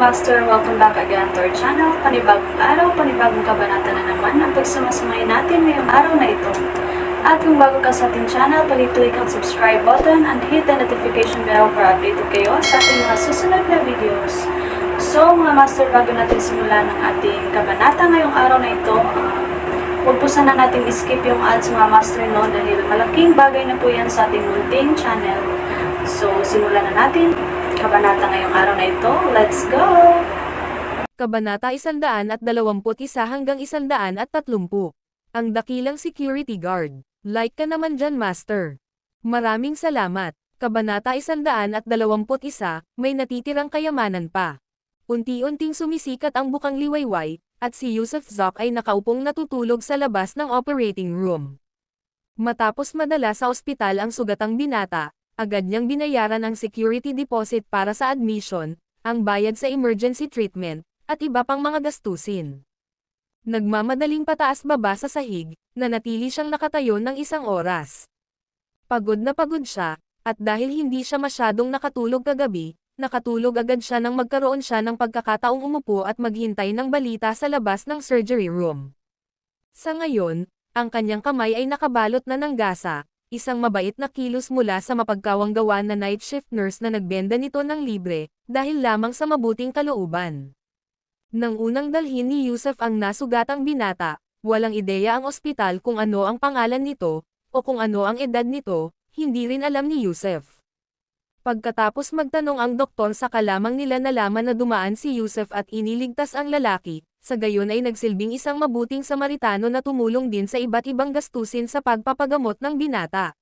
master, welcome back again to our channel. Panibagong araw, panibagong kabanata na naman ang pagsumasamayin natin ngayong araw na ito. At kung bago ka sa ating channel, pag-click ang subscribe button and hit the notification bell para updated kayo sa ating mga susunod na videos. So mga master, bago natin simulan ang ating kabanata ngayong araw na ito, huwag po sana natin skip yung ads mga master no, dahil malaking bagay na po yan sa ating munting channel. So simulan na natin kabanata ngayong araw na ito. Let's go! Kabanata 121 hanggang 130. Ang dakilang security guard. Like ka naman dyan, Master. Maraming salamat. Kabanata 121, may natitirang kayamanan pa. Unti-unting sumisikat ang bukang liwayway, at si Yusuf Zoc ay nakaupong natutulog sa labas ng operating room. Matapos madala sa ospital ang sugatang binata, agad niyang binayaran ang security deposit para sa admission, ang bayad sa emergency treatment, at iba pang mga gastusin. Nagmamadaling pataas-baba sa sahig, nanatili siyang nakatayo ng 1 oras. Pagod na pagod siya, at dahil hindi siya masyadong nakatulog kagabi, nakatulog agad siya nang magkaroon siya ng pagkakataong umupo at maghintay ng balita sa labas ng surgery room. Sa ngayon, ang kanyang kamay ay nakabalot na ng gasa, isang mabait na kilos mula sa mapagkawanggawa na night shift nurse na nagbenta nito ng libre, dahil lamang sa mabuting kalooban. Nang unang dalhin ni Yusuf ang nasugatang binata, walang ideya ang ospital kung ano ang pangalan nito, o kung ano ang edad nito, hindi rin alam ni Yusuf. Pagkatapos magtanong ang doktor sa kalamang nila nalaman na dumaan si Yusuf at iniligtas ang lalaki, sa gayon ay nagsilbing isang mabuting Samaritano na tumulong din sa iba't ibang gastusin sa pagpapagamot ng binata.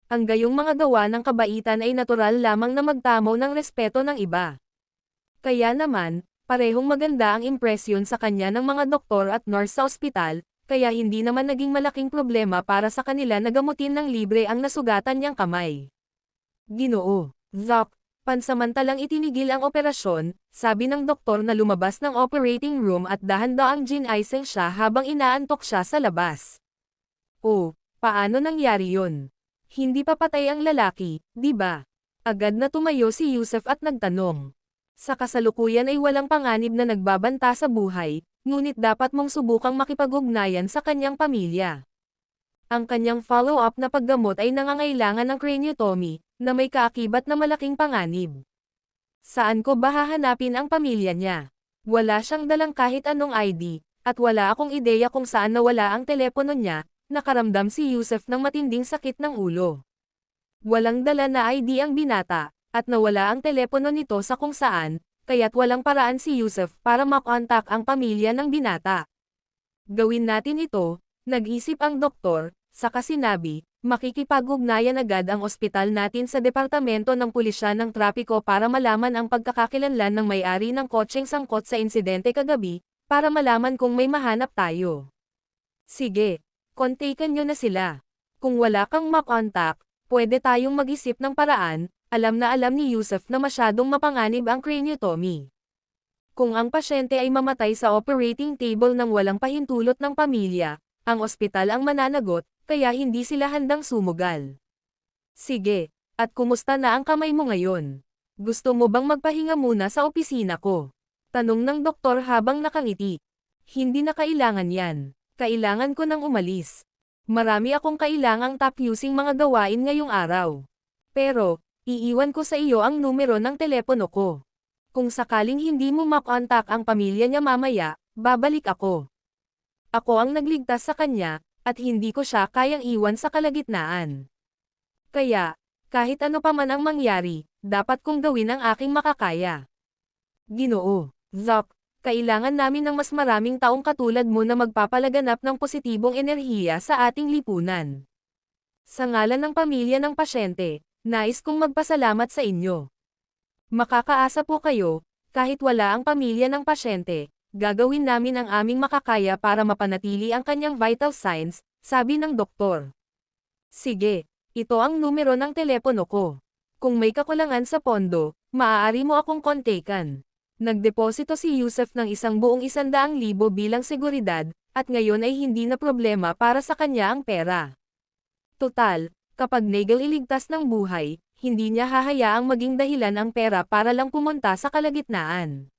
Ang gayong mga gawa ng kabaitan ay natural lamang na magtamaw ng respeto ng iba. Kaya naman, parehong maganda ang impresyon sa kanya ng mga doktor at nurse sa ospital, kaya hindi naman naging malaking problema para sa kanila na gamutin ng libre ang nasugatan niyang kamay. Ginoo Zoc, pansamantalang itinigil ang operasyon, sabi ng doktor na lumabas ng operating room at dahan-daang ginaising siya habang inaantok siya sa labas. Oh, paano nangyari yun? Hindi pa patay ang lalaki, di ba? Agad na tumayo si Yusuf at nagtanong. Sa kasalukuyan ay walang panganib na nagbabanta sa buhay, ngunit dapat mong subukang makipag-ugnayan sa kanyang pamilya. Ang kanyang follow-up na paggamot ay nangangailangan ng craniotomy, na may kaakibat na malaking panganib. Saan ko ba hahanapin ang pamilya niya? Wala siyang dalang kahit anong ID, at wala akong ideya kung saan nawala ang telepono niya, nakaramdam si Yusuf ng matinding sakit ng ulo. Walang dala na ID ang binata, at nawala ang telepono nito sa kung saan, kaya't walang paraan si Yusuf para makontak ang pamilya ng binata. Gawin natin ito, nag-isip ang doktor, saka sinabi, makikipag-ugnayan agad ang ospital natin sa Departamento ng Pulisya ng Trapiko para malaman ang pagkakakilanlan ng may-ari ng kotseng sangkot sa insidente kagabi, para malaman kung may mahanap tayo. Sige, kontakan nyo na sila. Kung wala kang makontak, pwede tayong mag-isip ng paraan, alam na alam ni Yusuf na masyadong mapanganib ang craniotomy. Kung ang pasyente ay mamatay sa operating table nang walang pahintulot ng pamilya, ang ospital ang mananagot, kaya hindi sila handang sumugal. Sige, at kumusta na ang kamay mo ngayon? Gusto mo bang magpahinga muna sa opisina ko? Tanong ng doktor habang nakangiti. Hindi na kailangan yan. Kailangan ko nang umalis. Marami akong kailangang tapusin mga gawain ngayong araw. Pero, iiwan ko sa iyo ang numero ng telepono ko. Kung sakaling hindi mo makontak ang pamilya niya mamaya, babalik ako. Ako ang nagligtas sa kanya, at hindi ko siya kayang iwan sa kalagitnaan. Kaya, kahit ano pa man ang mangyari, dapat kong gawin ang aking makakaya. Ginoo Zoc, kailangan namin ng mas maraming taong katulad mo na magpapalaganap ng positibong enerhiya sa ating lipunan. Sa ngalan ng pamilya ng pasyente, nais kong magpasalamat sa inyo. Makakaasa po kayo, kahit wala ang pamilya ng pasyente, gagawin namin ang aming makakaya para mapanatili ang kanyang vital signs, sabi ng doktor. Sige, ito ang numero ng telepono ko. Kung may kakulangan sa pondo, maaari mo akong kontakan. Nagdeposito si Yusuf ng 100,000 bilang seguridad, at ngayon ay hindi na problema para sa kanya ang pera. Total, kapag Nagel iligtas ng buhay, hindi niya hahayaang maging dahilan ang pera para lang pumunta sa kalagitnaan.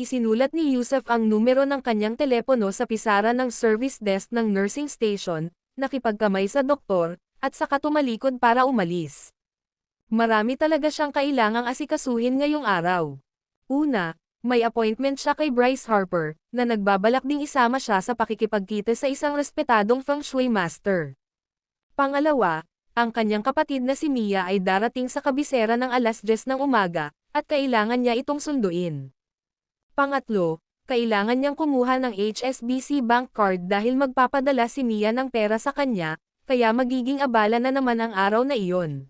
Isinulat ni Yusef ang numero ng kanyang telepono sa pisara ng service desk ng nursing station, nakipagkamay sa doktor, at saka tumalikod para umalis. Marami talaga siyang kailangang asikasuhin ngayong araw. Una, may appointment siya kay Bryce Harper, na nagbabalak ding isama siya sa pakikipagkita sa isang respetadong feng shui master. Pangalawa, ang kanyang kapatid na si Mia ay darating sa kabisera ng alas 10 ng umaga, at kailangan niya itong sunduin. Pangatlo, kailangan niyang kumuha ng HSBC bank card dahil magpapadala si Mia ng pera sa kanya, kaya magiging abala na naman ang araw na iyon.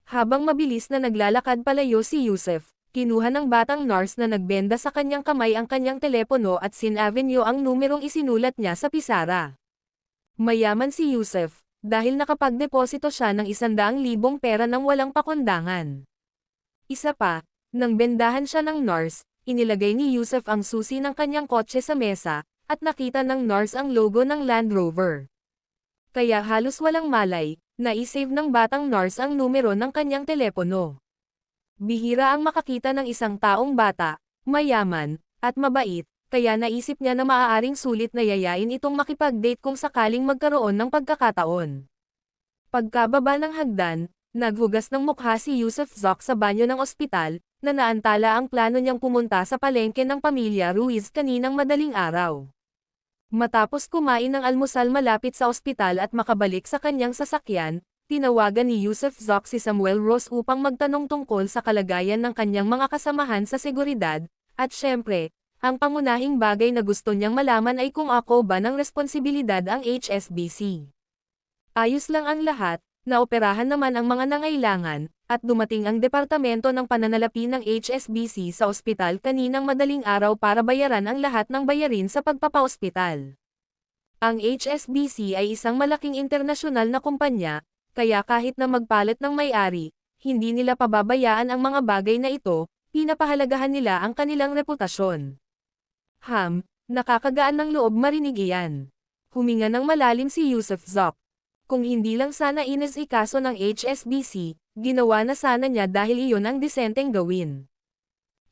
Habang mabilis na naglalakad palayo si Yusef, kinuha ng batang nurse na nagbenda sa kanyang kamay ang kanyang telepono at sinavenue ang numerong isinulat niya sa pisara. Mayaman si Yusef, dahil nakapagdeposito siya ng 100,000 pera ng walang pakundangan. Isa pa, nang bendahan siya ng nurse, inilagay ni Yusef ang susi ng kanyang kotse sa mesa, at nakita ng nurse ang logo ng Land Rover. Kaya halos walang malay, na-save ng batang nurse ang numero ng kanyang telepono. Bihira ang makakita ng isang taong bata, mayaman, at mabait, kaya naisip niya na maaaring sulit na yayain itong makipag-date kung sakaling magkaroon ng pagkakataon. Pagkababa ng hagdan, naghugas ng mukha si Yusef Zoc sa banyo ng ospital, na naantala ang plano niyang pumunta sa palengke ng pamilya Ruiz kaninang madaling araw. Matapos kumain ng almusal malapit sa ospital at makabalik sa kanyang sasakyan, tinawagan ni Yusef Zoc si Samuel Ross upang magtanong tungkol sa kalagayan ng kanyang mga kasamahan sa seguridad, at syempre, ang pangunahing bagay na gusto niyang malaman ay kung ako ba ng responsibilidad ang HSBC. Ayos lang ang lahat, naoperahan naman ang mga nangailangan, at dumating ang departamento ng pananalapi ng HSBC sa ospital kaninang madaling araw para bayaran ang lahat ng bayarin sa pagpapaospital. Ang HSBC ay isang malaking internasyonal na kumpanya, kaya kahit na magpalit ng may-ari, hindi nila pababayaan ang mga bagay na ito, pinapahalagahan nila ang kanilang reputasyon. Nakakagaan ng loob marinig iyan. Huminga ng malalim si Yusef Zoc. Kung hindi lang sana inasikaso ng HSBC, ginawa na sana niya dahil iyon ang disenteng gawin.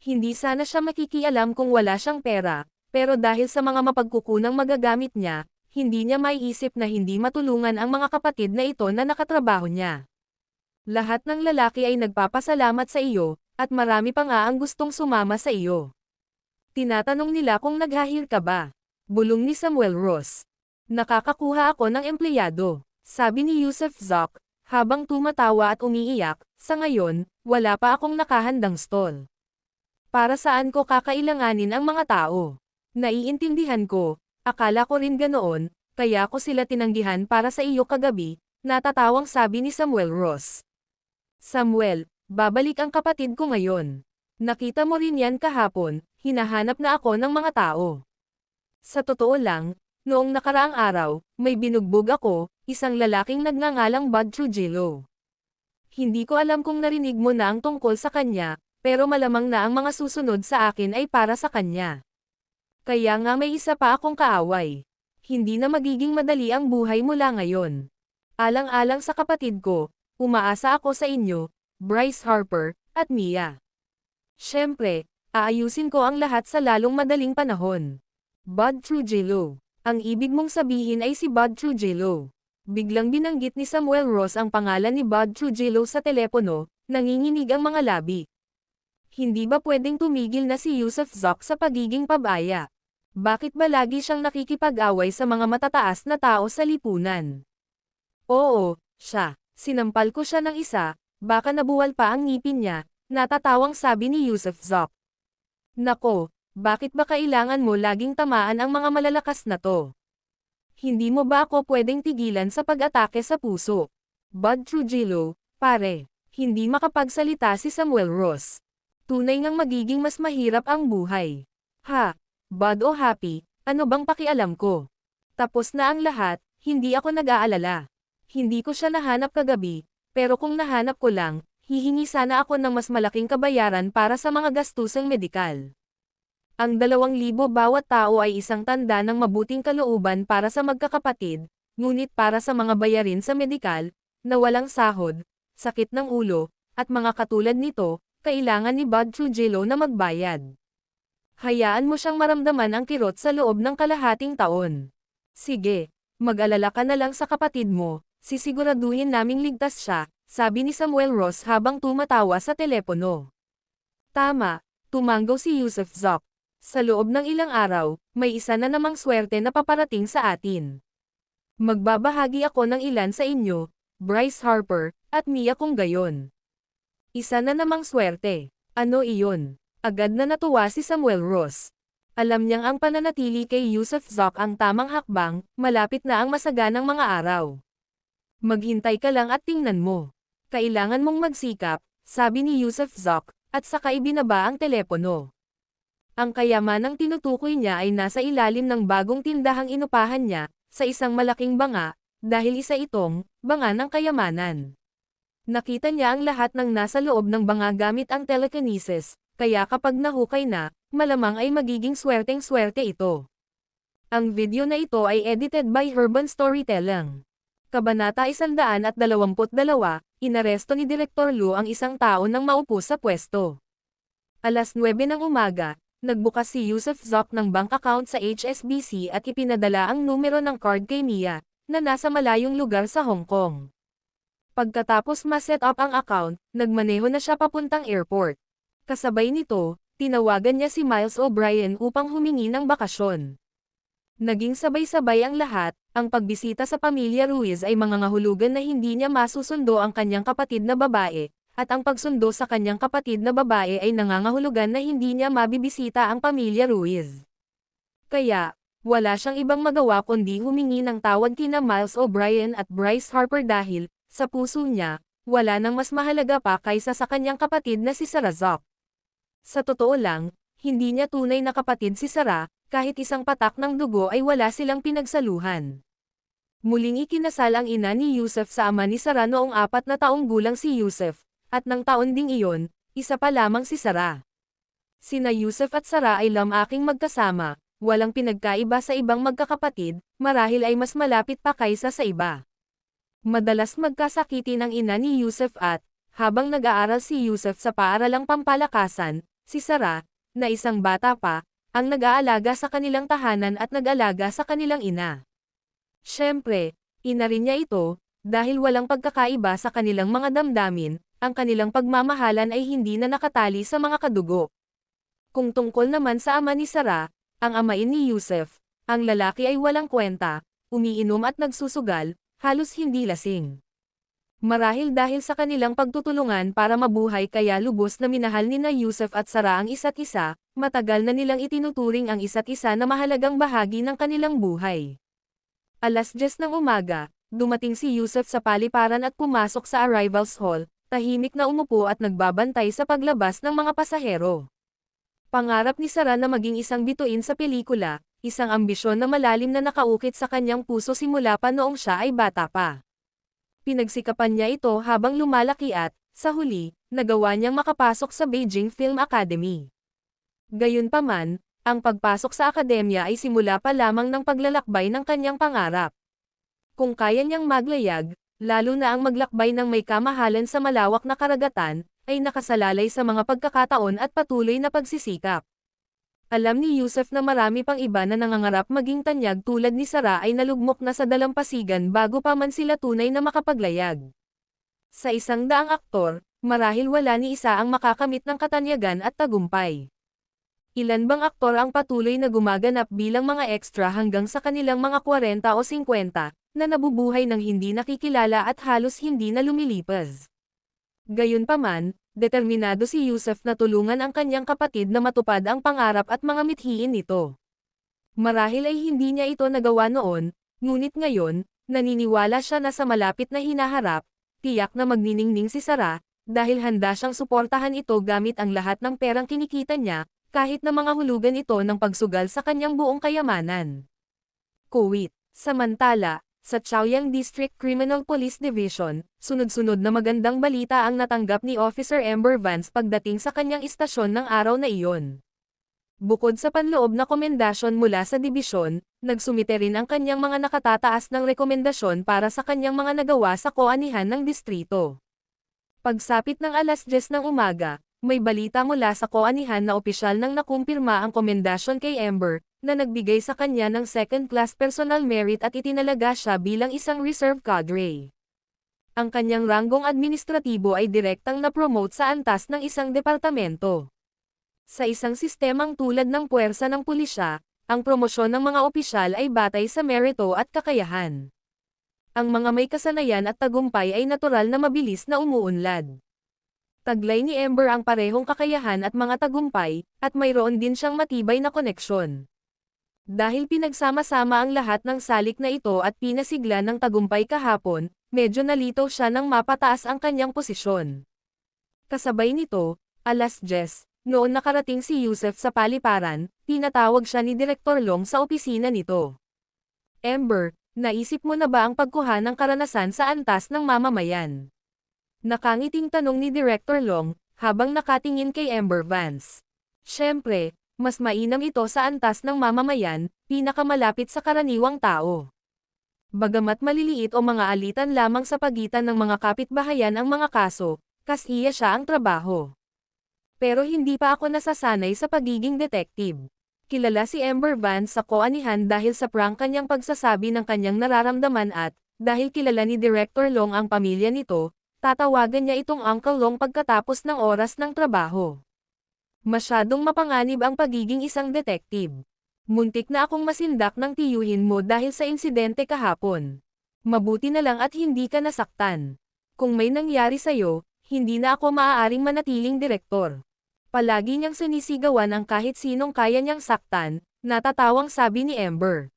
Hindi sana siya makikialam kung wala siyang pera, pero dahil sa mga mapagkukunang magagamit niya, hindi niya maiisip na hindi matulungan ang mga kapatid na ito na nakatrabaho niya. Lahat ng lalaki ay nagpapasalamat sa iyo, at marami pa nga ang gustong sumama sa iyo. Tinatanong nila kung naghahir ka ba. Bulong ni Samuel Ross. Nakakakuha ako ng empleyado, sabi ni Yusef Zoc, habang tumatawa at umiiyak. Sa ngayon, wala pa akong nakahandang stall. Para saan ko kakailanganin ang mga tao? Naiintindihan ko, akala ko rin ganoon, kaya ko sila tinanggihan para sa iyo kagabi, natatawang sabi ni Samuel Ross. Samuel, babalik ang kapatid ko ngayon. Nakita mo rin yan kahapon, hinahanap na ako ng mga tao. Sa totoo lang, noong nakaraang araw, may binugbog ako, isang lalaking nagngangalang Bud Trujillo. Hindi ko alam kung narinig mo na ang tungkol sa kanya, pero malamang na ang mga susunod sa akin ay para sa kanya. Kaya nga may isa pa akong kaaway. Hindi na magiging madali ang buhay mula ngayon. Alang-alang sa kapatid ko, umaasa ako sa inyo, Bryce Harper, at Mia. Siyempre, aayusin ko ang lahat sa lalong madaling panahon. Bud Trujillo. Ang ibig mong sabihin ay si Bud Trujillo. Biglang binanggit ni Samuel Ross ang pangalan ni Bud Trujillo sa telepono, nanginginig ang mga labi. Hindi ba pwedeng tumigil na si Yusef Zoc sa pagiging pabaya? Bakit ba lagi siyang nakikipag-away sa mga matataas na tao sa lipunan? Oo, siya. Sinampal ko siya ng isa, baka nabuwal pa ang ngipin niya, natatawang sabi ni Yusef Zoc. Nako, bakit ba kailangan mo laging tamaan ang mga malalakas na to? Hindi mo ba ako pwedeng tigilan sa pag-atake sa puso? Bud Trujillo, pare. Hindi makapagsalita si Samuel Ross. Tunay ngang magiging mas mahirap ang buhay. Bud o Happy, ano bang pakialam ko? Tapos na ang lahat, hindi ako nag-aalala. Hindi ko siya nahanap kagabi, pero kung nahanap ko lang, hihingi sana ako ng mas malaking kabayaran para sa mga gastusang medikal. Ang 2,000 bawat tao ay isang tanda ng mabuting kalooban para sa magkakapatid, ngunit para sa mga bayarin sa medikal, na walang sahod, sakit ng ulo, at mga katulad nito, kailangan ni Bud Trujillo na magbayad. Hayaan mo siyang maramdaman ang kirot sa loob ng kalahating taon. Sige, mag-alala ka na lang sa kapatid mo, sisiguraduhin naming ligtas siya, sabi ni Samuel Ross habang tumatawa sa telepono. Tama, tumanggaw si Yusuf Zoc. Sa loob ng ilang araw, may isa na namang swerte na paparating sa atin. Magbabahagi ako ng ilan sa inyo, Bryce Harper, at Mia kung gayon. Isa na namang swerte. Ano iyon? Agad na natuwa si Samuel Ross. Alam niyang ang pananatili kay Yusuf Zoc ang tamang hakbang, malapit na ang masaganang mga araw. Maghintay ka lang at tingnan mo. Kailangan mong magsikap, sabi ni Yusuf Zoc, at saka ibinaba ang telepono. Ang kayamanang tinutukoy niya ay nasa ilalim ng bagong tindahang inupahan niya, sa isang malaking banga, dahil isa itong banga ng kayamanan. Nakita niya ang lahat ng nasa loob ng banga gamit ang telekinesis, kaya kapag nahukay na, malamang ay magiging swerteng-swerte ito. Ang video na ito ay edited by Urban Storytelling. Kabanata 122, inaresto ni Direktor Lu ang isang tao nang maupo sa pwesto. Alas 9 ng umaga, nagbukas si Yusuf Zoc ng bank account sa HSBC at ipinadala ang numero ng card kay Mia, na nasa malayong lugar sa Hong Kong. Pagkatapos ma-set up ang account, nagmaneho na siya papuntang airport. Kasabay nito, tinawagan niya si Miles O'Brien upang humingi ng bakasyon. Naging sabay-sabay ang lahat, ang pagbisita sa pamilya Ruiz ay mangangahulugan na hindi niya masusundo ang kanyang kapatid na babae, at ang pagsundo sa kanyang kapatid na babae ay nangangahulugan na hindi niya mabibisita ang pamilya Ruiz. Kaya, wala siyang ibang magawa kundi humingi ng tawad kina Miles O'Brien at Bryce Harper dahil, sa puso niya, wala nang mas mahalaga pa kaysa sa kanyang kapatid na si Sarah Zoc. Sa totoo lang, hindi niya tunay na kapatid si Sarah, kahit isang patak ng dugo ay wala silang pinagsaluhan. Muling ikinasal ang ina ni Yusuf sa ama ni Sarah noong 4 na taong gulang si Yusuf, at ng taon ding iyon, isa pa lamang si Sarah. Sina Yusuf at Sarah ay lamaking magkasama, walang pinagkaiba sa ibang magkakapatid, marahil ay mas malapit pa kaysa sa iba. Madalas magkasakiti ng ina ni Yusuf at, habang nag-aaral si Yusuf sa paaralang pampalakasan, si Sarah, na isang bata pa, ang nag-aalaga sa kanilang tahanan at nag-alaga sa kanilang ina. Siyempre, ina rin niya ito, dahil walang pagkakaiba sa kanilang mga damdamin, ang kanilang pagmamahalan ay hindi na nakatali sa mga kadugo. Kung tungkol naman sa ama ni Sarah, ang amain ni Yusuf, ang lalaki ay walang kwenta, umiinom at nagsusugal, halos hindi lasing. Marahil dahil sa kanilang pagtutulungan para mabuhay kaya lubos na minahal nina Yusuf at Sarah ang isa't isa, matagal na nilang itinuturing ang isa't isa na mahalagang bahagi ng kanilang buhay. Alas 10 ng umaga, dumating si Yusuf sa paliparan at pumasok sa arrivals hall, tahimik na umupo at nagbabantay sa paglabas ng mga pasahero. Pangarap ni Sarah na maging isang bituin sa pelikula, isang ambisyon na malalim na nakaukit sa kanyang puso simula pa noong siya ay bata pa. Pinagsikapan niya ito habang lumalaki at, sa huli, nagawa niyang makapasok sa Beijing Film Academy. Gayunpaman, ang pagpasok sa akademya ay simula pa lamang ng paglalakbay ng kanyang pangarap. Kung kaya niyang maglayag, lalo na ang maglakbay ng may kamahalan sa malawak na karagatan, ay nakasalalay sa mga pagkakataon at patuloy na pagsisikap. Alam ni Yusuf na marami pang iba na nangangarap maging tanyag tulad ni Sarah ay nalugmok na sa dalampasigan bago pa man sila tunay na makapaglayag. Sa 100 aktor, marahil wala ni isa ang makakamit ng katanyagan at tagumpay. Ilan bang aktor ang patuloy na gumaganap bilang mga extra hanggang sa kanilang mga 40 o 50, na nabubuhay ng hindi nakikilala at halos hindi na lumilipas? Gayunpaman, determinado si Yusuf na tulungan ang kanyang kapatid na matupad ang pangarap at mga mithiin nito. Marahil ay hindi niya ito nagawa noon, ngunit ngayon, naniniwala siya na sa malapit na hinaharap, tiyak na magniningning si Sarah, dahil handa siyang suportahan ito gamit ang lahat ng perang kinikita niya, kahit na mga hulugan ito ng pagsugal sa kanyang buong kayamanan. Kuwait. Samantala, sa Chaoyang District Criminal Police Division, sunod-sunod na magandang balita ang natanggap ni Officer Amber Vance pagdating sa kanyang istasyon ng araw na iyon. Bukod sa panloob na komendasyon mula sa dibisyon, nagsumite rin ang kanyang mga nakatataas ng rekomendasyon para sa kanyang mga nagawa sa koanihan ng distrito. Pagsapit ng alas 10 ng umaga, May balita mula sa koanihan na opisyal nang nakumpirma ang komendasyon kay Amber, na nagbigay sa kanya ng second-class personal merit at itinalaga siya bilang isang reserve cadre. Ang kanyang ranggong administratibo ay direktang na-promote sa antas ng isang departamento. Sa isang sistemang tulad ng puwersa ng pulisya, ang promosyon ng mga opisyal ay batay sa merito at kakayahan. Ang mga may kasanayan at tagumpay ay natural na mabilis na umuunlad. Taglay ni Amber ang parehong kakayahan at mga tagumpay, at mayroon din siyang matibay na koneksyon. Dahil pinagsama-sama ang lahat ng salik na ito at pinasigla ng tagumpay kahapon, medyo nalito siya nang mapataas ang kanyang posisyon. Kasabay nito, alas 10, noon nakarating si Yusef sa paliparan, tinatawag siya ni Direktor Long sa opisina nito. Amber, naisip mo na ba ang pagkuha ng karanasan sa antas ng mamamayan? Nakangiting tanong ni Director Long, habang nakatingin kay Amber Vance. Siyempre, mas mainam ito sa antas ng mamamayan, pinakamalapit sa karaniwang tao. Bagamat maliliit o mga alitan lamang sa pagitan ng mga kapitbahayan ang mga kaso, kasiya siya ang trabaho. Pero hindi pa ako nasasanay sa pagiging detective. Kilala si Amber Vance sa koanihan dahil sa prank kanyang pagsasabi ng kanyang nararamdaman at, dahil kilala ni Director Long ang pamilya nito, tatawagan niya itong Uncle Long pagkatapos ng oras ng trabaho. Masyadong mapanganib ang pagiging isang detective. Muntik na akong masindak ng tiyuhin mo dahil sa insidente kahapon. Mabuti na lang at hindi ka nasaktan. Kung may nangyari sa'yo, hindi na ako maaaring manatiling direktor. Palagi niyang sinisigawan ang kahit sinong kaya niyang saktan, natatawang sabi ni Amber.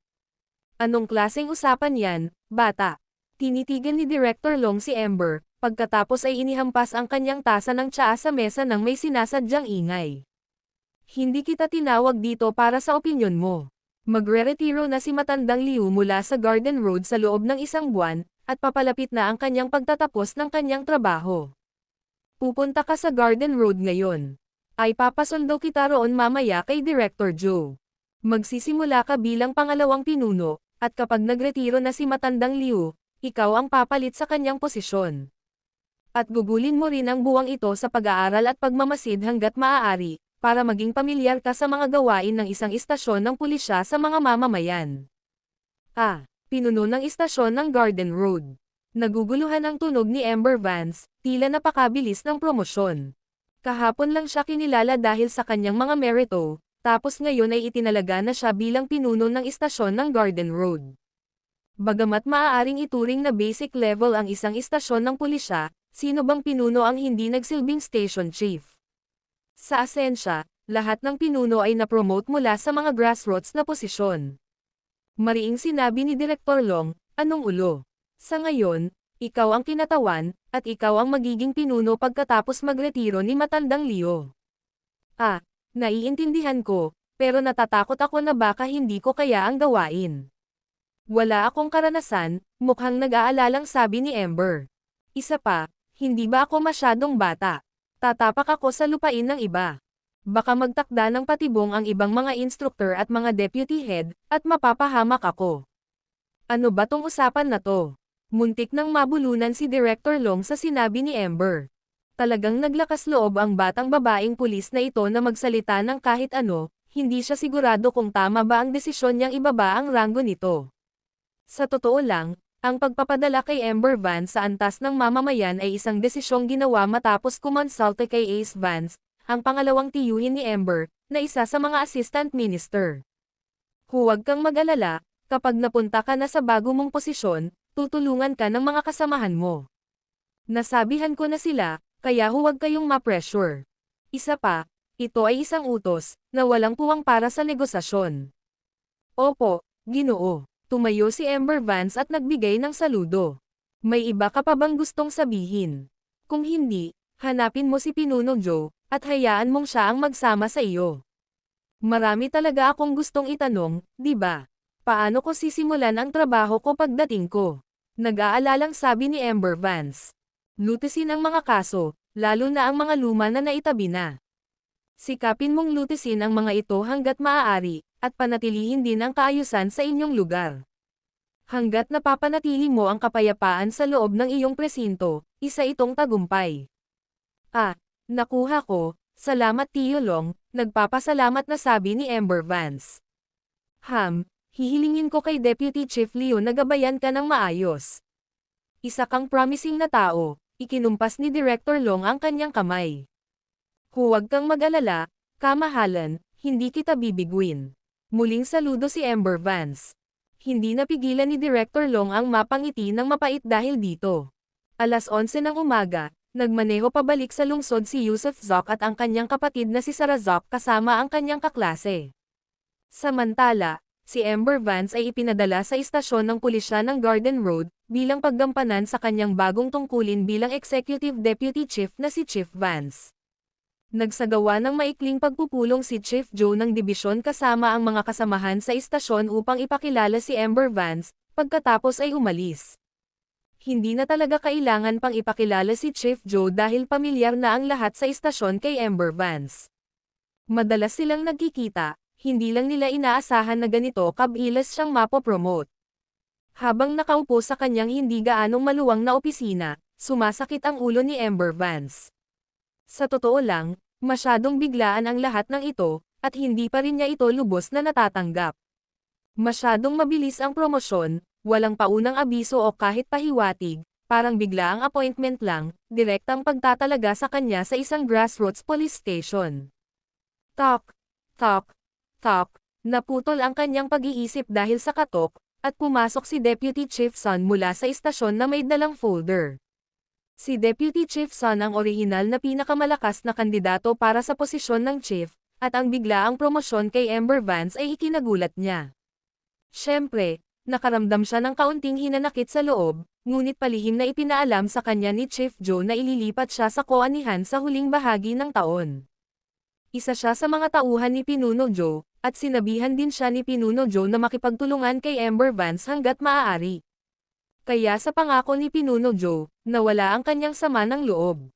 Anong klaseng usapan yan, bata? Tinitigan ni Director Long si Amber, pagkatapos ay inihampas ang kanyang tasa ng tsaa sa mesa nang may sinasadyang ingay. Hindi kita tinawag dito para sa opinyon mo. Magre-retiro na si Matandang Liu mula sa Garden Road sa loob ng 1 buwan, at papalapit na ang kanyang pagtatapos ng kanyang trabaho. Pupunta ka sa Garden Road ngayon. Ay papasundo kita roon mamaya kay Director Joe. Magsisimula ka bilang pangalawang pinuno, at kapag nagretiro na si Matandang Liu, ikaw ang papalit sa kanyang posisyon. At gugulin mo rin ang buwang ito sa pag-aaral at pagmamasid hanggat maaari, para maging pamilyar ka sa mga gawain ng isang istasyon ng pulisya sa mga mamamayan. Pinuno ng istasyon ng Garden Road. Naguguluhan ang tunog ni Amber Vance, tila napakabilis ng promosyon. Kahapon lang siya kinilala dahil sa kanyang mga merito, tapos ngayon ay itinalaga na siya bilang pinuno ng istasyon ng Garden Road. Bagamat maaaring ituring na basic level ang isang istasyon ng pulisya, sino bang pinuno ang hindi nagsilbing station chief? Sa asensya, lahat ng pinuno ay na-promote mula sa mga grassroots na posisyon. Mariing sinabi ni Direktor Long, anong ulo? Sa ngayon, ikaw ang kinatawan, at ikaw ang magiging pinuno pagkatapos magretiro ni Matandang Leo. Naiintindihan ko, pero natatakot ako na baka hindi ko kaya ang gawain. Wala akong karanasan, mukhang nag-aalalang sabi ni Amber. Isa pa, hindi ba ako masyadong bata? Tatapak ako sa lupain ng iba. Baka magtakda ng patibong ang ibang mga instructor at mga deputy head, at mapapahamak ako. Ano ba tong usapan na to? Muntik nang mabulunan si Director Long sa sinabi ni Amber. Talagang naglakas loob ang batang babaeng pulis na ito na magsalita ng kahit ano, hindi siya sigurado kung tama ba ang desisyon niyang ibaba ang ranggo nito. Sa totoo lang, ang pagpapadala kay Amber Vance sa antas ng mamamayan ay isang desisyong ginawa matapos kumonsulte kay Ace Vance, ang pangalawang tiyuhin ni Amber, na isa sa mga assistant minister. Huwag kang mag-alala, kapag napunta ka na sa bago mong posisyon, tutulungan ka ng mga kasamahan mo. Nasabihan ko na sila, kaya huwag kayong ma-pressure. Isa pa, ito ay isang utos, na walang puwang para sa negosasyon. Opo, Ginoo. Tumayo si Amber Vance at nagbigay ng saludo. May iba ka pa bang gustong sabihin? Kung hindi, hanapin mo si Pinuno Joe, at hayaan mong siya ang magsama sa iyo. Marami talaga akong gustong itanong, di ba? Paano ko sisimulan ang trabaho ko pagdating ko? Nag-aalalang sabi ni Amber Vance. Lutisin ang mga kaso, lalo na ang mga luma na naitabi na. Sikapin mong lutisin ang mga ito hanggat maaari, at panatilihin din ang kaayusan sa inyong lugar. Hanggat napapanatili mo ang kapayapaan sa loob ng iyong presinto, isa itong tagumpay. Nakuha ko, salamat Tio Long, nagpapasalamat na sabi ni Amber Vance. Hihilingin ko kay Deputy Chief Leo na gabayan ka ng maayos. Isa kang promising na tao, ikinumpas ni Director Long ang kanyang kamay. Huwag kang mag-alala, kamahalan, hindi kita bibiguin. Muling saludo si Amber Vance. Hindi napigilan ni Director Long ang mapangiti ng mapait dahil dito. Alas 11 ng umaga, nagmaneho pabalik sa lungsod si Yusuf Zoc at ang kanyang kapatid na si Sarah Zoc kasama ang kanyang kaklase. Samantala, si Amber Vance ay ipinadala sa istasyon ng pulisya ng Garden Road, bilang paggampanan sa kanyang bagong tungkulin bilang Executive Deputy Chief na si Chief Vance. Nagsagawa ng maikling pagpupulong si Chief Joe ng dibisyon kasama ang mga kasamahan sa istasyon upang ipakilala si Amber Vance, pagkatapos ay umalis. Hindi na talaga kailangan pang ipakilala si Chief Joe dahil pamilyar na ang lahat sa istasyon kay Amber Vance. Madalas silang nagkikita, hindi lang nila inaasahan na ganito kabilis siyang mapopromote. Habang nakaupo sa kanyang hindi gaanong maluwang na opisina, sumasakit ang ulo ni Amber Vance. Sa totoo lang, masyadong biglaan ang lahat ng ito, at hindi pa rin niya ito lubos na natatanggap. Masyadong mabilis ang promosyon, walang paunang abiso o kahit pahiwatig, parang bigla ang appointment lang, direktang pagtatalaga sa kanya sa isang grassroots police station. Tok, tok, tok, naputol ang kanyang pag-iisip dahil sa katok, at pumasok si Deputy Chief Son mula sa istasyon na may dalang folder. Si Deputy Chief Son ang orihinal na pinakamalakas na kandidato para sa posisyon ng chief, at ang biglaang promosyon kay Amber Vance ay ikinagulat niya. Siyempre, nakaramdam siya ng kaunting hinanakit sa loob, ngunit palihim na ipinaalam sa kanya ni Chief Joe na ililipat siya sa koanihan sa huling bahagi ng taon. Isa siya sa mga tauhan ni Pinuno Joe, at sinabihan din siya ni Pinuno Joe na makipagtulungan kay Amber Vance hanggat maaari. Kaya sa pangako ni Pinuno Joe, nawala ang kanyang sama ng loob.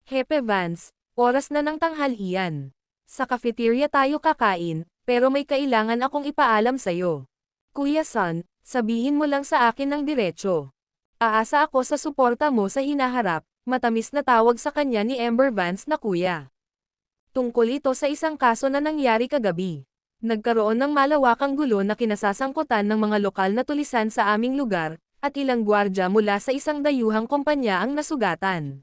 Hepe Vance, oras na ng tanghalian. Sa cafeteria tayo kakain, pero may kailangan akong ipaalam sa'yo. Kuya Son, sabihin mo lang sa akin ng diretso. Aasa ako sa suporta mo sa hinaharap, matamis na tawag sa kanya ni Amber Vance na kuya. Tungkol ito sa isang kaso na nangyari kagabi. Nagkaroon ng malawakang gulo na kinasasangkutan ng mga lokal na tulisan sa aming lugar, at ilang gwardya mula sa isang dayuhang kumpanya ang nasugatan.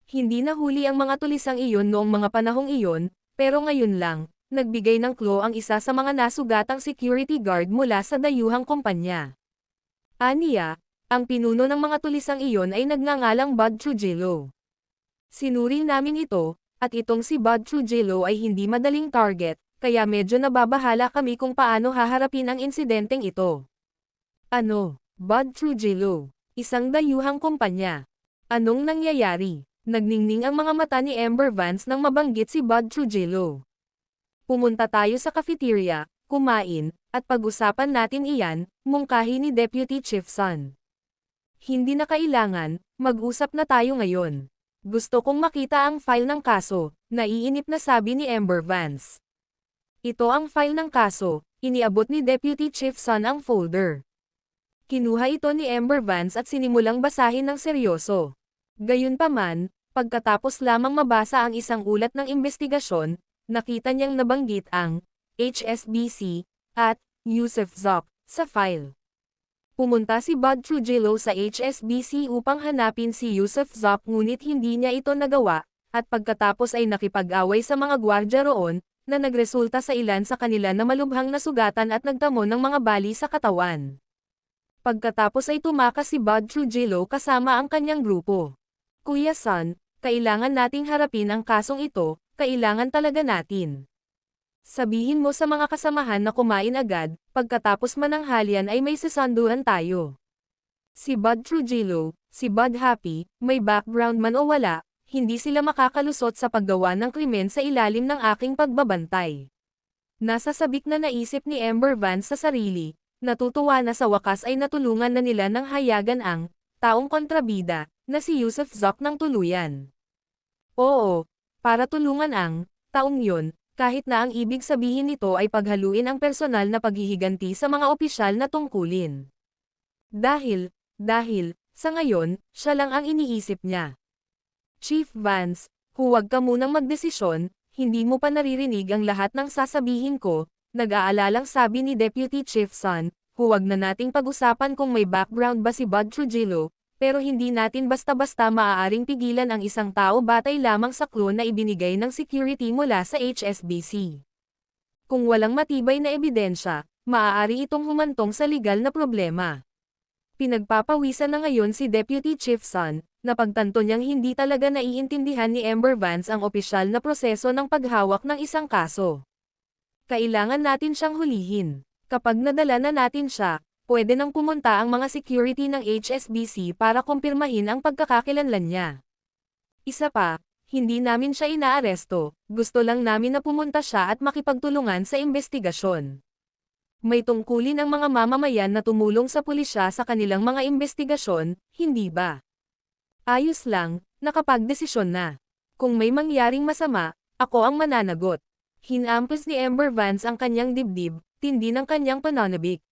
Hindi nahuli ang mga tulisang iyon noong mga panahong iyon, pero ngayon lang, nagbigay ng clue ang isa sa mga nasugatang security guard mula sa dayuhang kumpanya. Aniya, ang pinuno ng mga tulisang iyon ay nagngangalang Bud Trujillo. Sinuri namin ito, at itong si Bud Trujillo ay hindi madaling target, kaya medyo nababahala kami kung paano haharapin ang insidenteng ito. Ano? Bud Trujillo, isang dayuhang kumpanya. Anong nangyayari? Nagningning ang mga mata ni Amber Vance nang mabanggit si Bud Trujillo. Pumunta tayo sa cafeteria, kumain, at pag-usapan natin iyan, mungkahi ni Deputy Chief Son. Hindi na kailangan, mag-usap na tayo ngayon. Gusto kong makita ang file ng kaso, naiinip na sabi ni Amber Vance. Ito ang file ng kaso, iniabot ni Deputy Chief Son ang folder. Kinuha ito ni Amber Vance at sinimulang basahin ng seryoso. Gayunpaman, pagkatapos lamang mabasa ang isang ulat ng investigasyon, nakita niyang nabanggit ang HSBC at Yusuf Zoc sa file. Pumunta si Bud Trujillo sa HSBC upang hanapin si Yusuf Zoc ngunit hindi niya ito nagawa, at pagkatapos ay nakipag-away sa mga gwardya roon, na nagresulta sa ilan sa kanila na malubhang nasugatan at nagtamo ng mga bali sa katawan. Pagkatapos ay tumakas si Bud Trujillo kasama ang kanyang grupo. Kuya Son, kailangan nating harapin ang kasong ito, kailangan talaga natin. Sabihin mo sa mga kasamahan na kumain agad, pagkatapos mananghalian ay may sasanduan tayo. Si Bud Trujillo, si Bud Happy, may background man o wala, hindi sila makakalusot sa paggawa ng krimen sa ilalim ng aking pagbabantay. Nasa sabik na naisip ni Amber Vance sa sarili. Natutuwa na sa wakas ay natulungan na nila ng hayagan ang taong kontrabida na si Yusuf Zoc ng tuluyan. Oo, para tulungan ang taong yun, kahit na ang ibig sabihin nito ay paghaluin ang personal na paghihiganti sa mga opisyal na tungkulin. Dahil, sa ngayon, siya lang ang iniisip niya. Chief Vance, Huwag ka munang magdesisyon, hindi mo pa naririnig ang lahat ng sasabihin ko, nag-aalalang sabi ni Deputy Chief Son, huwag na nating pag-usapan kung may background ba si Bud Trujillo, pero hindi natin basta-basta maaaring pigilan ang isang tao batay lamang sa clue na ibinigay ng security mula sa HSBC. Kung walang matibay na ebidensya, maaari itong humantong sa legal na problema. Pinagpapawisan na ngayon si Deputy Chief Son, na pagtanto niyang hindi talaga naiintindihan ni Amber Vance ang opisyal na proseso ng paghawak ng isang kaso. Kailangan natin siyang hulihin. Kapag nadala na natin siya, pwede nang pumunta ang mga security ng HSBC para kumpirmahin ang pagkakakilanlan niya. Isa pa, hindi namin siya inaaresto, gusto lang namin na pumunta siya at makipagtulungan sa investigasyon. May tungkulin ang mga mamamayan na tumulong sa pulisya sa kanilang mga investigasyon, hindi ba? Ayos lang, nakapagdesisyon na. Kung may mangyaring masama, ako ang mananagot. Hinampas ni Amber Vance ang kanyang dibdib, tindi ng kanyang pananabik.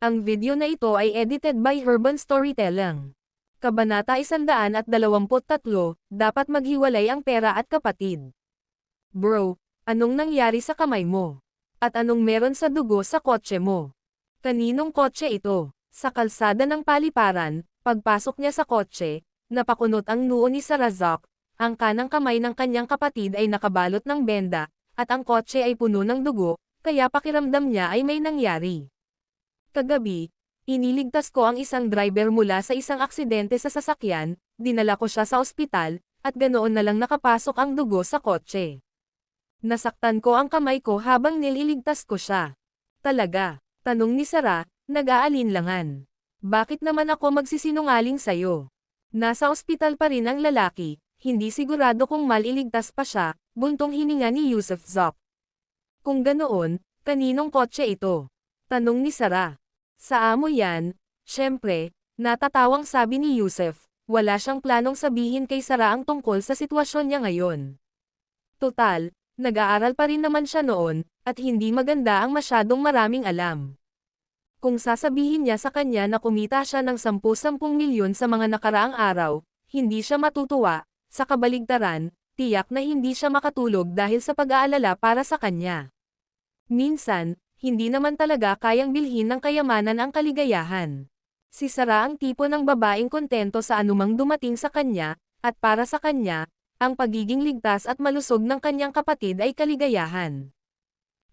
Ang video na ito ay edited by Urban Storytelling. Kabanata 123, dapat maghiwalay ang pera at kapatid. Bro, anong nangyari sa kamay mo? At anong meron sa dugo sa kotse mo? Kaninong kotse ito? Sa kalsada ng paliparan, pagpasok niya sa kotse, napakunot ang noo ni Sarazak, ang kanang kamay ng kanyang kapatid ay nakabalot ng benda, at ang kotse ay puno ng dugo, kaya pakiramdam niya ay may nangyari. Kagabi, iniligtas ko ang isang driver mula sa isang aksidente sa sasakyan, dinala ko siya sa ospital, at ganoon na lang nakapasok ang dugo sa kotse. Nasaktan ko ang kamay ko habang nililigtas ko siya. Talaga? Tanong ni Sarah, nag-aalinlangan. Bakit naman ako magsisinungaling sa'yo? Nasa ospital pa rin ang lalaki, hindi sigurado kung maliligtas pa siya, buntong hininga ni Yusuf Zok. Kung ganoon, kaninong kotse ito? Tanong ni Sarah. Sa amo yan, syempre, natatawang sabi ni Yusuf, wala siyang planong sabihin kay Sarah ang tungkol sa sitwasyon niya ngayon. Total, nag-aaral pa rin naman siya noon, at hindi maganda ang masyadong maraming alam. Kung sasabihin niya sa kanya na kumita siya ng 10-10 milyon sa mga nakaraang araw, hindi siya matutuwa, sa kabaligtaran, tiyak na hindi siya makatulog dahil sa pag-aalala para sa kanya. Minsan, hindi naman talaga kayang bilhin ng kayamanan ang kaligayahan. Si Sarah ang tipo ng babaeng kontento sa anumang dumating sa kanya, at para sa kanya, ang pagiging ligtas at malusog ng kanyang kapatid ay kaligayahan.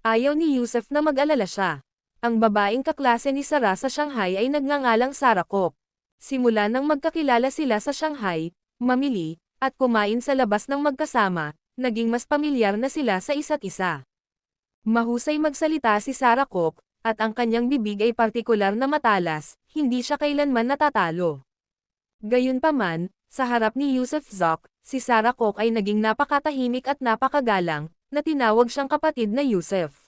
Ayaw ni Yusuf na mag-alala siya. Ang babaeng kaklase ni Sarah sa Shanghai ay nagngangalang Sarah Kok. Simula nang magkakilala sila sa Shanghai, mamili, at kumain sa labas ng magkasama, naging mas pamilyar na sila sa isa't isa. Mahusay magsalita si Sarah Kok, at ang kanyang bibig ay partikular na matalas, hindi siya kailanman natatalo. Gayunpaman, sa harap ni Yusuf Zok, si Sarah Kok ay naging napakatahimik at napakagalang, na tinawag siyang kapatid na Yusuf.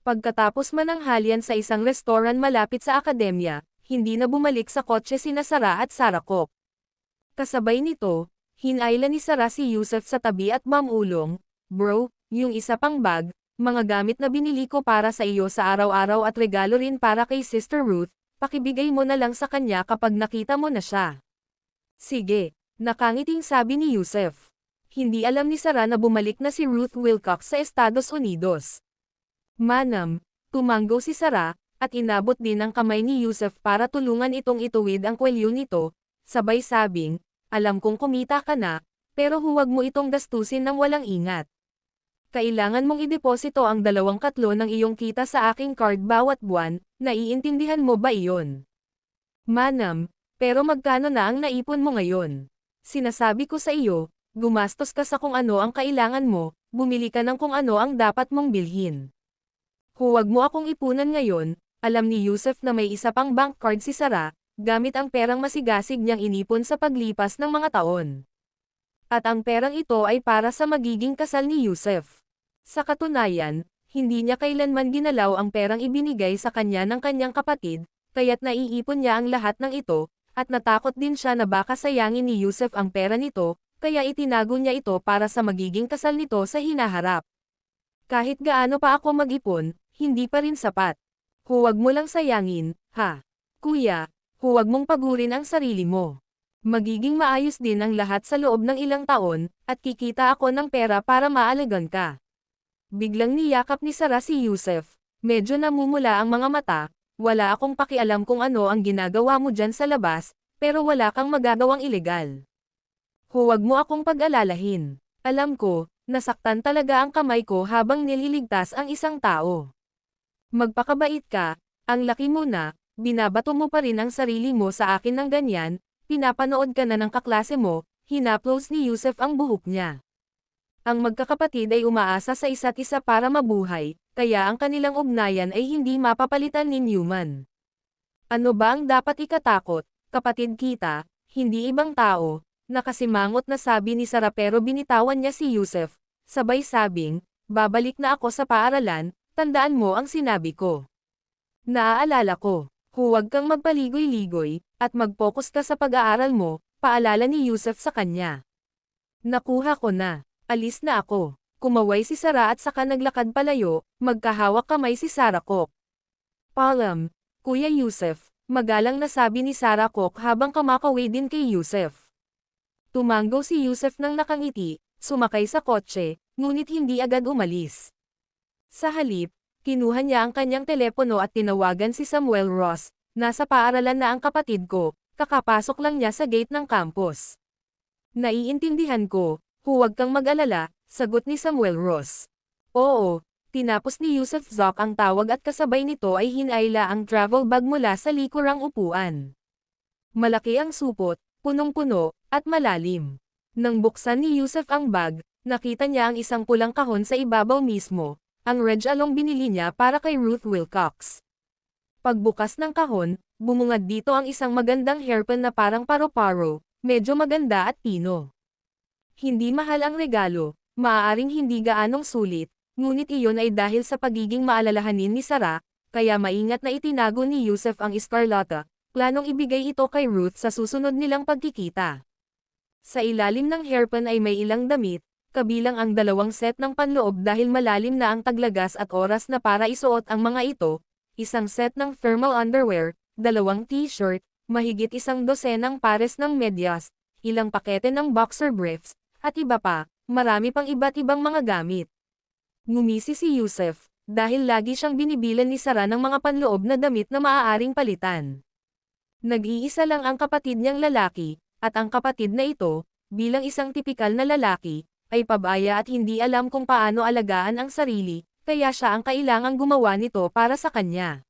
Pagkatapos mananghalian sa isang restoran malapit sa akademya, hindi na bumalik sa kotse sina Sarah at Sarah Kok. Kasabay nito, hinailan ni Sarah si Yusuf sa tabi at mamulong, "Bro, yung isa pang bag, mga gamit na binili ko para sa iyo sa araw-araw at regalo rin para kay Sister Ruth, pakibigay mo na lang sa kanya kapag nakita mo na siya." Sige, nakangiting sabi ni Yusuf. Hindi alam ni Sarah na bumalik na si Ruth Wilcox sa Estados Unidos. Manam, tumanggo si Sarah, at inabot din ang kamay ni Yusuf para tulungan itong ituwid ang kwelyo nito, sabay sabing, "Alam kong kumita ka na, pero huwag mo itong gastusin ng walang ingat. Kailangan mong ideposito ang 2/3 ng iyong kita sa aking card bawat buwan, naiintindihan mo ba iyon?" Manam, pero magkano na ang naipon mo ngayon? Sinasabi ko sa iyo, gumastos ka sa kung ano ang kailangan mo, bumili ka ng kung ano ang dapat mong bilhin. Huwag mo akong ipunan ngayon, alam ni Yusuf na may isa pang bank card si Sarah, gamit ang perang masigasig niyang inipon sa paglipas ng mga taon. At ang perang ito ay para sa magiging kasal ni Yusuf. Sa katunayan, hindi niya kailanman ginalaw ang perang ibinigay sa kanya ng kanyang kapatid, kaya't naiipon niya ang lahat ng ito, at natakot din siya na baka sayangin ni Yusuf ang pera nito, kaya itinago niya ito para sa magiging kasal nito sa hinaharap. Kahit gaano pa ako mag-ipon, hindi pa rin sapat. Huwag mo lang sayangin, ha? Kuya, huwag mong pagurin ang sarili mo. Magiging maayos din ang lahat sa loob ng ilang taon, at kikita ako ng pera para maalagan ka. Biglang niyakap ni Sarah si Yusef. Medyo namumula ang mga mata, wala akong pakialam kung ano ang ginagawa mo dyan sa labas, pero wala kang magagawang ilegal. Huwag mo akong pag-alalahin. Alam ko, nasaktan talaga ang kamay ko habang nililigtas ang isang tao. Magpakabait ka, ang laki mo na, binabato mo pa rin ang sarili mo sa akin ng ganyan, pinapanood ka na ng kaklase mo, hinaplos ni Yusef ang buhok niya. Ang magkakapatid ay umaasa sa isa't isa para mabuhay, kaya ang kanilang ugnayan ay hindi mapapalitan ni Newman. Ano ba ang dapat ikatakot, kapatid kita, hindi ibang tao, nakasimangot na sabi ni Sarah pero binitawan niya si Yusef, sabay sabing, babalik na ako sa paaralan, tandaan mo ang sinabi ko. Naaalala ko, huwag kang magpaligoy-ligoy, at mag-focus ka sa pag-aaral mo, paalala ni Yusef sa kanya. Nakuha ko na. Alis na ako. Kumaway si Sarah at saka naglakad palayo, magkahawak kamay si Sarah Kok. Paalam, Kuya Yusef, magalang na sabi ni Sarah Kok habang kumakaway din kay Yusef. Tumango si Yusef nang nakangiti, sumakay sa kotse, ngunit hindi agad umalis. Sa halip, kinuha niya ang kanyang telepono at tinawagan si Samuel Ross, nasa paaralan na ang kapatid ko, kakapasok lang niya sa gate ng campus. Naiintindihan ko. Huwag kang mag-alala, sagot ni Samuel Ross. Oo, tinapos ni Yusef Zoc ang tawag at kasabay nito ay hinayla ang travel bag mula sa likurang upuan. Malaki ang supot, punong-puno, at malalim. Nang buksan ni Yusef ang bag, nakita niya ang isang pulang kahon sa ibabaw mismo, ang red along binili niya para kay Ruth Wilcox. Pagbukas ng kahon, bumungad dito ang isang magandang hairpin na parang paro-paro, medyo maganda at pino. Hindi mahal ang regalo, maaaring hindi gaanong sulit, ngunit iyon ay dahil sa pagiging maalalahanin ni Sarah, kaya maingat na itinago ni Yusef ang Escarlata, planong ibigay ito kay Ruth sa susunod nilang pagkikita. Sa ilalim ng hairpin ay may ilang damit, kabilang ang 2 set ng panloob dahil malalim na ang taglagas at oras na para isuot ang mga ito, isang set ng thermal underwear, 2 t-shirt, mahigit 1 dosenang pares ng medyas, ilang pakete ng boxer briefs, at iba pa, marami pang iba't ibang mga gamit. Ngumisi si Yusef, dahil lagi siyang binibilan ni Sarah ng mga panloob na damit na maaaring palitan. Nag-iisa lang ang kapatid niyang lalaki, at ang kapatid na ito, bilang isang tipikal na lalaki, ay pabaya at hindi alam kung paano alagaan ang sarili, kaya siya ang kailangang gumawa nito para sa kanya.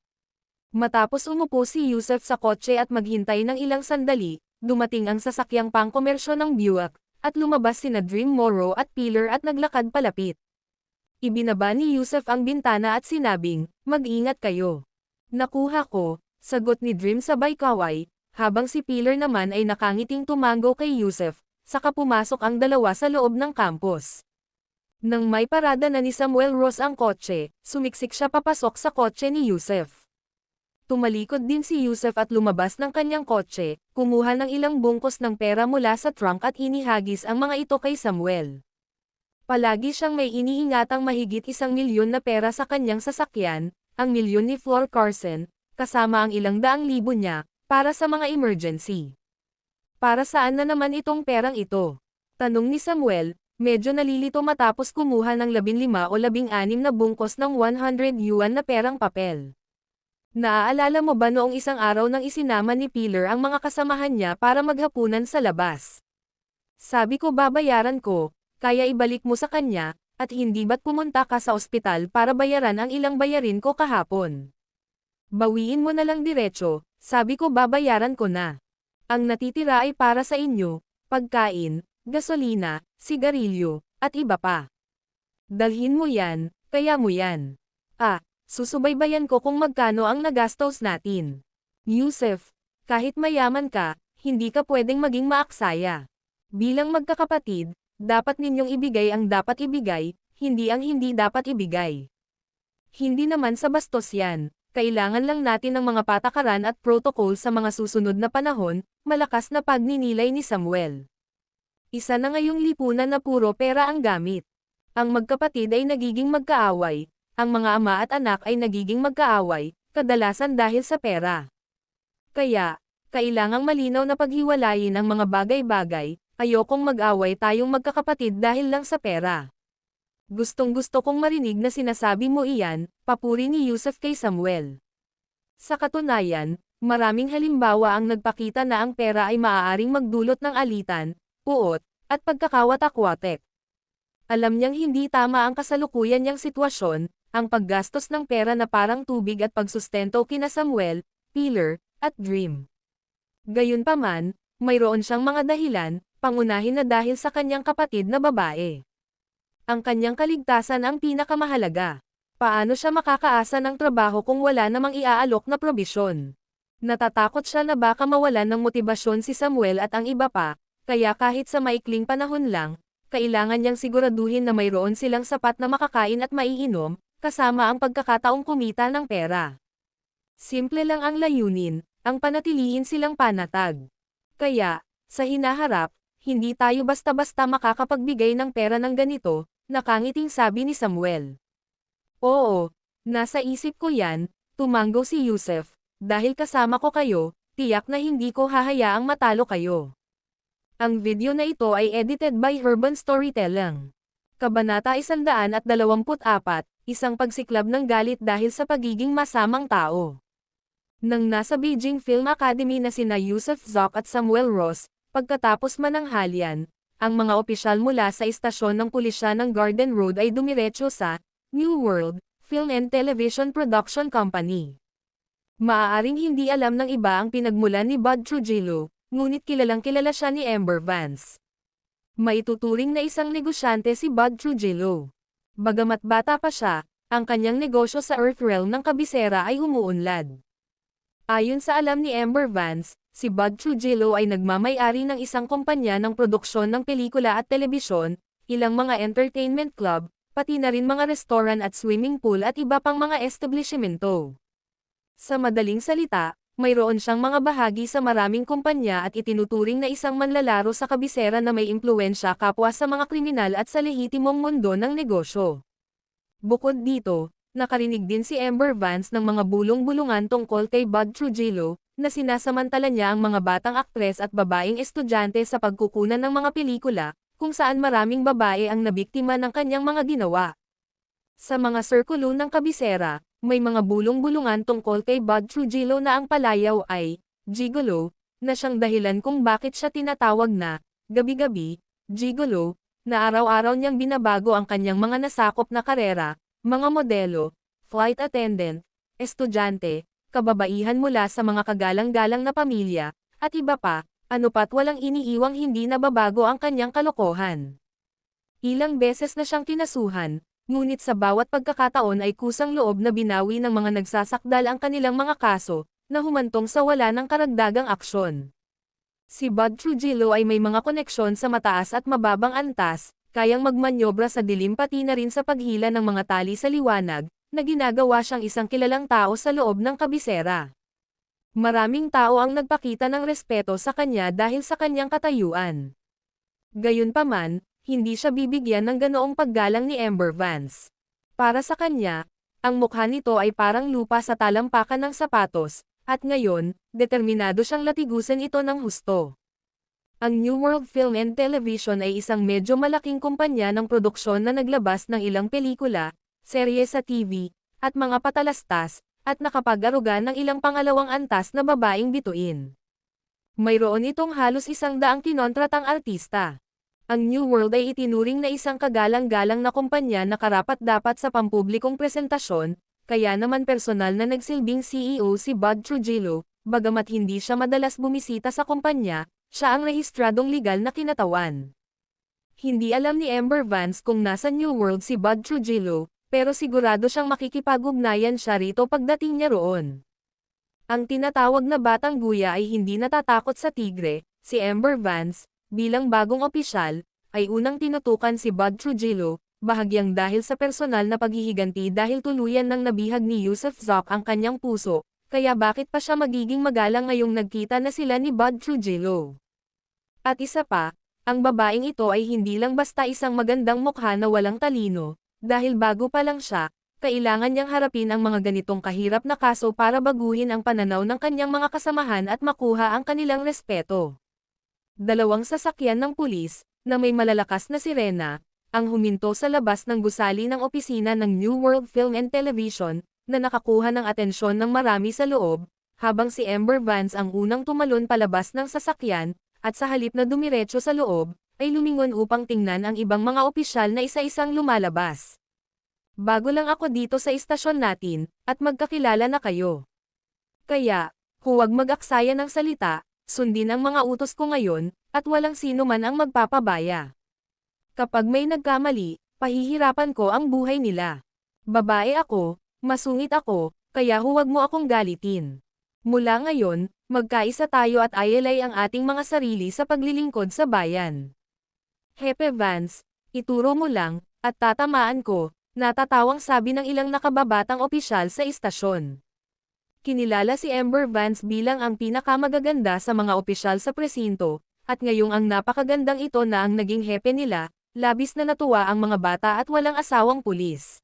Matapos umupo si Yusef sa kotse at maghintay ng ilang sandali, dumating ang sasakyang pangkomersyo ng Buick, at lumabas sina Dream Morrow at Pillar at naglakad palapit. Ibinaba ni Yusef ang bintana at sinabing, mag-ingat kayo. Nakuha ko, sagot ni Dream sabay kaway, habang si Pillar naman ay nakangiting tumango kay Yusef, saka pumasok ang dalawa sa loob ng campus. Nang may parada na ni Samuel Ross ang kotse, sumiksik siya papasok sa kotse ni Yusef. Tumalikod din si Yusef at lumabas ng kanyang kotse, kumuha ng ilang bungkos ng pera mula sa trunk at inihagis ang mga ito kay Samuel. Palagi siyang may iniingatang mahigit 1 milyon na pera sa kanyang sasakyan, ang milyon ni Flor Carson, kasama ang ilang daang libo niya, para sa mga emergency. Para saan na naman itong perang ito? Tanong ni Samuel, medyo nalilito matapos kumuha ng 15 o 16 na bungkos ng 100 yuan na perang papel. Naaalala mo ba noong isang araw nang isinama ni Pillar ang mga kasamahan niya para maghapunan sa labas? Sabi ko babayaran ko, kaya ibalik mo sa kanya, at hindi ba't pumunta ka sa ospital para bayaran ang ilang bayarin ko kahapon? Bawiin mo na lang diretso, sabi ko babayaran ko na. Ang natitira ay para sa inyo, pagkain, gasolina, sigarilyo, at iba pa. Dalhin mo yan, kaya mo yan. Susubaybayan ko kung magkano ang nagastos natin. Yusef, kahit mayaman ka, hindi ka pwedeng maging maaksaya. Bilang magkakapatid, dapat ninyong ibigay ang dapat ibigay, hindi ang hindi dapat ibigay. Hindi naman sa bastos yan, kailangan lang natin ng mga patakaran at protocol sa mga susunod na panahon, malakas na pagninilay ni Samuel. Isa na ngayong lipunan na puro pera ang gamit. Ang magkapatid ay nagiging magkaaway. Ang mga ama at anak ay nagiging magkaaway, kadalasan dahil sa pera. Kaya, kailangang malinaw na paghiwalayin ang mga bagay-bagay, ayokong mag-away tayong magkakapatid dahil lang sa pera. Gustong-gusto kong marinig na sinasabi mo iyan, papuri ni Yusuf kay Samuel. Sa katunayan, maraming halimbawa ang nagpakita na ang pera ay maaaring magdulot ng alitan, puot, at pagkakawatak-watek. Alam niyang hindi tama ang kasalukuyan niyang sitwasyon, ang paggastos ng pera na parang tubig at pagsustento kina Samuel, Pillar, at Dream. Gayunpaman, mayroon siyang mga dahilan, pangunahin na dahil sa kanyang kapatid na babae. Ang kanyang kaligtasan ang pinakamahalaga. Paano siya makakaasa ng trabaho kung wala namang iaalok na probisyon? Natatakot siya na baka mawalan ng motibasyon si Samuel at ang iba pa, kaya kahit sa maikling panahon lang, kailangan niyang siguraduhin na mayroon silang sapat na makakain at maiinom, kasama ang pagkakataong kumita ng pera. Simple lang ang layunin, ang panatilihin silang panatag. Kaya, sa hinaharap, hindi tayo basta-basta makakapagbigay ng pera ng ganito, nakangiting sabi ni Samuel. Oo, nasa isip ko yan, tumanggo si Yusuf, dahil kasama ko kayo, tiyak na hindi ko hahayaang matalo kayo. Ang video na ito ay edited by Urban Storytelling. Kabanata 124, isang pagsiklab ng galit dahil sa pagiging masamang tao. Nang nasa Beijing Film Academy na sina Yusuf Zoc at Samuel Ross, pagkatapos mananghalian, ang mga opisyal mula sa istasyon ng pulisya ng Garden Road ay dumiretso sa New World Film and Television Production Company. Maaaring hindi alam ng iba ang pinagmulan ni Bud Trujillo, ngunit kilalang-kilala siya ni Amber Vance. Maituturing na isang negosyante si Bud Trujillo. Bagamat bata pa siya, ang kanyang negosyo sa Earthrealm ng kabisera ay umuunlad. Ayon sa alam ni Amber Vance, si Bud Trujillo ay nagmamay-ari ng isang kumpanya ng produksyon ng pelikula at telebisyon, ilang mga entertainment club, pati na rin mga restaurant at swimming pool at iba pang mga establishmento. Sa madaling salita, mayroon siyang mga bahagi sa maraming kumpanya at itinuturing na isang manlalaro sa kabisera na may impluwensya kapwa sa mga kriminal at sa lehitimong mundo ng negosyo. Bukod dito, nakarinig din si Amber Vance ng mga bulong-bulungan tungkol kay Bud Trujillo, na sinasamantala niya ang mga batang aktres at babaeng estudyante sa pagkukunan ng mga pelikula, kung saan maraming babae ang nabiktima ng kanyang mga ginawa. Sa mga sirkulo ng kabisera, may mga bulong-bulungan tungkol kay Bud Trujillo na ang palayaw ay gigolo, na siyang dahilan kung bakit siya tinatawag na gabi-gabi gigolo, na araw-araw niyang binabago ang kanyang mga nasakop na karera, mga modelo, flight attendant, estudyante, kababaihan mula sa mga kagalang-galang na pamilya, at iba pa, ano pat walang iniiwang hindi nababago ang kanyang kalokohan. Ilang beses na siyang kinasuhan, ngunit sa bawat pagkakataon ay kusang loob na binawi ng mga nagsasakdal ang kanilang mga kaso, na humantong sa wala ng karagdagang aksyon. Si Bud Trujillo ay may mga koneksyon sa mataas at mababang antas, kayang magmanyobra sa dilim pati na rin sa paghila ng mga tali sa liwanag, na ginagawa siyang isang kilalang tao sa loob ng kabisera. Maraming tao ang nagpakita ng respeto sa kanya dahil sa kanyang katayuan. Gayunpaman, hindi siya bibigyan ng ganoong paggalang ni Amber Vance. Para sa kanya, ang mukha nito ay parang lupa sa talampakan ng sapatos, at ngayon, determinado siyang latigusan ito ng husto. Ang New World Film and Television ay isang medyo malaking kumpanya ng produksyon na naglabas ng ilang pelikula, serye sa TV, at mga patalastas, at nakapag-aruga ng ilang pangalawang antas na babaeng bituin. Mayroon itong halos 100 kinontratang artista. Ang New World ay itinuring na isang kagalang-galang na kumpanya na karapat-dapat sa pampublikong presentasyon, kaya naman personal na nagsilbing CEO si Bud Trujillo, bagamat hindi siya madalas bumisita sa kumpanya, siya ang rehistradong legal na kinatawan. Hindi alam ni Amber Vance kung nasa New World si Bud Trujillo, pero sigurado siyang makikipag-ugnayan siya rito pagdating niya roon. Ang tinatawag na batang guya ay hindi natatakot sa tigre, si Amber Vance, bilang bagong opisyal, ay unang tinutukan si Bud Trujillo, bahagyang dahil sa personal na paghihiganti dahil tuluyan ng nabihag ni Yusuf Zoc ang kanyang puso, kaya bakit pa siya magiging magalang ngayong nagkita na sila ni Bud Trujillo. At isa pa, ang babaeng ito ay hindi lang basta isang magandang mukha na walang talino, dahil bago pa lang siya, Kailangan niyang harapin ang mga ganitong kahirap na kaso para baguhin ang pananaw ng kanyang mga kasamahan at makuha ang kanilang respeto. Dalawang sasakyan ng pulis, na may malalakas na sirena, ang huminto sa labas ng gusali ng opisina ng New World Film and Television, na nakakuha ng atensyon ng marami sa loob, habang si Amber Vance ang unang tumalon palabas ng sasakyan, at sa halip na dumiretso sa loob, ay lumingon upang tingnan ang ibang mga opisyal na isa-isang lumalabas. Bago lang ako dito sa istasyon natin, at magkakilala na kayo. Kaya, huwag mag-aksaya ng salita, sundin ang mga utos ko ngayon, at walang sino man ang magpapabaya. Kapag may nagkamali, pahihirapan ko ang buhay nila. Babae ako, masungit ako, kaya huwag mo akong galitin. Mula ngayon, magkaisa tayo at ayalay ang ating mga sarili sa paglilingkod sa bayan. Hepe Vance, ituro mo lang, at tatamaan ko, natatawang sabi ng ilang nakababatang opisyal sa istasyon. Kinilala si Amber Vance bilang ang pinakamagaganda sa mga opisyal sa presinto, at ngayong ang napakagandang ito na ang naging hepe nila, labis na natuwa ang mga bata at walang asawang pulis.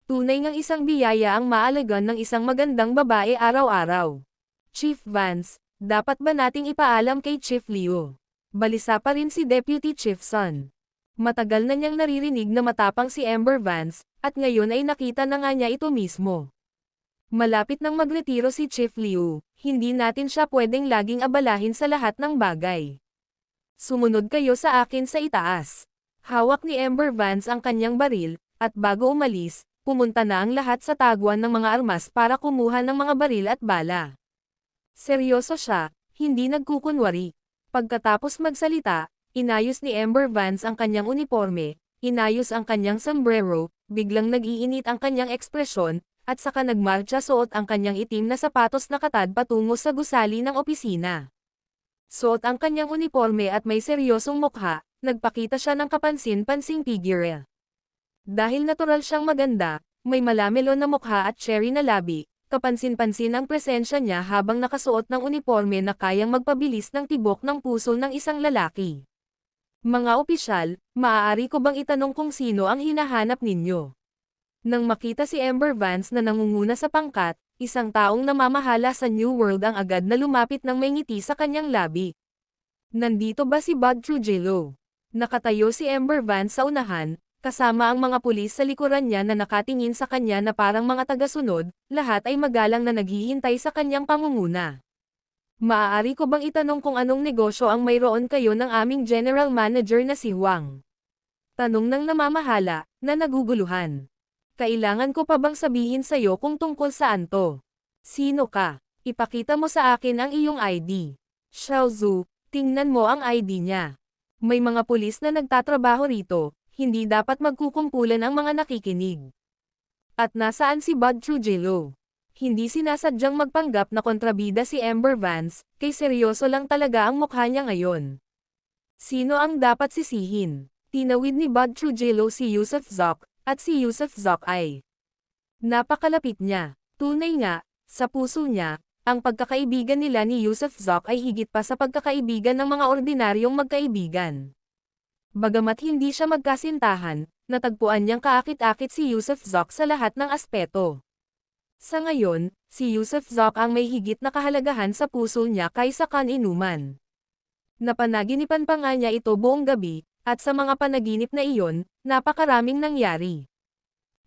Tunay ngang isang biyaya ang maalagan ng isang magandang babae araw-araw. Chief Vance, dapat ba nating ipaalam kay Chief Leo? Balisa pa rin si Deputy Chief Sun. Matagal na niyang naririnig na matapang si Amber Vance, at ngayon ay nakita na nga niya ito mismo. Malapit nang magretiro si Chief Liu, hindi natin siya pwedeng laging abalahin sa lahat ng bagay. Sumunod kayo sa akin sa itaas. Hawak ni Amber Vance ang kanyang baril, at bago umalis, pumunta na ang lahat sa taguan ng mga armas para kumuha ng mga baril at bala. Seryoso siya, hindi nagkukunwari. Pagkatapos magsalita, inayos ni Amber Vance ang kanyang uniforme, inayos ang kanyang sombrero, biglang nag-iinit ang kanyang ekspresyon, at saka nagmarcha suot ang kanyang itim na sapatos na katad patungo sa gusali ng opisina. Suot ang kanyang uniforme at may seryosong mukha, nagpakita siya ng kapansin-pansing figure. Dahil natural siyang maganda, may malamelo na mukha at cherry na labi, kapansin-pansin ang presensya niya habang nakasuot ng uniforme na kayang magpabilis ng tibok ng puso ng isang lalaki. Mga opisyal, maaari ko bang itanong kung sino ang hinahanap ninyo? Nang makita si Amber Vance na nangunguna sa pangkat, isang taong namamahala sa New World ang agad na lumapit ng may ngiti sa kanyang labi. Nandito ba si Bud Trujillo? Nakatayo si Amber Vance sa unahan, kasama ang mga pulis sa likuran niya na nakatingin sa kanya na parang mga tagasunod, lahat ay magalang na naghihintay sa kanyang pangunguna. Maaari ko bang itanong kung anong negosyo ang mayroon kayo ng aming general manager na si Huang? Tanong ng namamahala, na naguguluhan. Kailangan ko pa bang sabihin sa'yo kung tungkol saan to? Sino ka? Ipakita mo sa akin ang iyong ID. Xiao Zhu, tingnan mo ang ID niya. May mga pulis na nagtatrabaho rito, hindi dapat magkukumpulan ang mga nakikinig. At nasaan si Bud Trujillo? Hindi sinasadyang magpanggap na kontrabida si Amber Vance, kay seryoso lang talaga ang mukha niya ngayon. Sino ang dapat sisihin? Tinawid ni Bud Trujillo si Yusuf Zok, at si Yusuf Zok ay napakalapit niya. Tunay nga, sa puso niya, ang pagkakaibigan nila ni Yusuf Zok ay higit pa sa pagkakaibigan ng mga ordinaryong magkaibigan. Bagamat hindi siya magkasintahan, natagpuan niyang kaakit-akit si Yusuf Zok sa lahat ng aspeto. Sa ngayon, si Yusuf Zok ang may higit na kahalagahan sa puso niya kaysa kan-inuman. Napanaginipan pa nga niya ito buong gabi, at sa mga panaginip na iyon, napakaraming nangyari.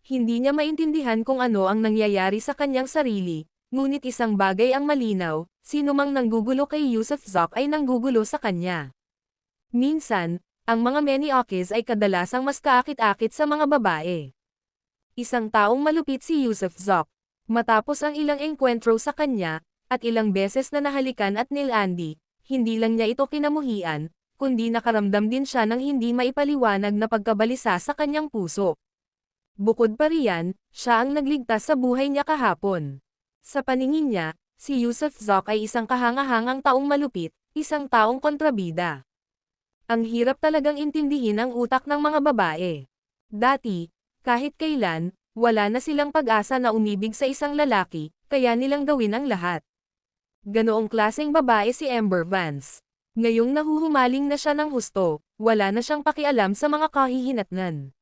Hindi niya maintindihan kung ano ang nangyayari sa kanyang sarili, ngunit isang bagay ang malinaw, sinumang nanggugulo kay Yusuf Zok ay nanggugulo sa kanya. Minsan, ang mga Maniokis ay kadalasang mas kaakit-akit sa mga babae. Isang taong malupit si Yusuf Zok. Matapos ang ilang engkwentro sa kanya, at ilang beses na nahalikan at nilandi, hindi lang niya ito kinamuhian, kundi nakaramdam din siya ng hindi maipaliwanag na pagkabalisa sa kanyang puso. Bukod pa riyan, siya ang nagligtas sa buhay niya kahapon. Sa paningin niya, si Yusuf Zok ay isang kahangahangang taong malupit, isang taong kontrabida. Ang hirap talagang intindihin ang utak ng mga babae. Dati, kahit kailan, wala na silang pag-asa na umibig sa isang lalaki, kaya nilang gawin ang lahat. Ganoong klaseng babae si Amber Vance. Ngayong nahuhumaling na siya ng husto, wala na siyang pakialam sa mga kahihinatnan.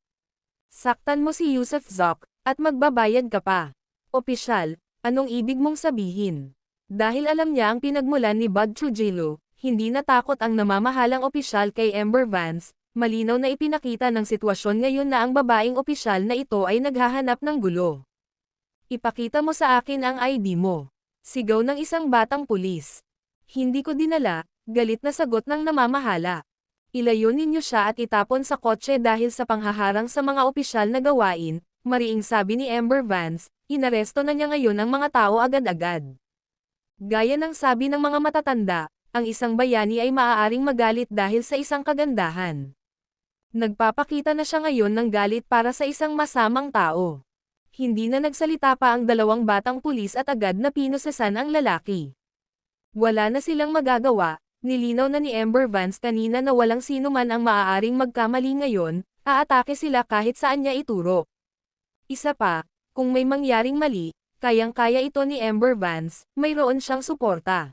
Saktan mo si Yusuf Zok, At magbabayad ka pa. Opisyal, anong ibig mong sabihin? Dahil alam niya ang pinagmulan ni Bud Trujillo, hindi natakot ang namamahalang opisyal kay Amber Vance, malinaw na ipinakita ng sitwasyon ngayon na ang babaeng opisyal na ito ay naghahanap ng gulo. Ipakita mo sa akin ang ID mo. Sigaw ng isang batang pulis. Hindi ko dinala, galit na sagot ng namamahala. Ilayo ninyo siya at itapon sa kotse dahil sa panghaharang sa mga opisyal na gawain, mariing sabi ni Amber Vance, inaresto na niya ngayon ang mga tao agad-agad. Gaya ng sabi ng mga matatanda, ang isang bayani ay maaaring magalit dahil sa isang kagandahan. Nagpapakita na siya ngayon ng galit para sa isang masamang tao. Hindi na nagsalita pa ang dalawang batang pulis at agad na pinusesan ang lalaki. Wala na silang magagawa, nilinaw na ni Amber Vance kanina na walang sino man ang maaaring magkamali ngayon, aatake sila kahit saan niya ituro. Isa pa, kung may mangyaring mali, kayang-kaya ito ni Amber Vance, mayroon siyang suporta.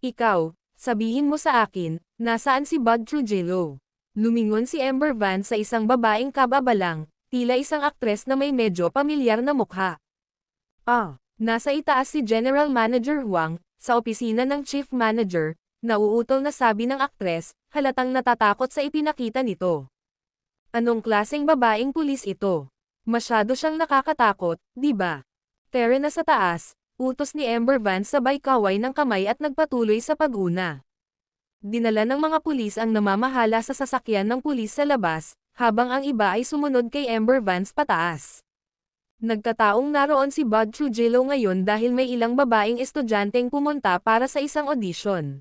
Ikaw, sabihin mo sa akin, nasaan si Bud Trujillo? Lumingon si Amber Vance sa isang babaeng kababalang, tila isang aktres na may medyo pamilyar na mukha. Nasa itaas si General Manager Huang, sa opisina ng Chief Manager, nauutol na sabi ng aktres, halatang natatakot sa ipinakita nito. Anong klaseng babaeng pulis ito? Masyado siyang nakakatakot, di ba? Tere na sa taas, utos ni Amber Vance sabay kaway ng kamay at nagpatuloy sa pag-una. Dinala ng mga pulis ang namamahala sa sasakyan ng pulis sa labas, habang ang iba ay sumunod kay Amber Vance pataas. Nagkataong naroon si Bud Trujillo ngayon dahil may ilang babaeng estudyanteng pumunta para sa isang audition.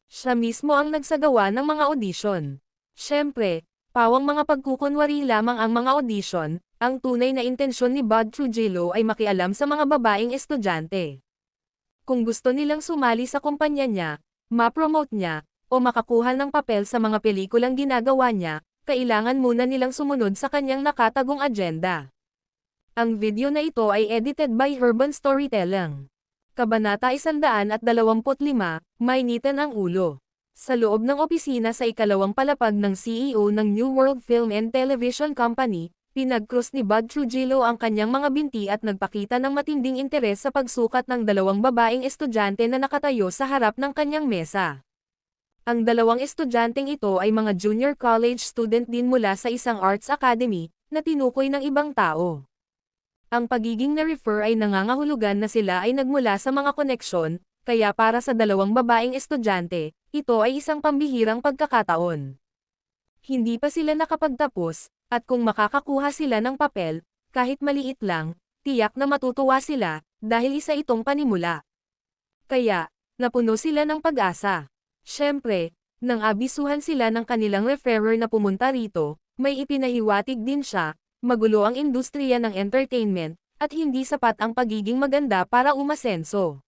Siya mismo ang nagsagawa ng mga audition. Siyempre, pawang mga pagkukunwari lamang ang mga audition, ang tunay na intensyon ni Bud Trujillo ay makialam sa mga babaeng estudyante. Kung gusto nilang sumali sa kumpanya niya, ma-promote niya, o makakuha ng papel sa mga pelikulang ginagawa niya, kailangan muna nilang sumunod sa kanyang nakatagong agenda. Ang video na ito ay edited by Urban Storytelling. Kabanata 125, Mainitan ang ulo. Sa loob ng opisina sa ikalawang palapag ng CEO ng New World Film and Television Company, pinag-cross ni Bud Trujillo ang kanyang mga binti at nagpakita ng matinding interes sa pagsukat ng dalawang babaeng estudyante na nakatayo sa harap ng kanyang mesa. Ang dalawang estudyanteng ito ay mga junior college student din mula sa isang arts academy, na tinukoy ng ibang tao. Ang pagiging na-refer ay nangangahulugan na sila ay nagmula sa mga koneksyon, kaya para sa dalawang babaeng estudyante, ito ay isang pambihirang pagkakataon. Hindi pa sila nakapagtapos, at kung makakakuha sila ng papel, kahit maliit lang, tiyak na matutuwa sila, dahil isa itong panimula. Kaya, napuno sila ng pag-asa. Siyempre, nang abisuhan sila ng kanilang referrer na pumunta rito, may ipinahiwatig din siya, magulo ang industriya ng entertainment, at hindi sapat ang pagiging maganda para umasenso.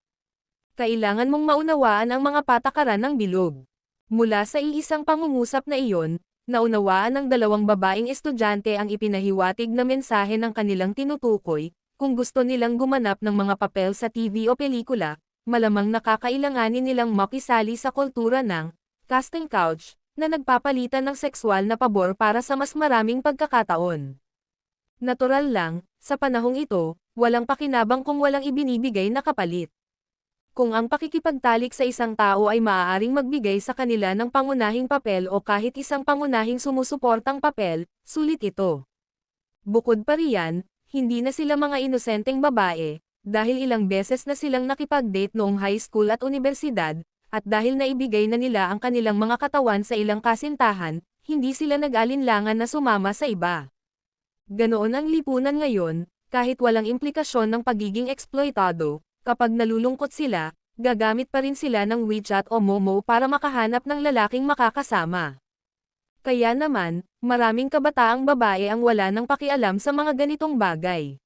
Kailangan mong maunawaan ang mga patakaran ng bilog. Mula sa iisang pangungusap na iyon, naunawaan ng dalawang babaeng estudyante ang ipinahiwatig na mensahe ng kanilang tinutukoy, kung gusto nilang gumanap ng mga papel sa TV o pelikula, malamang nakakailanganin nilang makisali sa kultura ng casting couch, na nagpapalitan ng sexual na pabor para sa mas maraming pagkakataon. Natural lang, sa panahong ito, walang pakinabang kung walang ibinibigay na kapalit. Kung ang pakikipagtalik sa isang tao ay maaaring magbigay sa kanila ng pangunahing papel o kahit isang pangunahing sumusuportang papel, sulit ito. Bukod pa riyan, hindi na sila mga inosenteng babae, dahil ilang beses na silang nakipag-date noong high school at universidad, at dahil naibigay na nila ang kanilang mga katawan sa ilang kasintahan, hindi sila nag-alinlangan na sumama sa iba. Ganoon ang lipunan ngayon, kahit walang implikasyon ng pagiging eksploitado, kapag nalulungkot sila, gagamit pa rin sila ng WeChat o Momo para makahanap ng lalaking makakasama. Kaya naman, maraming kabataang babae ang wala nang pakialam sa mga ganitong bagay.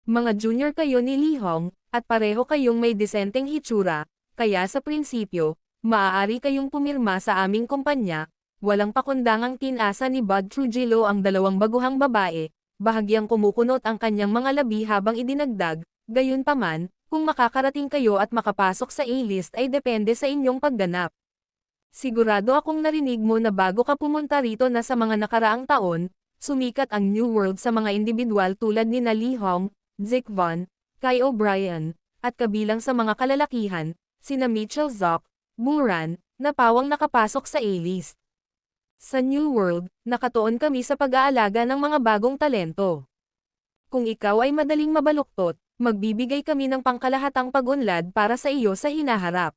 Mga junior kayo ni Lee Hong, at pareho kayong may disenteng hitsura, kaya sa prinsipyo, maaari kayong pumirma sa aming kumpanya. Walang pakundangang tinasa ni Bud Trujillo ang dalawang baguhang babae, bahagyang kumukunot ang kanyang mga labi habang idinagdag, gayunpaman, kung makakarating kayo at makapasok sa A-list ay depende sa inyong pagganap. Sigurado akong narinig mo na bago ka pumunta rito na sa mga nakaraang taon, sumikat ang New World sa mga individual tulad ni Lee Hong, Zick Von, Kai O'Brien, at kabilang sa mga kalalakihan, sina Mitchell Zock, Buran, na pawang nakapasok sa A-list. Sa New World, nakatuon kami sa pag-aalaga ng mga bagong talento. Kung ikaw ay madaling mabaluktot, magbibigay kami ng pangkalahatang pag-unlad para sa iyo sa hinaharap.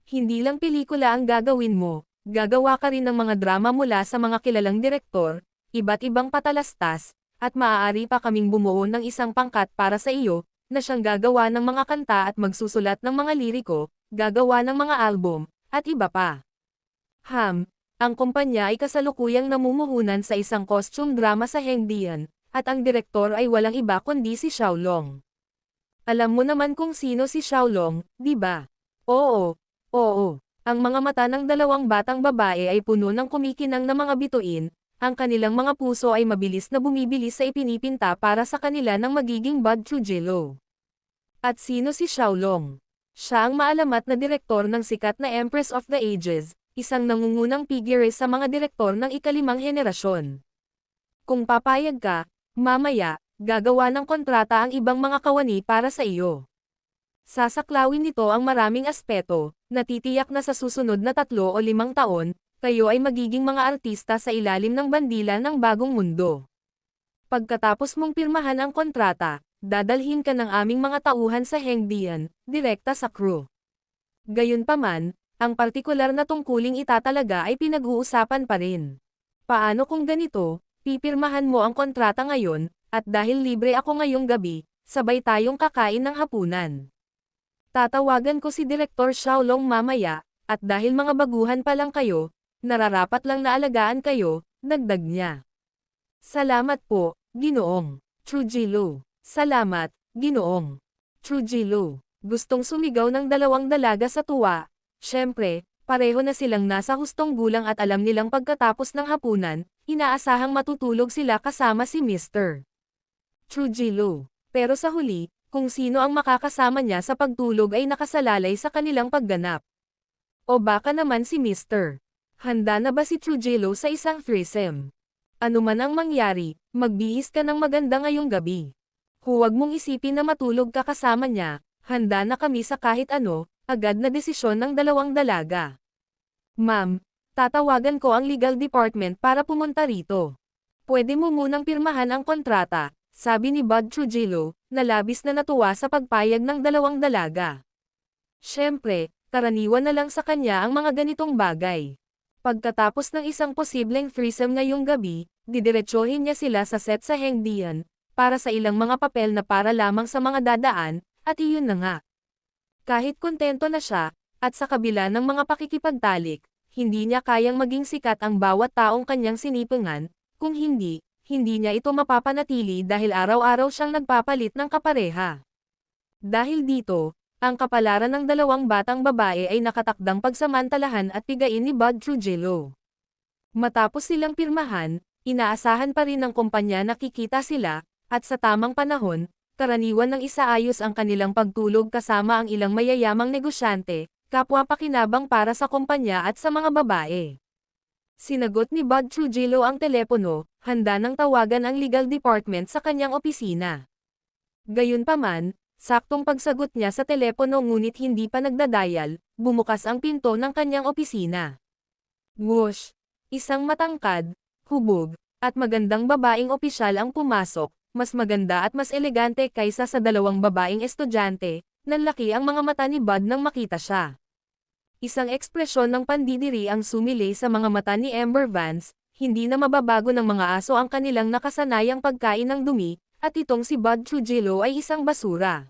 Hindi lang pelikula ang gagawin mo, gagawa ka rin ng mga drama mula sa mga kilalang direktor, iba't ibang patalastas, at maaari pa kaming bumuo ng isang pangkat para sa iyo, na siyang gagawa ng mga kanta at magsusulat ng mga liriko, gagawa ng mga album, at iba pa. Ang kumpanya ay kasalukuyang namumuhunan sa isang costume drama sa Hengdian, at ang direktor ay walang iba kundi si Xiaolong. Alam mo naman kung sino si Xiaolong, di ba? Oo. Ang mga mata ng dalawang batang babae ay puno ng kumikinang na mga bituin, ang kanilang mga puso ay mabilis na bumibilis sa ipinipinta para sa kanila ng magiging Bud Trujillo. At sino si Xiaolong? Siya ang maalamat na direktor ng sikat na Empress of the Ages, isang nangungunang figure sa mga direktor ng ikalimang henerasyon. Kung papayag ka, mamaya, gagawa ng kontrata ang ibang mga kawani para sa iyo. Sasaklawin nito ang maraming aspeto, natitiyak na sa susunod na 3 o 5 taon, kayo ay magiging mga artista sa ilalim ng bandila ng bagong mundo. Pagkatapos mong pirmahan ang kontrata, dadalhin ka ng aming mga tauhan sa Hengdian, direkta sa crew. Gayunpaman, ang partikular na tungkuling itatalaga ay pinag-uusapan pa rin. Paano kung ganito, pipirmahan mo ang kontrata ngayon, at dahil libre ako ngayong gabi, sabay tayong kakain ng hapunan. Tatawagan ko si Direktor Xiaolong mamaya, at dahil mga baguhan pa lang kayo, nararapat lang na alagaan kayo, dagdag niya. Salamat po, Ginoong Trujillo. Salamat, Ginoong Trujillo. Gustong sumigaw ng dalawang dalaga sa tuwa. Siyempre, pareho na silang nasa hustong gulang at alam nilang pagkatapos ng hapunan, inaasahang matutulog sila kasama si Mr. Trujillo. Pero sa huli, kung sino ang makakasama niya sa pagtulog ay nakasalalay sa kanilang pagganap. O baka naman si Mr. Handa na ba si Trujillo sa isang threesome? Ano man ang mangyari, magbihis ka ng maganda ngayong gabi. Huwag mong isipin na matulog ka kasama niya, handa na kami sa kahit ano, agad na desisyon ng dalawang dalaga. Ma'am, tatawagan ko ang legal department para pumunta rito. Pwede mo munang pirmahan ang kontrata, sabi ni Bud Trujillo, na labis na natuwa sa pagpayag ng dalawang dalaga. Siyempre, karaniwan na lang sa kanya ang mga ganitong bagay. Pagkatapos ng isang posibleng threesome ngayong gabi, didiretsohin niya sila sa set sa Hengdian, para sa ilang mga papel na para lamang sa mga dadaan, at iyon na nga. Kahit kontento na siya, at sa kabila ng mga pakikipagtalik, hindi niya kayang maging sikat ang bawat taong kanyang sinipungan, kung hindi niya ito mapapanatili dahil araw-araw siyang nagpapalit ng kapareha. Dahil dito, ang kapalaran ng dalawang batang babae ay nakatakdang pagsamantalahan at pigain ni Bud Trujillo. Matapos silang pirmahan, inaasahan pa rin ng kumpanya na kikita sila, at sa tamang panahon, karaniwan ng isaayos ang kanilang pagtulog kasama ang ilang mayayamang negosyante, kapwa pakinabang para sa kumpanya at sa mga babae. Sinagot ni Bud Trujillo ang telepono, handa nang tawagan ang legal department sa kanyang opisina. Gayunpaman, saktong pagsagot niya sa telepono ngunit hindi pa nagdadial, bumukas ang pinto ng kanyang opisina. Whoosh! Isang matangkad, hubog, at magandang babaeng opisyal ang pumasok, mas maganda at mas elegante kaysa sa dalawang babaeng estudyante, nanlaki ang mga mata ni Bud nang makita siya. Isang ekspresyon ng pandidiri ang sumilay sa mga mata ni Amber Vance, hindi na mababago ng mga aso ang kanilang nakasanayang pagkain ng dumi, at itong si Bud Trujillo ay isang basura.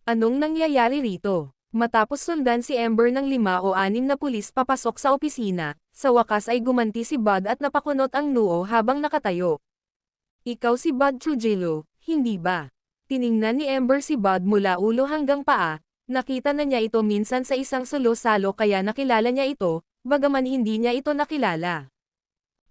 Anong nangyayari rito? Matapos sundan si Amber ng 5 o 6 na pulis papasok sa opisina, sa wakas ay gumanti si Bud at napakunot ang noo habang nakatayo. Ikaw si Bud Trujillo, hindi ba? Tiningnan ni Amber si Bud mula ulo hanggang paa, nakita na niya ito minsan sa isang salo-salo kaya nakilala niya ito, bagaman hindi niya ito nakilala.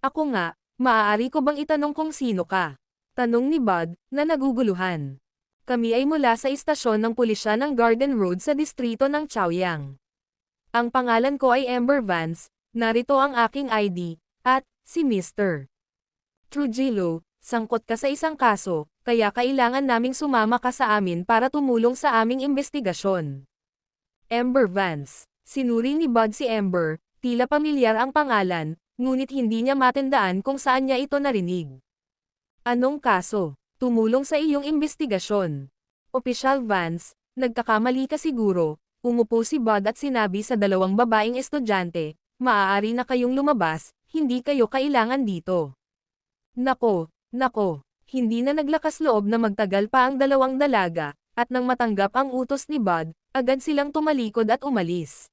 Ako nga, maaari ko bang itanong kung sino ka? Tanong ni Bud, na naguguluhan. Kami ay mula sa istasyon ng pulisya ng Garden Road sa distrito ng Chaoyang. Ang pangalan ko ay Amber Vance, narito ang aking ID, at, si Mr. Trujillo, sangkot ka sa isang kaso, kaya kailangan naming sumama ka sa amin para tumulong sa aming investigasyon. Amber Vance. Sinuri ni Bud si Amber, tila pamilyar ang pangalan, ngunit hindi niya matandaan kung saan niya ito narinig. Anong kaso? Tumulong sa iyong investigasyon. Opisyal Vance, nagkakamali ka siguro. Umupo si Bud at sinabi sa dalawang babaeng estudyante, maaari na kayong lumabas, hindi kayo kailangan dito. Nako, hindi na naglakas loob na magtagal pa ang dalawang dalaga, at nang matanggap ang utos ni Bud, agad silang tumalikod at umalis.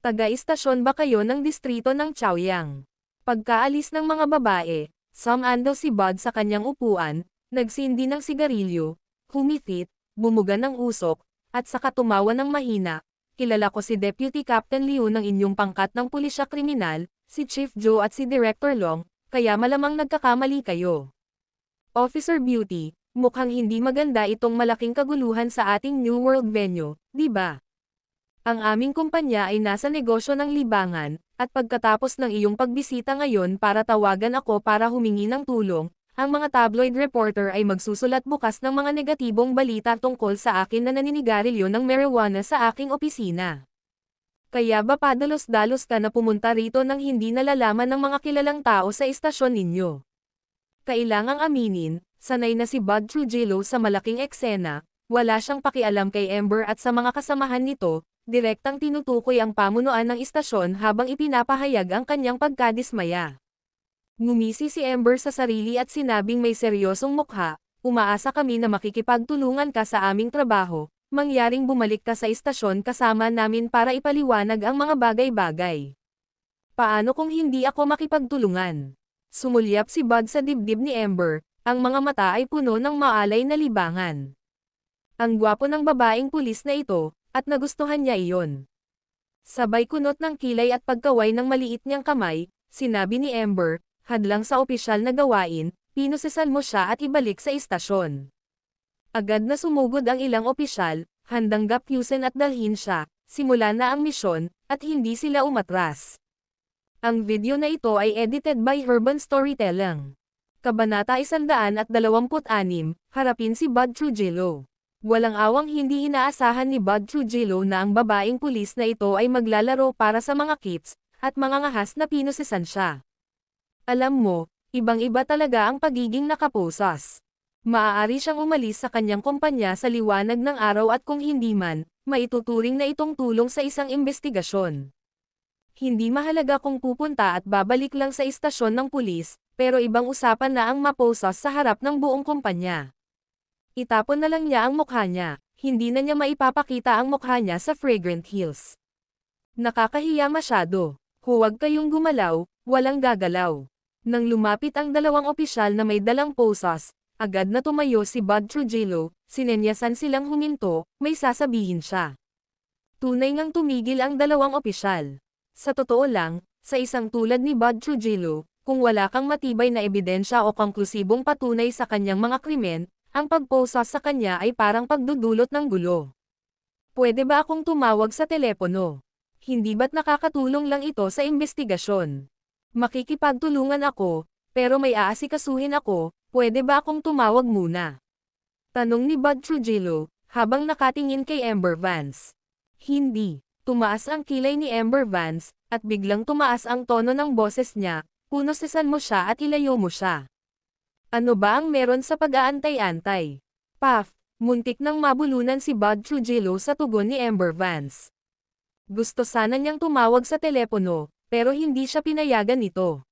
Taga-istasyon ba kayo ng distrito ng Chaoyang? Pagkaalis ng mga babae, sumaan daw si Bud sa kanyang upuan, nagsindi ng sigarilyo, humithit, bumuga ng usok, at saka tumawa ng mahina. Kilala ko si Deputy Captain Liu ng inyong pangkat ng pulisya kriminal, si Chief Joe at si Director Long, kaya malamang nagkakamali kayo. Officer Beauty, mukhang hindi maganda itong malaking kaguluhan sa ating New World venue, di ba? Ang aming kumpanya ay nasa negosyo ng libangan, at pagkatapos ng iyong pagbisita ngayon para tawagan ako para humingi ng tulong, ang mga tabloid reporter ay magsusulat bukas ng mga negatibong balita tungkol sa akin na naninigarilyo ng marijuana sa aking opisina. Kaya ba padalos-dalos ka na pumunta rito nang hindi nalalaman ng mga kilalang tao sa istasyon ninyo? Kailangang aminin, sanay na si Bud Trujillo sa malaking eksena, wala siyang pakialam kay Amber at sa mga kasamahan nito, direktang tinutukoy ang pamunuan ng istasyon habang ipinapahayag ang kanyang pagkadismaya. Ngumisi si Amber sa sarili at sinabing may seryosong mukha, umaasa kami na makikipagtulungan ka sa aming trabaho, mangyaring bumalik ka sa istasyon kasama namin para ipaliwanag ang mga bagay-bagay. Paano kung hindi ako makipagtulungan? Sumulyap si Bud sa dibdib ni Amber, ang mga mata ay puno ng maalay na libangan. Ang gwapo ng babaeng pulis na ito, at nagustuhan niya iyon. Sabay kunot ng kilay at pagkaway ng maliit niyang kamay, sinabi ni Amber, hadlang sa opisyal na gawain, pinusesan mo siya at ibalik sa istasyon. Agad na sumugod ang ilang opisyal, handang gapusin at dalhin siya, simula na ang misyon, at hindi sila umatras. Ang video na ito ay edited by Urban Storytelling. Kabanata 126, harapin si Bud Trujillo. Walang awang hindi inaasahan ni Bud Trujillo na ang babaeng pulis na ito ay maglalaro para sa mga kids, at mga ngahas na pinusesan siya. Alam mo, ibang-iba talaga ang pagiging nakaposas. Maaari siyang umalis sa kanyang kumpanya sa liwanag ng araw at kung hindi man, maituturing na itong tulong sa isang investigasyon. Hindi mahalaga kung pupunta at babalik lang sa istasyon ng pulis, pero ibang usapan na ang maposas sa harap ng buong kumpanya. Itapon na lang niya ang mukha niya, hindi na niya maipapakita ang mukha niya sa Fragrant Hills. Nakakahiya masyado. Huwag kayong gumalaw, walang gagalaw. Nang lumapit ang dalawang opisyal na may dalang posas, agad na tumayo si Bud Trujillo, sinenyasan silang huminto, may sasabihin siya. Tunay ngang tumigil ang dalawang opisyal. Sa totoo lang, sa isang tulad ni Bud Trujillo, kung wala kang matibay na ebidensya o konklusibong patunay sa kanyang mga krimen, ang pagposas sa kanya ay parang pagdudulot ng gulo. Pwede ba akong tumawag sa telepono? Hindi ba't nakakatulong lang ito sa investigasyon? Makikipagtulungan ako, pero may aasikasuhin ako, pwede ba akong tumawag muna? Tanong ni Bud Trujillo, habang nakatingin kay Amber Vance. Hindi. Tumaas ang kilay ni Amber Vance, at biglang tumaas ang tono ng boses niya, punusesan mo siya at ilayo mo siya. Ano ba ang meron sa pag-aantay-antay? Puff, muntik nang mabulunan si Bud Trujillo sa tugon ni Amber Vance. Gusto sana niyang tumawag sa telepono, pero hindi siya pinayagan nito.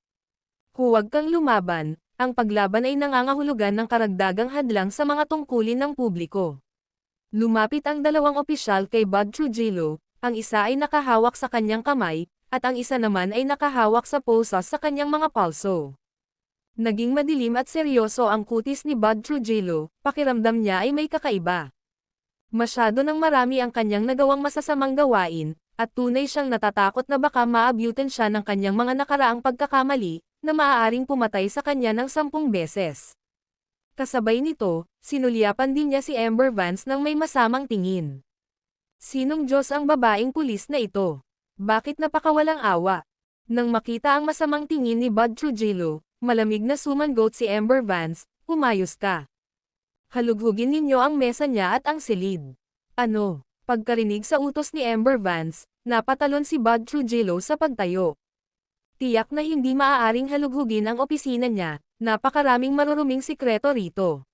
Huwag kang lumaban, ang paglaban ay nangangahulugan ng karagdagang hadlang sa mga tungkulin ng publiko. Lumapit ang dalawang opisyal kay Bud Trujillo, ang isa ay nakahawak sa kanyang kamay, at ang isa naman ay nakahawak sa posas sa kanyang mga palso. Naging madilim at seryoso ang kutis ni Bud Trujillo, pakiramdam niya ay may kakaiba. Masyado nang marami ang kanyang nagawang masasamang gawain, at tunay siyang natatakot na baka maabutan siya ng kanyang mga nakaraang pagkakamali, na maaaring pumatay sa kanya ng 10 beses. Kasabay nito, sinulyapan din niya si Amber Vance ng may masamang tingin. Sinong Diyos ang babaeng pulis na ito? Bakit napakawalang awa? Nang makita ang masamang tingin ni Bud Trujillo, Malamig na sumangot si Amber Vance, umayos ka. Halughugin ninyo ang mesa niya at ang silid. Ano? Pagkarinig sa utos ni Amber Vance, napatalon si Bud Trujillo sa pagtayo. Tiyak na hindi maaaring halughugin ang opisina niya, napakaraming maruruming sikreto rito.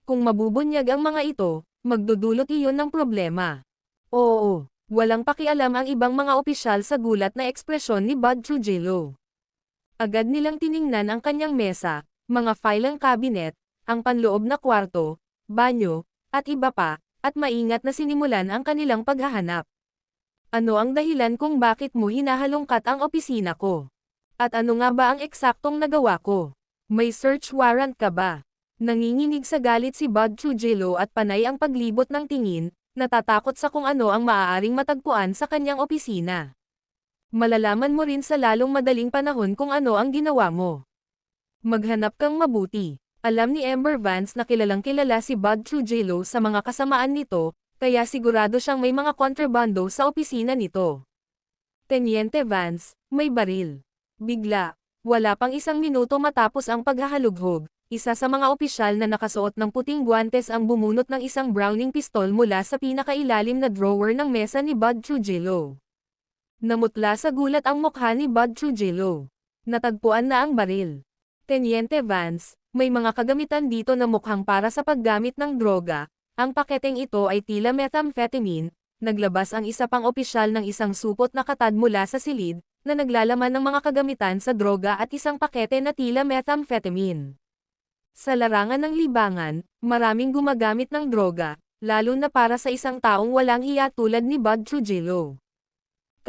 Kung mabubunyag ang mga ito, magdudulot iyon ng problema. Oo, walang pakialam ang ibang mga opisyal sa gulat na ekspresyon ni Bud Trujillo. Agad nilang tiningnan ang kanyang mesa, mga filing cabinet, ang panloob na kwarto, banyo, at iba pa, at maingat na sinimulan ang kanilang paghahanap. Ano ang dahilan kung bakit mo hinahalongkat ang opisina ko? At ano nga ba ang eksaktong nagawa ko? May search warrant ka ba? Nanginginig sa galit si Bud Trujillo at panay ang paglibot ng tingin, natatakot sa kung ano ang maaaring matagpuan sa kanyang opisina. Malalaman mo rin sa lalong madaling panahon kung ano ang ginawa mo. Maghanap kang mabuti. Alam ni Amber Vance na kilalang kilala si Bud Trujillo sa mga kasamaan nito, kaya sigurado siyang may mga kontrabando sa opisina nito. Teniente Vance, may baril. Bigla, wala pang isang minuto matapos ang paghahalughog, isa sa mga opisyal na nakasuot ng puting guwantes ang bumunot ng isang Browning pistol mula sa pinakailalim na drawer ng mesa ni Bud Trujillo. Namutla sa gulat ang mukha ni Bud Trujillo. Natagpuan na ang baril. Teniente Vance, may mga kagamitan dito na mukhang para sa paggamit ng droga. Ang paketeng ito ay tila methamphetamine. Naglabas ang isa pang opisyal ng isang supot na katad mula sa silid, na naglalaman ng mga kagamitan sa droga at isang pakete na tila methamphetamine. Sa larangan ng libangan, maraming gumagamit ng droga, lalo na para sa isang taong walang hiya tulad ni Bud Trujillo.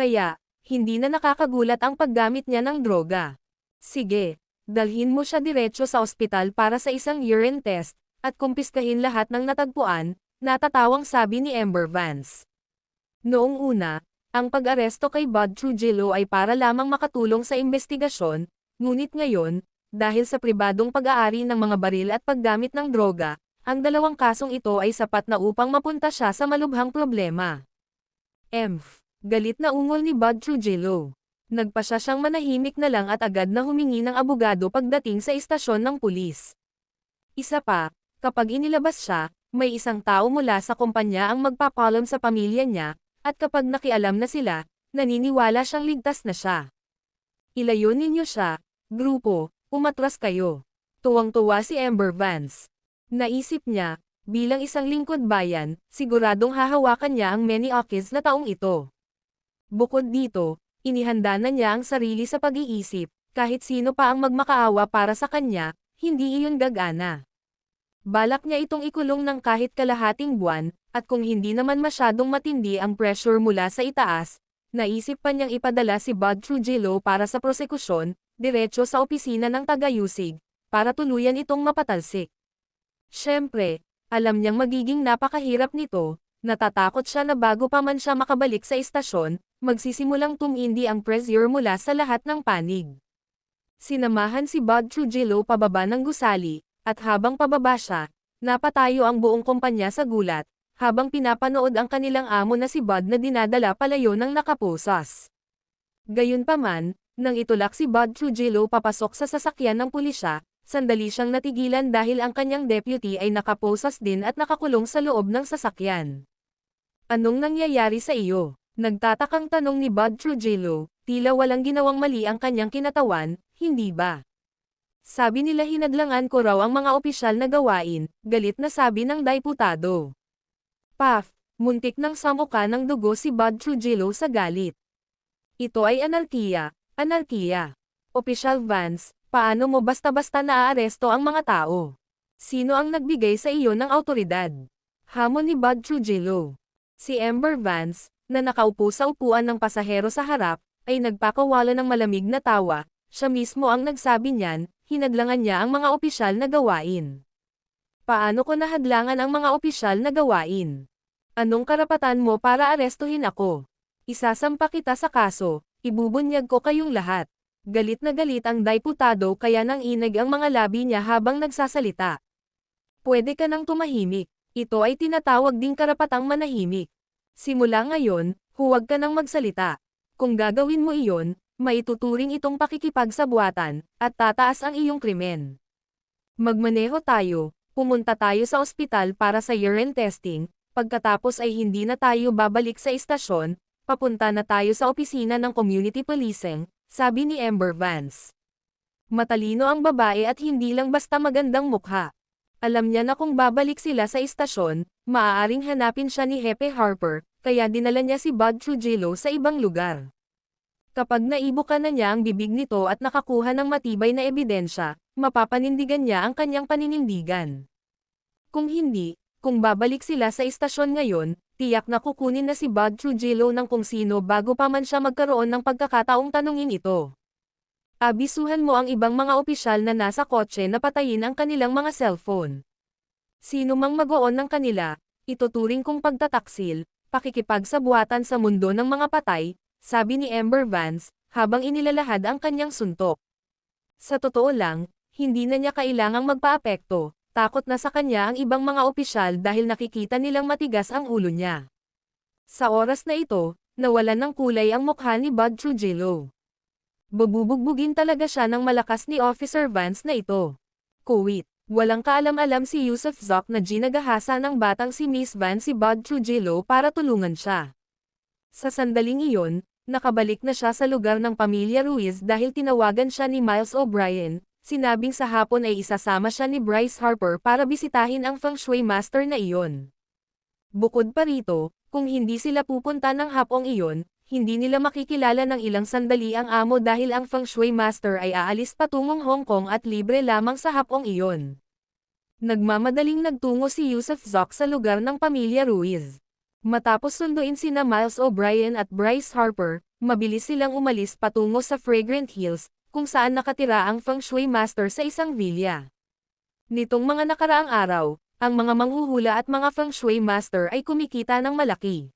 Kaya, hindi na nakakagulat ang paggamit niya ng droga. Sige, dalhin mo siya diretso sa ospital para sa isang urine test, at kumpiskahin lahat ng natagpuan, natatawang sabi ni Amber Vance. Noong una, ang pag-aresto kay Bud Trujillo ay para lamang makatulong sa investigasyon, ngunit ngayon, dahil sa pribadong pag-aari ng mga baril at paggamit ng droga, ang dalawang kasong ito ay sapat na upang mapunta siya sa malubhang problema. Galit na ungol ni Bud Trujillo. Nagpasya siyang manahimik na lang at agad na humingi ng abogado pagdating sa istasyon ng pulis. Isa pa, kapag inilabas siya, may isang tao mula sa kumpanya ang magpapalam sa pamilya niya, at kapag nakialam na sila, naniniwala siyang ligtas na siya. Ilayo ninyo siya, grupo, umatras kayo. Tuwang-tuwa si Amber Vance. Naisip niya, bilang isang lingkod bayan, siguradong hahawakan niya ang many okis na taong ito. Bukod dito, inihanda na niya ang sarili sa pag-iisip, kahit sino pa ang magmakaawa para sa kanya, hindi iyon gagana. Balak niya itong ikulong ng kahit kalahating buwan, at kung hindi naman masyadong matindi ang pressure mula sa itaas, naisip pa niyang ipadala si Bud Trujillo para sa prosekusyon, diretso sa opisina ng tagayusig, para tuluyan itong mapatalsik. Siyempre, alam niyang magiging napakahirap nito, natatakot siya na bago pa man siya makabalik sa istasyon, magsisimulang tumindi ang pressure mula sa lahat ng panig. Sinamahan si Bud Trujillo pababa ng gusali, at habang pababa siya, napatayo ang buong kumpanya sa gulat, habang pinapanood ang kanilang amo na si Bud na dinadala palayo ng nakaposas. Gayunpaman, nang itulak si Bud Trujillo papasok sa sasakyan ng pulisya, sandali siyang natigilan dahil ang kanyang deputy ay nakaposas din at nakakulong sa loob ng sasakyan. Anong nangyayari sa iyo? Nagtatakang tanong ni Bud Trujillo, tila walang ginawang mali ang kanyang kinatawan, hindi ba? Sabi nila hinadlangan ko raw ang mga opisyal na gawain, galit na sabi ng diputado. Paf, muntik ng samuka ng dugo si Bud Trujillo sa galit. Ito ay anarkiya, anarkiya. Opisyal Vance, paano mo basta-basta naaaresto ang mga tao? Sino ang nagbigay sa iyo ng awtoridad? Hamon ni Bud Trujillo. Si Amber Vance, na nakaupo sa upuan ng pasahero sa harap, ay nagpakawala ng malamig na tawa, siya mismo ang nagsabi niyan, hinadlangan niya ang mga opisyal na gawain. Paano ko nahadlangan ang mga opisyal na gawain? Anong karapatan mo para arestuhin ako? Isasampa kita sa kaso, ibubunyag ko kayong lahat. Galit na galit ang diputado kaya nang inag ang mga labi niya habang nagsasalita. Pwede ka nang tumahimik, ito ay tinatawag ding karapatang manahimik. Simula ngayon, huwag ka nang magsalita. Kung gagawin mo iyon, maituturing itong pakikipagsabuatan, at tataas ang iyong krimen. Magmaneho tayo, pumunta tayo sa ospital para sa urine testing, pagkatapos ay hindi na tayo babalik sa istasyon, papunta na tayo sa opisina ng community policing, sabi ni Amber Vance. Matalino ang babae at hindi lang basta magandang mukha. Alam niya na kung babalik sila sa istasyon, maaaring hanapin siya ni Hepe Harper, kaya dinala niya si Bud Trujillo sa ibang lugar. Kapag naibukan na niya ang bibig nito at nakakuha ng matibay na ebidensya, mapapanindigan niya ang kanyang paninindigan. Kung hindi, kung babalik sila sa istasyon ngayon, tiyak na kukunin na si Bud Trujillo ng kung sino bago pa man siya magkaroon ng pagkakataong tanungin ito. Abisuhan mo ang ibang mga opisyal na nasa kotse na patayin ang kanilang mga cellphone. Sino mang mag-oon ng kanila, ituturing kong pagtataksil, pakikipagsabuatan sa mundo ng mga patay, sabi ni Amber Vance, habang inilalahad ang kanyang suntok. Sa totoo lang, hindi na niya kailangang magpaapekto, takot na sa kanya ang ibang mga opisyal dahil nakikita nilang matigas ang ulo niya. Sa oras na ito, nawalan ng kulay ang mukha ni Bud Trujillo. Bububugbugin talaga siya ng malakas ni Officer Vance na ito. Kuwit, walang kaalam-alam si Yusuf Zoc na ginagahasa ng batang si Miss Vance si Bud Trujillo para tulungan siya. Sa sandaling iyon, nakabalik na siya sa lugar ng pamilya Ruiz dahil tinawagan siya ni Miles O'Brien, sinabing sa hapon ay isasama siya ni Bryce Harper para bisitahin ang feng shui master na iyon. Bukod pa rito, kung hindi sila pupunta ng hapong iyon, hindi nila makikilala ng ilang sandali ang amo dahil ang feng shui master ay aalis patungong Hong Kong at libre lamang sa hapong iyon. Nagmamadaling nagtungo si Yusuf Zoc sa lugar ng pamilya Ruiz. Matapos sunduin sina Miles O'Brien at Bryce Harper, mabilis silang umalis patungo sa Fragrant Hills, kung saan nakatira ang feng shui master sa isang villa. Nitong mga nakaraang araw, ang mga manghuhula at mga feng shui master ay kumikita ng malaki.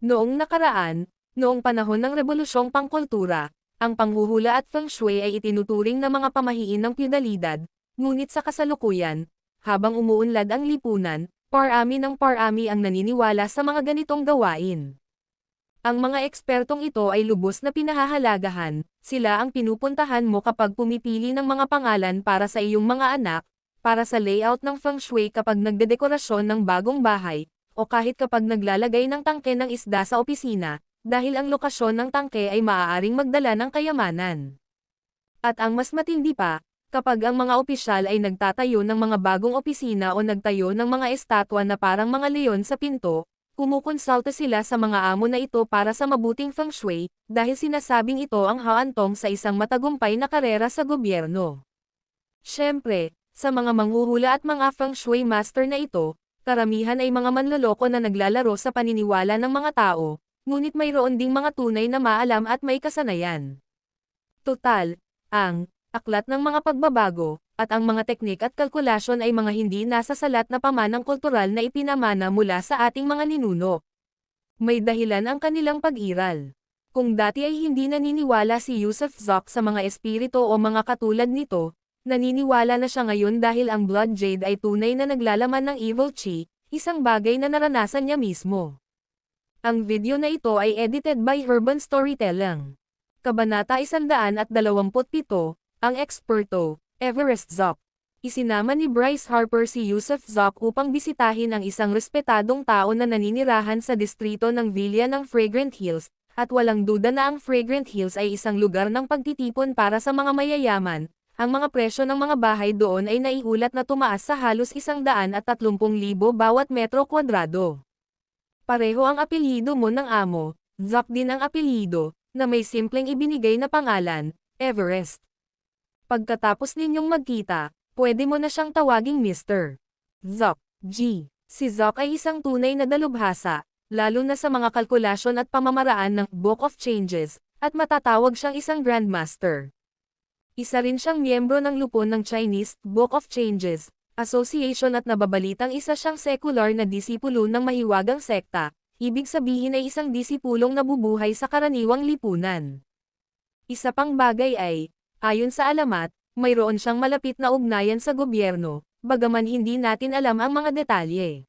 Noong nakaraan, noong panahon ng Rebolusyong Pangkultura, ang panghuhula at feng shui ay itinuturing na mga pamahiin ng feudalidad, ngunit sa kasalukuyan, habang umuunlad ang lipunan, parami ng parami ang naniniwala sa mga ganitong gawain. Ang mga ekspertong ito ay lubos na pinahahalagahan, sila ang pinupuntahan mo kapag pumipili ng mga pangalan para sa iyong mga anak, para sa layout ng feng shui kapag nagdedekorasyon ng bagong bahay, o kahit kapag naglalagay ng tangke ng isda sa opisina, dahil ang lokasyon ng tangke ay maaaring magdala ng kayamanan. At ang mas matindi pa, kapag ang mga opisyal ay nagtatayo ng mga bagong opisina o nagtayo ng mga estatwa na parang mga leon sa pinto, kumukonsulta sila sa mga amo na ito para sa mabuting feng shui, dahil sinasabing ito ang haantong sa isang matagumpay na karera sa gobyerno. Siyempre, sa mga manghuhula at mga feng shui master na ito, karamihan ay mga manloloko na naglalaro sa paniniwala ng mga tao, ngunit mayroon ding mga tunay na maalam at may kasanayan. Total, ang aklat ng mga pagbabago, at ang mga teknik at kalkulasyon ay mga hindi nasa salat na pamanang kultural na ipinamana mula sa ating mga ninuno. May dahilan ang kanilang pag-iral. Kung dati ay hindi naniniwala si Yusuf Zoc sa mga espiritu o mga katulad nito, naniniwala na siya ngayon dahil ang Blood Jade ay tunay na naglalaman ng evil chi, isang bagay na naranasan niya mismo. Ang video na ito ay edited by Urban Storytelling. Kabanata 127, ang eksperto, Everest Zoc. Isinama ni Bryce Harper si Yusuf Zoc upang bisitahin ang isang respetadong tao na naninirahan sa distrito ng Villa ng Fragrant Hills, at walang duda na ang Fragrant Hills ay isang lugar ng pagtitipon para sa mga mayayaman. Ang mga presyo ng mga bahay doon ay naiulat na tumaas sa halos 130,000 bawat metro kwadrado. Pareho ang apelyido mo ng amo, Zoc din ang apelyido, na may simpleng ibinigay na pangalan, Everest. Pagkatapos ninyong magkita, pwede mo na siyang tawaging Mr. Zoc G. Si Zoc ay isang tunay na dalubhasa, lalo na sa mga kalkulasyon at pamamaraan ng Book of Changes, at matatawag siyang isang Grandmaster. Isa rin siyang miyembro ng lupon ng Chinese Book of Changes Association at nababalitang isa siyang sekular na disipulo ng mahiwagang sekta, ibig sabihin ay isang disipulong nabubuhay sa karaniwang lipunan. Isa pang bagay ay, ayon sa alamat, mayroon siyang malapit na ugnayan sa gobyerno, bagaman hindi natin alam ang mga detalye.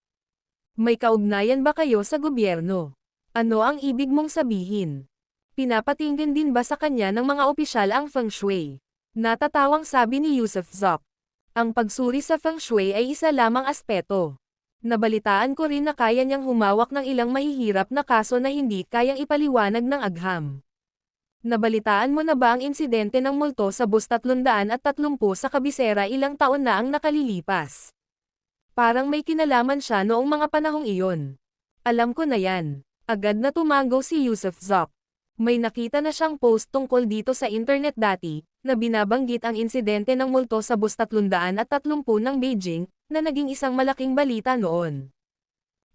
May kaugnayan ba kayo sa gobyerno? Ano ang ibig mong sabihin? Pinapatinggan din ba sa kanya ng mga opisyal ang feng shui? Natatawang sabi ni Yusuf Zok. Ang pagsuri sa feng shui ay isa lamang aspeto. Nabalitaan ko rin na kaya niyang humawak ng ilang mahihirap na kaso na hindi kayang ipaliwanag ng agham. Nabalitaan mo na ba ang insidente ng multo sa bus 330 sa kabisera ilang taon na ang nakalilipas? Parang may kinalaman siya noong mga panahong iyon. Alam ko na yan. Agad na tumango si Yusuf Zok. May nakita na siyang post tungkol dito sa internet dati, na binabanggit ang insidente ng multo sa bus 330 ng Beijing, na naging isang malaking balita noon.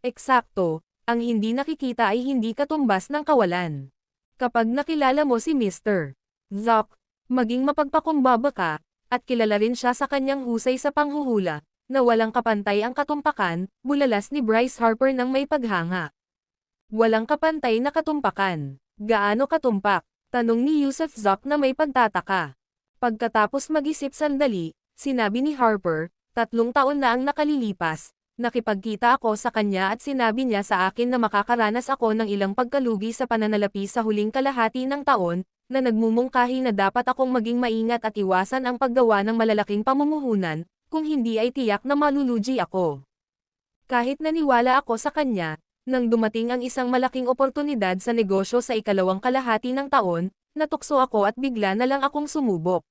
Eksakto, ang hindi nakikita ay hindi katumbas ng kawalan. Kapag nakilala mo si Mr. Zok, maging mapagpakumbaba ka, at kilala rin siya sa kanyang husay sa panghuhula, na walang kapantay ang katumpakan, bulalas ni Bryce Harper ng may paghanga. Walang kapantay na katumpakan. Gaano katumpak? Tanong ni Yusuf Zok na may pagtataka. Pagkatapos mag-isip sandali, sinabi ni Harper, 3 taon na ang nakalilipas, nakipagkita ako sa kanya at sinabi niya sa akin na makakaranas ako ng ilang pagkalugi sa pananalapi sa huling kalahati ng taon, na nagmumungkahi na dapat akong maging maingat at iwasan ang paggawa ng malalaking pamumuhunan, kung hindi ay tiyak na malulugi ako. Kahit naniwala ako sa kanya, nang dumating ang isang malaking oportunidad sa negosyo sa ikalawang kalahati ng taon, natukso ako at bigla na lang akong sumubok.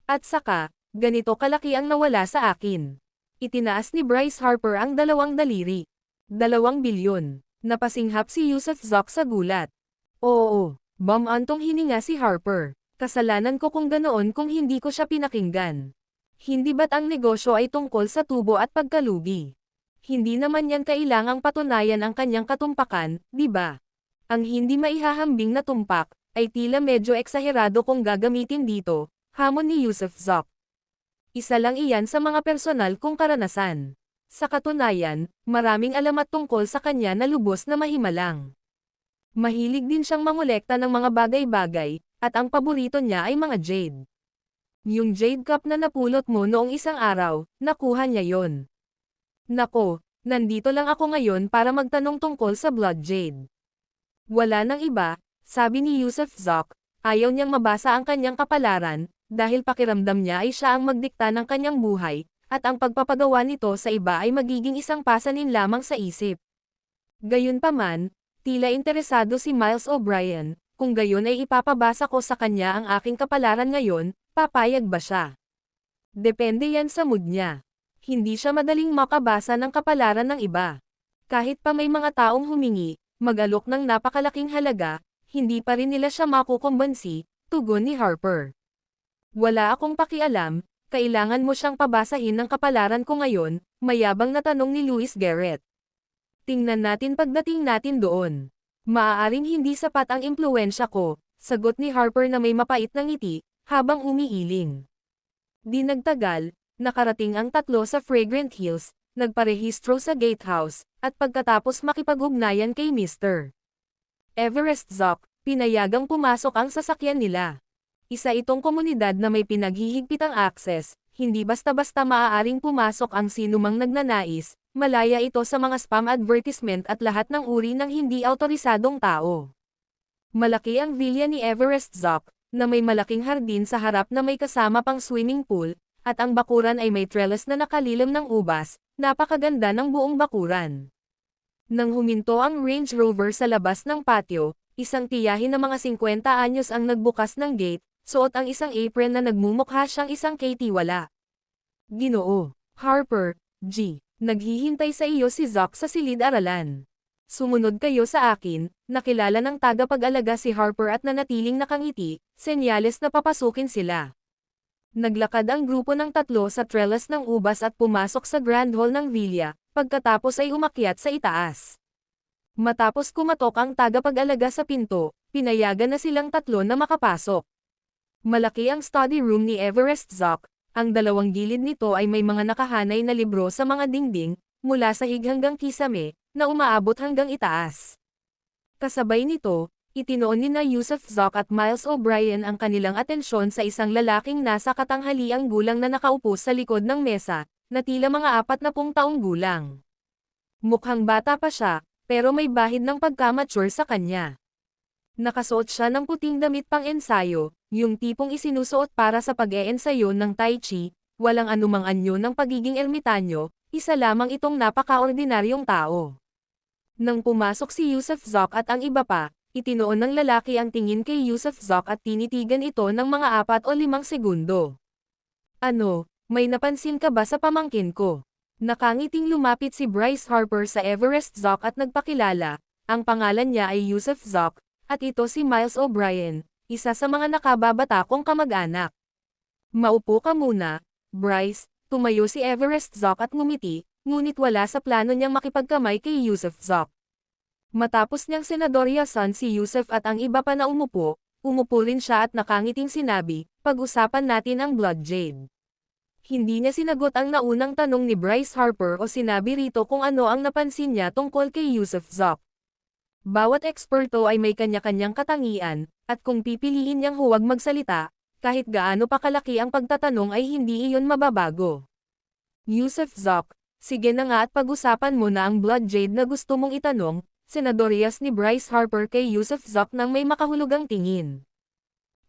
At saka, ganito kalaki ang nawala sa akin. Itinaas ni Bryce Harper ang 2 daliri. 2 bilyon. Napasinghap si Yusuf Zok sa gulat. Oo, bamantong hininga si Harper. Kasalanan ko kung ganoon kung hindi ko siya pinakinggan. Hindi ba't ang negosyo ay tungkol sa tubo at pagkalugi? Hindi naman yan kailangang patunayan ang kanyang katumpakan, di ba? Ang hindi maihahambing na tumpak, ay tila medyo eksaherado kung gagamitin dito, hamon ni Yusuf Zok. Isa lang iyan sa mga personal kong karanasan. Sa katunayan, maraming alamat tungkol sa kanya na lubos na mahimalang. Mahilig din siyang mangolekta ng mga bagay-bagay, at ang paborito niya ay mga jade. Yung jade cup na napulot mo noong isang araw, nakuha niya yon. Nako, nandito lang ako ngayon para magtanong tungkol sa Blood Jade. Wala nang iba, sabi ni Yusuf Zok, ayaw niyang mabasa ang kanyang kapalaran, dahil pakiramdam niya ay siya ang magdikta ng kanyang buhay, at ang pagpapagawa nito sa iba ay magiging isang pasanin lamang sa isip. Gayunpaman, tila interesado si Miles O'Brien, kung gayon ay ipapabasa ko sa kanya ang aking kapalaran ngayon, papayag ba siya? Depende yan sa mood niya. Hindi siya madaling makabasa ng kapalaran ng iba. Kahit pa may mga taong humingi, mag-alok ng napakalaking halaga, hindi pa rin nila siya makukumbansi, tugon ni Harper. Wala akong pakialam, kailangan mo siyang pabasahin ng kapalaran ko ngayon, mayabang na tanong ni Louis Garrett. Tingnan natin pagdating natin doon. Maaaring hindi sapat ang impluwensya ko, sagot ni Harper na may mapait na ngiti, habang umiiling. Di nagtagal, nakarating ang 3 sa Fragrant Hills, nagparehistro sa gatehouse, at pagkatapos makipag-ugnayan kay Mr. Everest Zok, pinayagang pumasok ang sasakyan nila. Isa itong komunidad na may pinaghihigpitang akses, hindi basta-basta maaaring pumasok ang sinumang nagnanais, malaya ito sa mga spam advertisement at lahat ng uri ng hindi autorisadong tao. Malaki ang villa ni Everest Zok, na may malaking hardin sa harap na may kasama pang swimming pool, at ang bakuran ay may trellis na nakalilim ng ubas, napakaganda ng buong bakuran. Nang huminto ang Range Rover sa labas ng patio, isang tiyahin na mga 50 anyos ang nagbukas ng gate, suot ang isang apron na nagmumukha siyang isang kaytiwala. Ginoo, Harper, G. Naghihintay sa iyo si Zok sa silid-aralan. Sumunod kayo sa akin, nakilala ng tagapag-alaga si Harper at nanatiling nakangiti, senyales na papasukin sila. Naglakad ang grupo ng 3 sa trellis ng ubas at pumasok sa Grand Hall ng villa, pagkatapos ay umakyat sa itaas. Matapos kumatok ang tagapag-alaga sa pinto, pinayagan na silang 3 na makapasok. Malaki ang study room ni Everest Zok, ang 2 gilid nito ay may mga nakahanay na libro sa mga dingding, mula sahig hanggang kisame, na umaabot hanggang itaas. Kasabay nito, itinoon ni Yusuf Zok at Miles O'Brien ang kanilang atensyon sa isang lalaking nasa katanghaliang gulang na nakaupo sa likod ng mesa, na tila mga 40 taong gulang. Mukhang bata pa siya, pero may bahid ng pagkamature sa kanya. Nakasuot siya ng puting damit pang ensayo, yung tipong isinusuot para sa pag-eensayo ng Tai Chi, walang anumang anyo ng pagiging ermitanyo, isa lamang itong napaka-ordinaryong tao. Nang pumasok si Yusuf Zok at ang iba pa, itinoon ng lalaki ang tingin kay Yusuf Zok at tinitigan ito ng mga 4 o 5 segundo. Ano, may napansin ka ba sa pamangkin ko? Nakangiting lumapit si Bryce Harper sa Everest Zok at nagpakilala, ang pangalan niya ay Yusuf Zok, at ito si Miles O'Brien, isa sa mga nakababata kong kamag-anak. Maupo ka muna, Bryce, tumayo si Everest Zok at ngumiti, ngunit wala sa plano niyang makipagkamay kay Yusuf Zok. Matapos niyang senadoryasan si Yusuf at ang iba pa na umupo rin siya at nakangiting sinabi, pag-usapan natin ang Blood Jade. Hindi niya sinagot ang naunang tanong ni Bryce Harper o sinabi rito kung ano ang napansin niya tungkol kay Yusuf Zok. Bawat eksperto ay may kanya-kanyang katangian, at kung pipiliin niyang huwag magsalita, kahit gaano pa kalaki ang pagtatanong ay hindi iyon mababago. Yusuf Zok, sige na nga at pag-usapan mo na ang Blood Jade na gusto mong itanong, senadoriyas ni Bryce Harper kay Yusuf Zok nang may makahulugang tingin.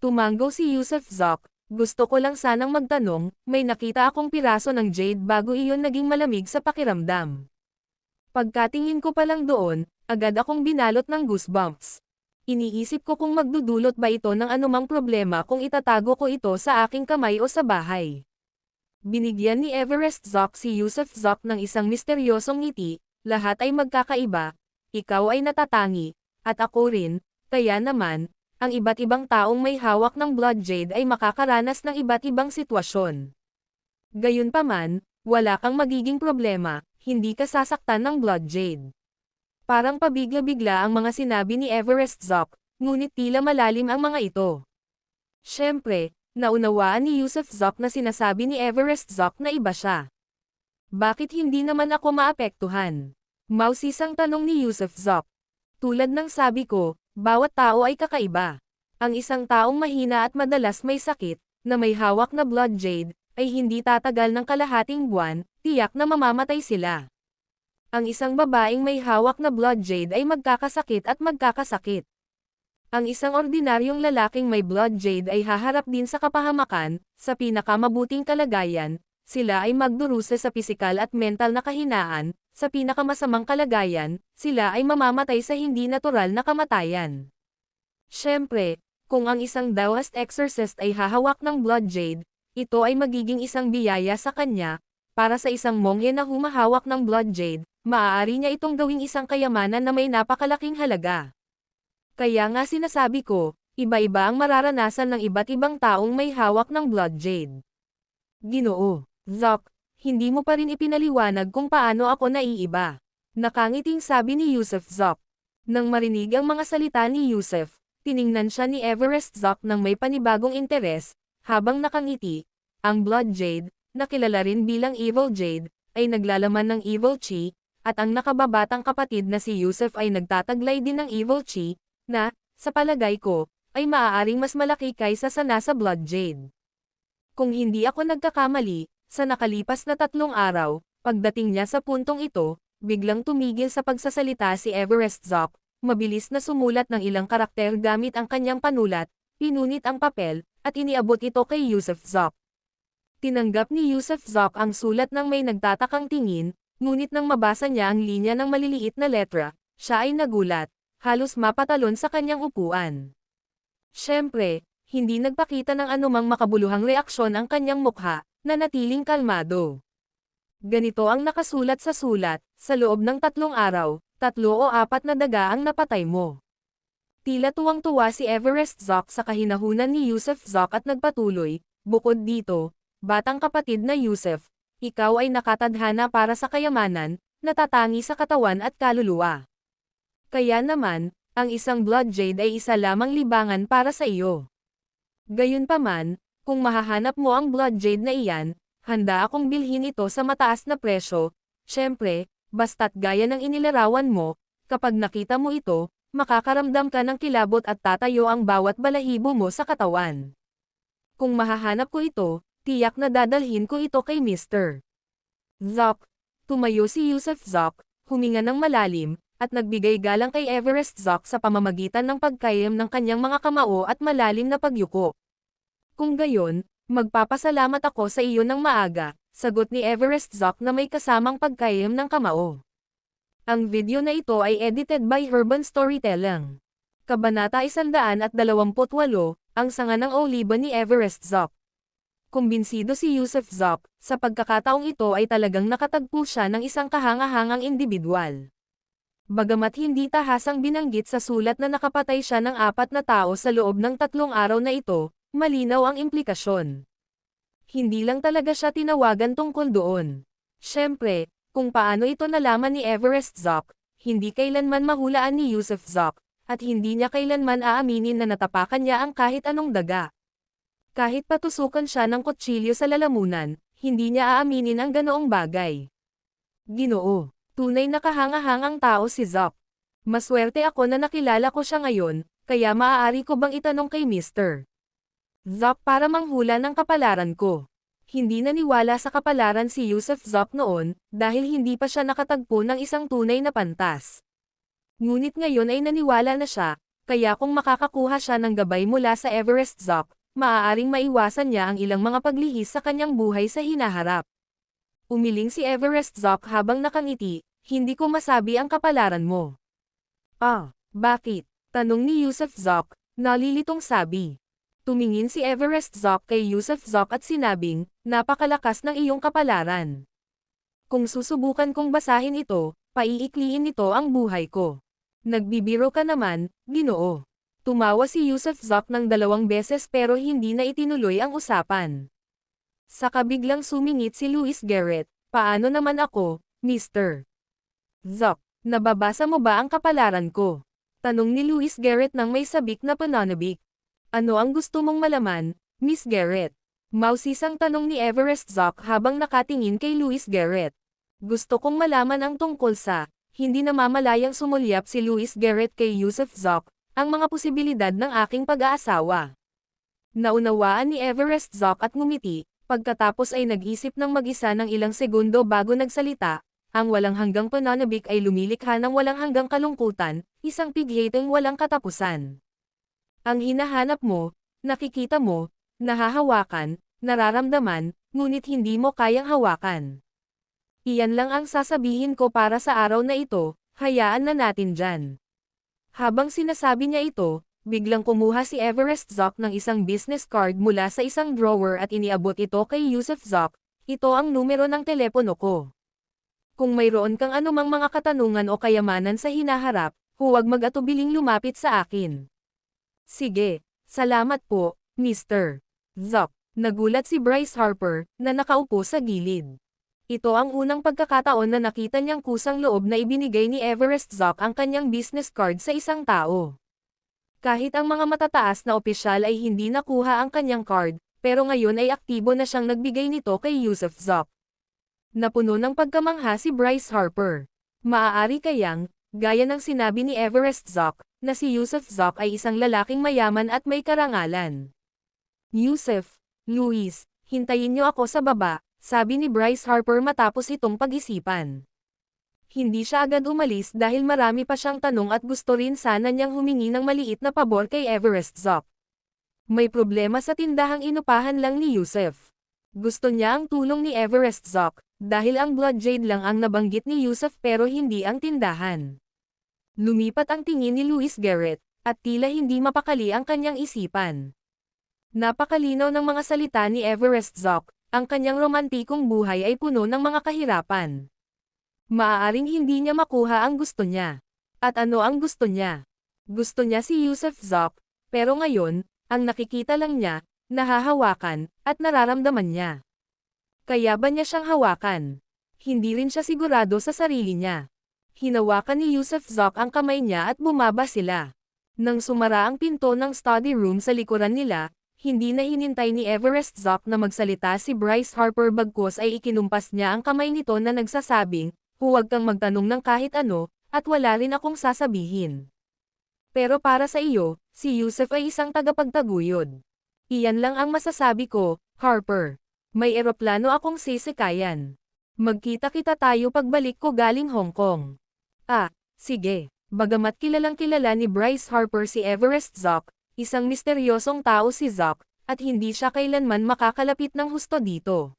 Tumango si Yusuf Zok, gusto ko lang sanang magtanong, may nakita akong piraso ng jade bago iyon naging malamig sa pakiramdam. Pagkatingin ko pa lang doon, agad akong binalot ng goosebumps. Iniisip ko kung magdudulot ba ito ng anumang problema kung itatago ko ito sa aking kamay o sa bahay. Binigyan ni Everest Zok si Yusuf Zok ng isang misteryosong ngiti, lahat ay magkakaiba, ikaw ay natatangi, at ako rin, kaya naman, ang iba't ibang taong may hawak ng Blood Jade ay makakaranas ng iba't ibang sitwasyon. Gayunpaman, wala kang magiging problema, hindi ka sasaktan ng Blood Jade. Parang pabigla-bigla ang mga sinabi ni Everest Zok, ngunit tila malalim ang mga ito. Siyempre, naunawaan ni Yusuf Zok na sinasabi ni Everest Zok na iba siya. Bakit hindi naman ako maapektuhan? Mausisang tanong ni Yusuf Zok. Tulad ng sabi ko, bawat tao ay kakaiba. Ang isang taong mahina at madalas may sakit, na may hawak na Blood Jade, ay hindi tatagal ng kalahating buwan, tiyak na mamamatay sila. Ang isang babaeng may hawak na Blood Jade ay magkakasakit at magkakasakit. Ang isang ordinaryong lalaking may Blood Jade ay haharap din sa kapahamakan, sa pinakamabuting kalagayan, sila ay magdurusa sa pisikal at mental na kahinaan, sa pinakamasamang kalagayan, sila ay mamamatay sa hindi natural na kamatayan. Siyempre, kung ang isang Taoist exorcist ay hahawak ng Blood Jade, ito ay magiging isang biyaya sa kanya, para sa isang monghe na humahawak ng Blood Jade, maaari niya itong gawing isang kayamanan na may napakalaking halaga. Kaya nga sinasabi ko, iba-iba ang mararanasan ng iba't ibang taong may hawak ng Blood Jade. Ginoo, Zok, hindi mo pa rin ipinaliwanag kung paano ako naiiba. Nakangiting sabi ni Yusuf Zok. Nang marinig ang mga salita ni Yusuf, tiningnan siya ni Everest Zok ng may panibagong interes, habang nakangiti, ang Blood Jade, na kilala rin bilang Evil Jade, ay naglalaman ng Evil Chi, at ang nakababatang kapatid na si Yusuf ay nagtataglay din ng Evil Chi, na, sa palagay ko, ay maaaring mas malaki kaysa sa nasa Blood Jade. Kung hindi ako nagkakamali, sa nakalipas na 3 araw, pagdating niya sa puntong ito, biglang tumigil sa pagsasalita si Everest Zok, mabilis na sumulat ng ilang karakter gamit ang kanyang panulat, pinunit ang papel, at iniabot ito kay Yusuf Zok. Tinanggap ni Yusuf Zok ang sulat ng may nagtatakang tingin, ngunit nang mabasa niya ang linya ng maliliit na letra, siya ay nagulat, halos mapatalon sa kanyang upuan. Siyempre, hindi nagpakita ng anumang makabuluhang reaksyon ang kanyang mukha, na natiling kalmado. Ganito ang nakasulat sa sulat, sa loob ng 3 araw, 3 o 4 na daga ang napatay mo. Tila tuwang-tuwa si Everest Zok sa kahinahunan ni Yusuf Zok at nagpatuloy, bukod dito, batang kapatid na Yusuf, ikaw ay nakatadhana para sa kayamanan, natatangi sa katawan at kaluluwa. Kaya naman, ang isang Blood Jade ay isa lamang libangan para sa iyo. Gayunpaman, kung mahahanap mo ang Blood Jade na iyan, handa akong bilhin ito sa mataas na presyo, syempre, basta't gaya ng inilarawan mo, kapag nakita mo ito, makakaramdam ka ng kilabot at tatayo ang bawat balahibo mo sa katawan. Kung mahahanap ko ito, tiyak na dadalhin ko ito kay Mr. Zok. Tumayo si Yusuf Zok, huminga ng malalim, at nagbigay galang kay Everest Zoc sa pamamagitan ng pagkayam ng kanyang mga kamao at malalim na pagyuko. Kung gayon, magpapasalamat ako sa iyo ng maaga, sagot ni Everest Zoc na may kasamang pagkayam ng kamao. Ang video na ito ay edited by Urban Storytelling. Kabanata 128, ang sanga ng oliba ni Everest Zoc. Kumbinsido si Yusuf Zoc, sa pagkakataong ito ay talagang nakatagpo siya ng isang kahanga-hangang individual. Bagamat hindi tahasang binanggit sa sulat na nakapatay siya ng 4 na tao sa loob ng 3 araw na ito, malinaw ang implikasyon. Hindi lang talaga siya tinawagan tungkol doon. Siyempre, kung paano ito nalaman ni Everest Zoc, hindi kailanman mahulaan ni Yusuf Zoc, at hindi niya kailanman aaminin na natapakan niya ang kahit anong daga. Kahit patusukan siya ng kutsilyo sa lalamunan, hindi niya aaminin ang ganoong bagay. Ginoo, tunay na kahanga-hangang tao si Zoc. Maswerte ako na nakilala ko siya ngayon, kaya maaari ko bang itanong kay Mr. Zoc para manghula ng kapalaran ko. Hindi naniwala sa kapalaran si Yusuf Zoc noon, dahil hindi pa siya nakatagpo ng isang tunay na pantas. Ngunit ngayon ay naniwala na siya, kaya kung makakakuha siya ng gabay mula sa Everest Zoc, maaaring maiwasan niya ang ilang mga paglihis sa kanyang buhay sa hinaharap. Umiling si Everest Zoc habang nakangiti, hindi ko masabi ang kapalaran mo. Ah, bakit? Tanong ni Yusuf Zoc, nalilitong sabi. Tumingin si Everest Zoc kay Yusuf Zoc at sinabing, napakalakas ng iyong kapalaran. Kung susubukan kong basahin ito, paiikliin nito ang buhay ko. Nagbibiro ka naman, Ginoo. Tumawa si Yusuf Zoc ng 2 beses pero hindi na itinuloy ang usapan. Saka biglang sumingit si Luis Garrett, paano naman ako, Mr. Zoc, nababasa mo ba ang kapalaran ko? Tanong ni Luis Garrett nang may sabik na pananabik. Ano ang gusto mong malaman, Miss Garrett? Mausisang tanong ni Everest Zoc habang nakatingin kay Luis Garrett. Gusto kong malaman ang tungkol sa, hindi namamalayang sumulyap si Luis Garrett kay Yusuf Zoc, ang mga posibilidad ng aking pag-aasawa. Naunawaan ni Everest Zoc at ngumiti, pagkatapos ay nag-isip ng mag-isa ng ilang segundo bago nagsalita, ang walang hanggang pananabik ay lumilikha ng walang hanggang kalungkutan, isang pigheteng walang katapusan. Ang hinahanap mo, nakikita mo, nahahawakan, nararamdaman, ngunit hindi mo kayang hawakan. Iyan lang ang sasabihin ko para sa araw na ito, hayaan na natin dyan. Habang sinasabi niya ito, biglang kumuha si Everest Zoc ng isang business card mula sa isang drawer at iniabot ito kay Yusuf Zoc. Ito ang numero ng telepono ko. Kung mayroon kang anumang mga katanungan o kayamanan sa hinaharap, huwag mag-atubiling lumapit sa akin. Sige, salamat po, Mr. Zoc. Nagulat si Bryce Harper, na nakaupo sa gilid. Ito ang unang pagkakataon na nakita niyang kusang loob na ibinigay ni Everest Zoc ang kanyang business card sa isang tao. Kahit ang mga matataas na opisyal ay hindi nakuha ang kanyang card, pero ngayon ay aktibo na siyang nagbigay nito kay Yusuf Zoc. Napuno ng pagkamangha si Bryce Harper. Maaari kayang, gaya ng sinabi ni Everest Zoc, na si Yusuf Zoc ay isang lalaking mayaman at may karangalan. Yusuf, Luis, hintayin niyo ako sa baba, sabi ni Bryce Harper matapos itong pag-isipan. Hindi siya agad umalis dahil marami pa siyang tanong at gusto rin sana niyang humingi ng maliit na pabor kay Everest Zoc. May problema sa tindahang inupahan lang ni Yusuf. Gusto niya ang tulong ni Everest Zoc, dahil ang Blood Jade lang ang nabanggit ni Yusuf pero hindi ang tindahan. Lumipat ang tingin ni Luis Garrett, at tila hindi mapakali ang kanyang isipan. Napakalinaw ng mga salita ni Everest Zoc. Ang kanyang romantikong buhay ay puno ng mga kahirapan. Maaaring hindi niya makuha ang gusto niya. At ano ang gusto niya? Gusto niya si Yusuf Zoc, pero ngayon, ang nakikita lang niya, nahahawakan, at nararamdaman niya. Kaya ba niya siyang hawakan? Hindi rin siya sigurado sa sarili niya. Hinawakan ni Yusuf Zoc ang kamay niya at bumaba sila. Nang sumara ang pinto ng study room sa likuran nila, hindi na hinintay ni Everest Zoc na magsalita si Bryce Harper bagkus ay ikinumpas niya ang kamay nito na nagsasabing, huwag kang magtanong ng kahit ano, at wala rin akong sasabihin. Pero para sa iyo, si Yusuf ay isang tagapagtaguyod. Iyan lang ang masasabi ko, Harper. May eroplano akong sisikayan. Magkita-kita tayo pagbalik ko galing Hong Kong. Ah, Sige. Bagamat kilalang kilala ni Bryce Harper si Everest Zoc, isang misteryosong tao si Zoc, at hindi siya kailanman makakalapit ng husto dito.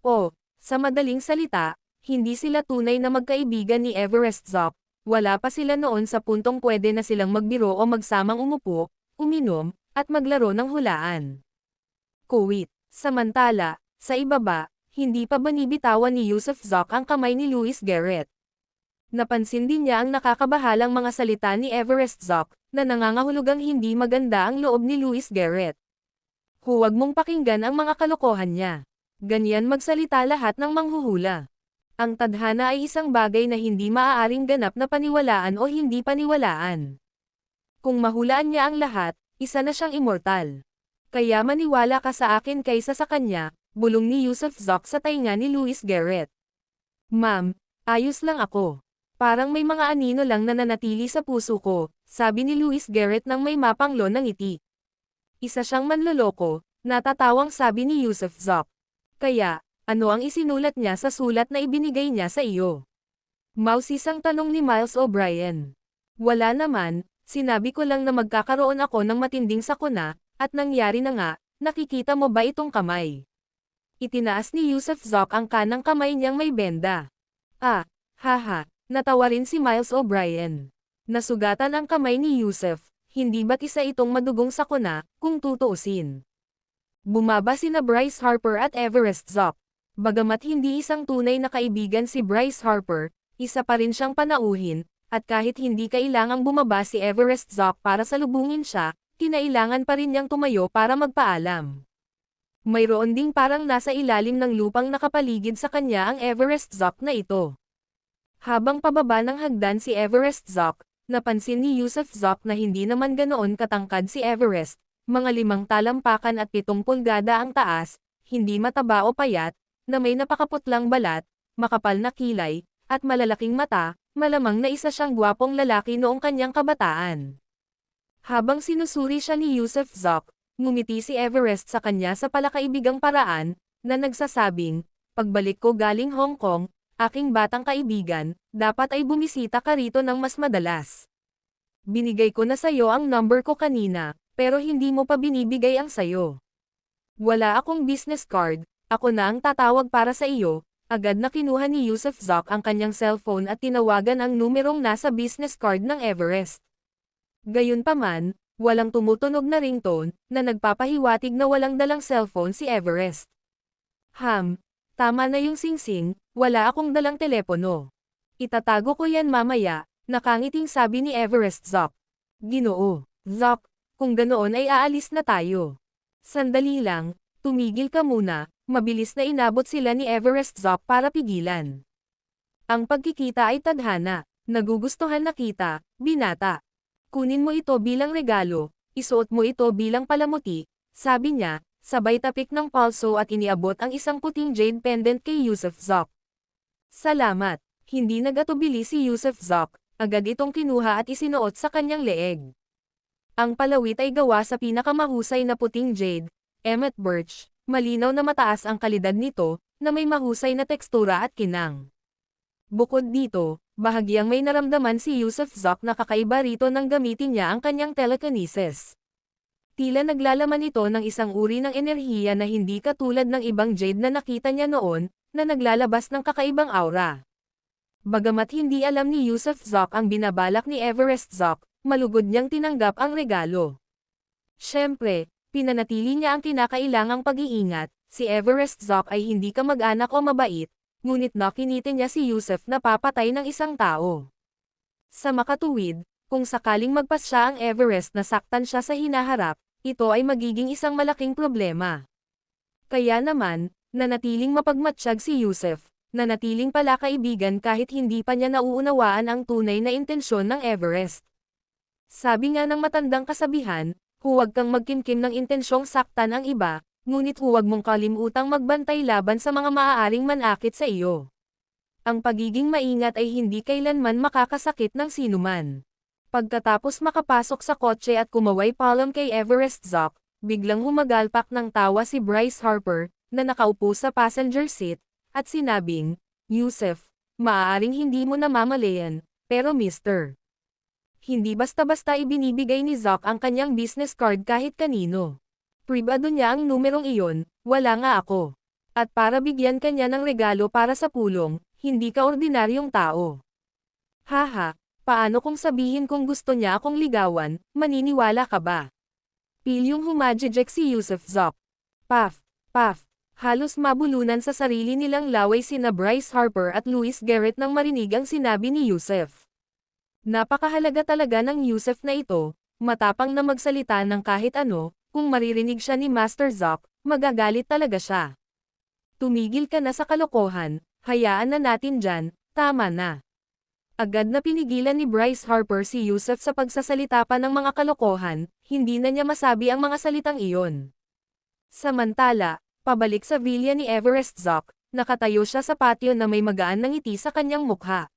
O, sa madaling salita, hindi sila tunay na magkaibigan ni Everest Zoc, wala pa sila noon sa puntong pwede na silang magbiro o magsamang umupo, uminom, at maglaro ng hulaan. Kuwit. Samantala, sa ibaba, hindi pa binibitawan ni Yusuf Zoc ang kamay ni Louis Garrett. Napansin din niya ang nakakabahalang mga salita ni Everest Zoc, na nangangahulugang hindi maganda ang loob ni Louis Garrett. Huwag mong pakinggan ang mga kalokohan niya. Ganyan magsalita lahat ng manghuhula. Ang tadhana ay isang bagay na hindi maaaring ganap na paniwalaan o hindi paniwalaan. Kung mahulaan niya ang lahat, isa na siyang immortal. Kaya maniwala ka sa akin kaysa sa kanya, bulong ni Yusuf Zoc sa tainga ni Louis Garrett. Ma'am, ayos lang ako. Parang may mga anino lang na nanatili sa puso ko, sabi ni Louis Garrett nang may mapanglo ng ngiti. Isa siyang manloloko, natatawang sabi ni Yusuf Zoc. Kaya, ano ang isinulat niya sa sulat na ibinigay niya sa iyo? Mausisang tanong ni Miles O'Brien. Wala naman, sinabi ko lang na magkakaroon ako ng matinding sakuna, at nangyari na nga, nakikita mo ba itong kamay? Itinaas ni Yusuf Zoc ang kanang kamay niyang may benda. Ah, haha. Natawa rin si Miles O'Brien. Nasugatan ang kamay ni Yusuf, hindi ba't isa itong madugong sakuna, kung tutuusin. Bumaba sina Bryce Harper at Everest Zoc. Bagamat hindi isang tunay na kaibigan si Bryce Harper, isa pa rin siyang panauhin, at kahit hindi kailangang bumaba si Everest Zoc para salubungin siya, kinailangan pa rin niyang tumayo para magpaalam. Mayroon ding parang nasa ilalim ng lupang nakapaligid sa kanya ang Everest Zoc na ito. Habang pababa ng hagdan si Everest Zoc, napansin ni Yusuf Zoc na hindi naman ganoon katangkad si Everest, mga 5 talampakan at 7 pulgada ang taas, hindi mataba o payat, na may napakaputlang balat, makapal na kilay, at malalaking mata, malamang na isa siyang gwapong lalaki noong kanyang kabataan. Habang sinusuri siya ni Yusuf Zoc, ngumiti si Everest sa kanya sa palakaibigang paraan, na nagsasabing, pagbalik ko galing Hong Kong, aking batang kaibigan, dapat ay bumisita ka rito ng mas madalas. Binigay ko na sayo ang number ko kanina, pero hindi mo pa binibigay ang sayo. Wala akong business card, ako na ang tatawag para sa iyo. Agad na kinuha ni Yusuf Zoc ang kanyang cellphone at tinawagan ang numerong nasa business card ng Everest. Gayunpaman, walang tumutunog na ringtone, na nagpapahiwatig na walang dalang cellphone si Everest. Tama na yung singsing, wala akong dalang telepono. Itatago ko yan mamaya, nakangiting sabi ni Everest Zoc. Ginoo, Zoc, kung ganoon ay aalis na tayo. Sandali lang, tumigil ka muna, mabilis na inabot sila ni Everest Zoc para pigilan. Ang pagkikita ay tadhana, nagugustuhan na kita, binata. Kunin mo ito bilang regalo, isuot mo ito bilang palamuti, sabi niya, sabay tapik ng palso at iniabot ang isang puting jade pendant kay Yusuf Zoc. Salamat, hindi nagatubili si Yusuf Zoc, agad itong kinuha at isinuot sa kanyang leeg. Ang palawit ay gawa sa pinakamahusay na puting jade, Emmett Birch, malinaw na mataas ang kalidad nito, na may mahusay na tekstura at kinang. Bukod dito, bahagyang may naramdaman si Yusuf Zoc na kakaiba rito nang gamitin niya ang kanyang telekinesis. Tila naglalaman ito ng isang uri ng enerhiya na hindi katulad ng ibang jade na nakita niya noon, na naglalabas ng kakaibang aura. Bagamat hindi alam ni Yusuf Zoc ang binabalak ni Everest Zoc, malugod niyang tinanggap ang regalo. Siyempre, pinanatili niya ang kinakailangang pag-iingat, si Everest Zoc ay hindi kamag-anak o mabait, ngunit nakinitin niya si Yusuf na papatay ng isang tao. Sa makatuwid, kung sakaling magpasya ang Everest na saktan siya sa hinaharap, ito ay magiging isang malaking problema. Kaya naman, nanatiling mapagmatsyag si Yusuf, nanatiling pala kaibigan kahit hindi pa niya nauunawaan ang tunay na intensyon ng Everest. Sabi nga ng matandang kasabihan, huwag kang magkimkim ng intensyong saktan ang iba, ngunit huwag mong kalimutang magbantay laban sa mga maaaring manakit sa iyo. Ang pagiging maingat ay hindi kailanman makakasakit ng sinuman. Pagkatapos makapasok sa kotse at kumaway palom kay Everest Zoc, biglang humagalpak ng tawa si Bryce Harper, na nakaupo sa passenger seat, at sinabing, Yusuf, maaaring hindi mo namamalayan, Pero Mr. Hindi basta-basta ibinibigay ni Zack ang kanyang business card kahit kanino. Pribado niya ang numerong iyon, wala nga ako. At para bigyan kanya ng regalo para sa pulong, hindi ka ordinaryong tao. Haha, paano kung sabihin kung gusto niya akong ligawan, maniniwala ka ba? Pilyong humajejek si Yusuf Zack. Puff, puff. Halos mabulunan sa sarili nilang laway sina Bryce Harper at Luis Garrett nang marinig ang sinabi ni Yusuf. Napakahalaga talaga ng Yusuf na ito, matapang na magsalita ng kahit ano, kung maririnig siya ni Master Zack, magagalit talaga siya. Tumigil ka na sa kalokohan, hayaan na natin dyan, tama na. Agad na pinigilan ni Bryce Harper si Yusuf sa pagsasalita pa ng mga kalokohan, hindi na niya masabi ang mga salitang iyon. Samantala, pabalik sa villa ni Everest Zack, nakatayo siya sa patio na may magaan na ngiti sa kanyang mukha.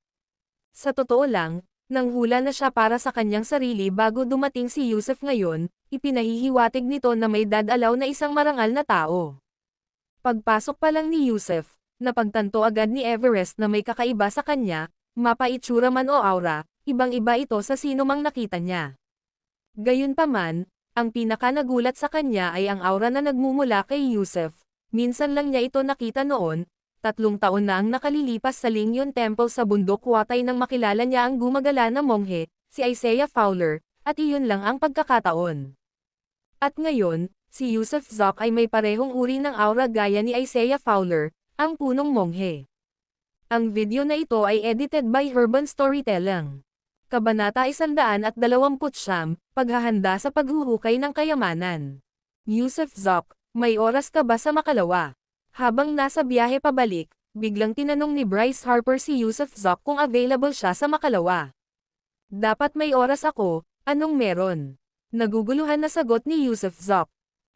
Sa totoo lang, nanghula na siya para sa kanyang sarili bago dumating si Yusuf ngayon, ipinahihiwatig nito na may dadalaw na isang marangal na tao. Pagpasok pa lang ni Yusuf, napagtanto agad ni Everest na may kakaiba sa kanya, mapaitsura man o aura, ibang-iba ito sa sinumang nakita niya. Gayunpaman, ang pinaka-nagulat sa kanya ay ang aura na nagmumula kay Yusuf. Minsan lang niya ito nakita noon, 3 taon na ang nakalilipas sa Lingyon Temple sa bundok Watay nang makilala niya ang gumagala na monghe, si Isaiah Fowler, at iyon lang ang pagkakataon. At ngayon, si Yusuf Zack ay may parehong uri ng aura gaya ni Isaiah Fowler, ang punong monghe. Ang video na ito ay edited by Herban Storytelling. Kabanata 129, Paghahanda sa paghuhukay ng kayamanan. Yusuf Zack, may oras ka ba sa Makalawa? Habang nasa biyahe pabalik, biglang tinanong ni Bryce Harper si Yusuf Zack kung available siya sa Makalawa. Dapat may oras ako, anong meron? Naguguluhan na sagot ni Yusuf Zack.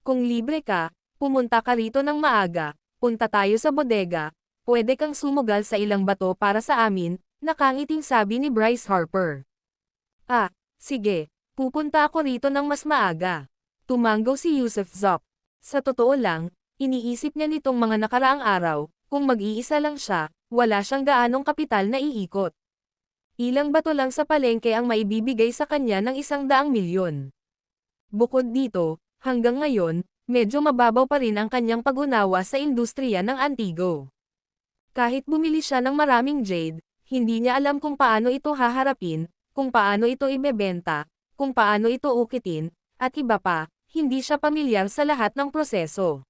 Kung libre ka, pumunta ka rito ng maaga, punta tayo sa bodega, pwede kang sumugal sa ilang bato para sa amin, nakangiting sabi ni Bryce Harper. Ah, sige, pupunta ako rito ng mas maaga. Tumanggaw si Yusuf Zack. Sa totoo lang, iniisip niya nitong mga nakaraang araw, kung mag-iisa lang siya, wala siyang gaanong kapital na iikot. Ilang bato lang sa palengke ang maibibigay sa kanya ng 100 milyon. Bukod dito, hanggang ngayon, medyo mababaw pa rin ang kanyang pag-unawa sa industriya ng Antigo. Kahit bumili siya ng maraming jade, hindi niya alam kung paano ito haharapin, kung paano ito ibebenta, kung paano ito ukitin, at iba pa, hindi siya pamilyar sa lahat ng proseso.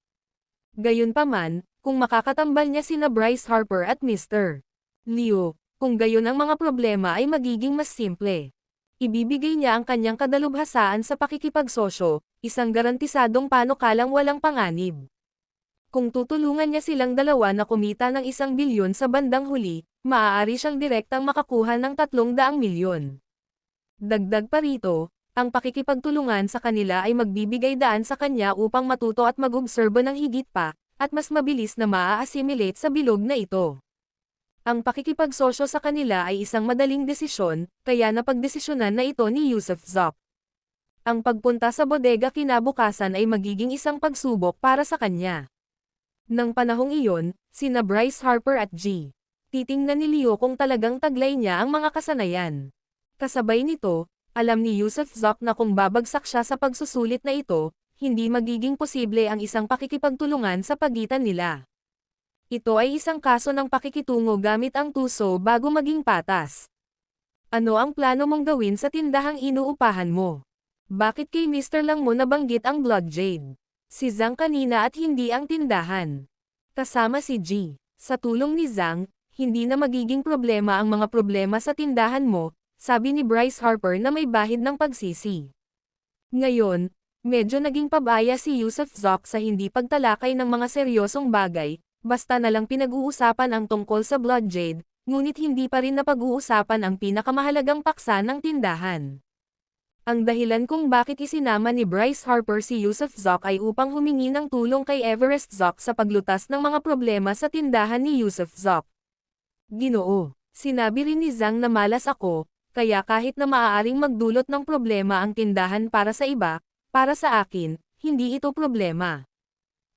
Gayunpaman, kung makakatambal niya sina Bryce Harper at Mr. Liu, kung gayon ang mga problema ay magiging mas simple. Ibibigay niya ang kanyang kadalubhasaan sa pakikipagsosyo, isang garantisadong panukalang walang panganib. Kung tutulungan niya silang dalawa na kumita ng 1 bilyon sa bandang huli, maaari siyang direktang makakuha ng 300 milyon. Dagdag pa rito, ang pakikipagtulungan sa kanila ay magbibigay daan sa kanya upang matuto at mag-obserbo ng higit pa, at mas mabilis na maa-assimilate sa bilog na ito. Ang pakikipagsosyo sa kanila ay isang madaling desisyon, kaya napagdesisyonan na ito ni Yusuf Zack. Ang pagpunta sa bodega kinabukasan ay magiging isang pagsubok para sa kanya. Nang panahong iyon, sina Bryce Harper at G. Titingnan ni Leo kung talagang taglay niya ang mga kasanayan. Kasabay nito, alam ni Yusuf Zack na kung babagsak siya sa pagsusulit na ito, hindi magiging posible ang isang pakikipagtulungan sa pagitan nila. Ito ay isang kaso ng pakikitungo gamit ang tuso bago maging patas. Ano ang plano mong gawin sa tindahang inuupahan mo? Bakit kay Mr. lang mo nabanggit ang Blood Jade? Si Zhang kanina at hindi ang tindahan. Kasama si G. Sa tulong ni Zhang, hindi na magiging problema ang mga problema sa tindahan mo, sabi ni Bryce Harper na may bahid ng pagsisi. Ngayon, medyo naging pabaya si Yusuf Zack sa hindi pagtalakay ng mga seryosong bagay, basta na lang pinag-uusapan ang tungkol sa Blood Jade, ngunit hindi pa rin napag-uusapan ang pinakamahalagang paksa ng tindahan. Ang dahilan kung bakit isinama ni Bryce Harper si Yusuf Zack ay upang humingi ng tulong kay Everest Zack sa paglutas ng mga problema sa tindahan ni Yusuf Zack. Ginoo, sinabi rin ni Zhang na malas ako, kaya kahit na maaaring magdulot ng problema ang tindahan para sa iba, para sa akin, hindi ito problema.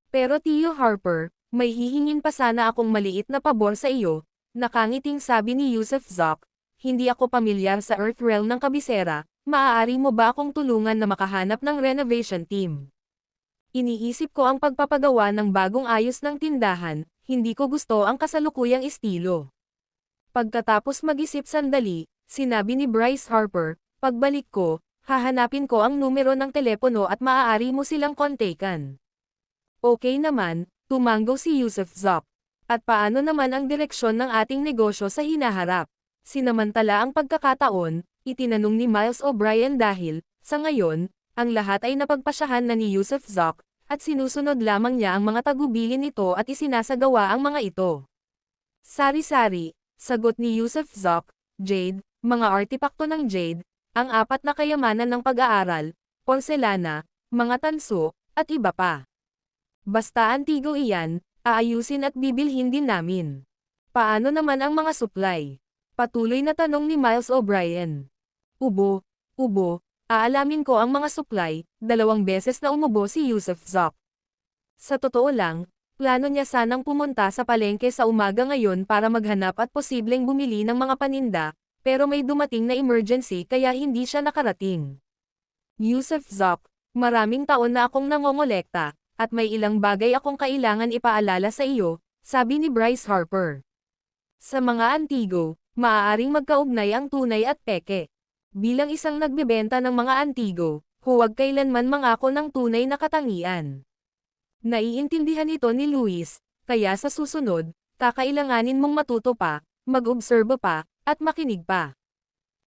Pero Tio Harper, may hihingin pa sana akong maliit na pabor sa iyo, nakangiting sabi ni Yusuf Zack, hindi ako pamilyar sa Earth Realm ng kabisera, maaari mo ba akong tulungan na makahanap ng renovation team? Iniisip ko ang pagpapagawa ng bagong ayos ng tindahan, hindi ko gusto ang kasalukuyang estilo. Pagkatapos mag-isip sandali, sinabi ni Bryce Harper, pagbalik ko, hahanapin ko ang numero ng telepono at maaari mo silang kontakan. Okay naman, tumanggo si Yusuf Zoc. At paano naman ang direksyon ng ating negosyo sa hinaharap? Sinamantala ang pagkakataon, itinanong ni Miles O'Brien dahil, sa ngayon, ang lahat ay napagpasyahan na ni Yusuf Zoc, at sinusunod lamang niya ang mga tagubilin nito at isinasagawa ang mga ito. Sari-sari, sagot ni Yusuf Zoc, Jade, mga artipakto ng Jade, ang apat na kayamanan ng pag-aaral, porselana, mga tanso, at iba pa. Basta antigo iyan, aayusin at bibilhin din namin. Paano naman ang mga supply? Patuloy na tanong ni Miles O'Brien. Ubo, aalamin ko ang mga supply, 2 beses na umubo si Yusuf Zoc. Sa totoo lang, plano niya sanang pumunta sa palengke sa umaga ngayon para maghanap at posibleng bumili ng mga paninda, pero may dumating na emergency kaya hindi siya nakarating. Yusuf Zoc, maraming taon na akong nangongolekta, at may ilang bagay akong kailangan ipaalala sa iyo, sabi ni Bryce Harper. Sa mga antigo, maaaring magkaugnay ang tunay at peke. Bilang isang nagbebenta ng mga antigo, huwag kailanman mangako ng tunay na katangian. Naiintindihan ito ni Luis, kaya sa susunod, kakailanganin mong matuto pa, mag-obserba pa, at makinig pa.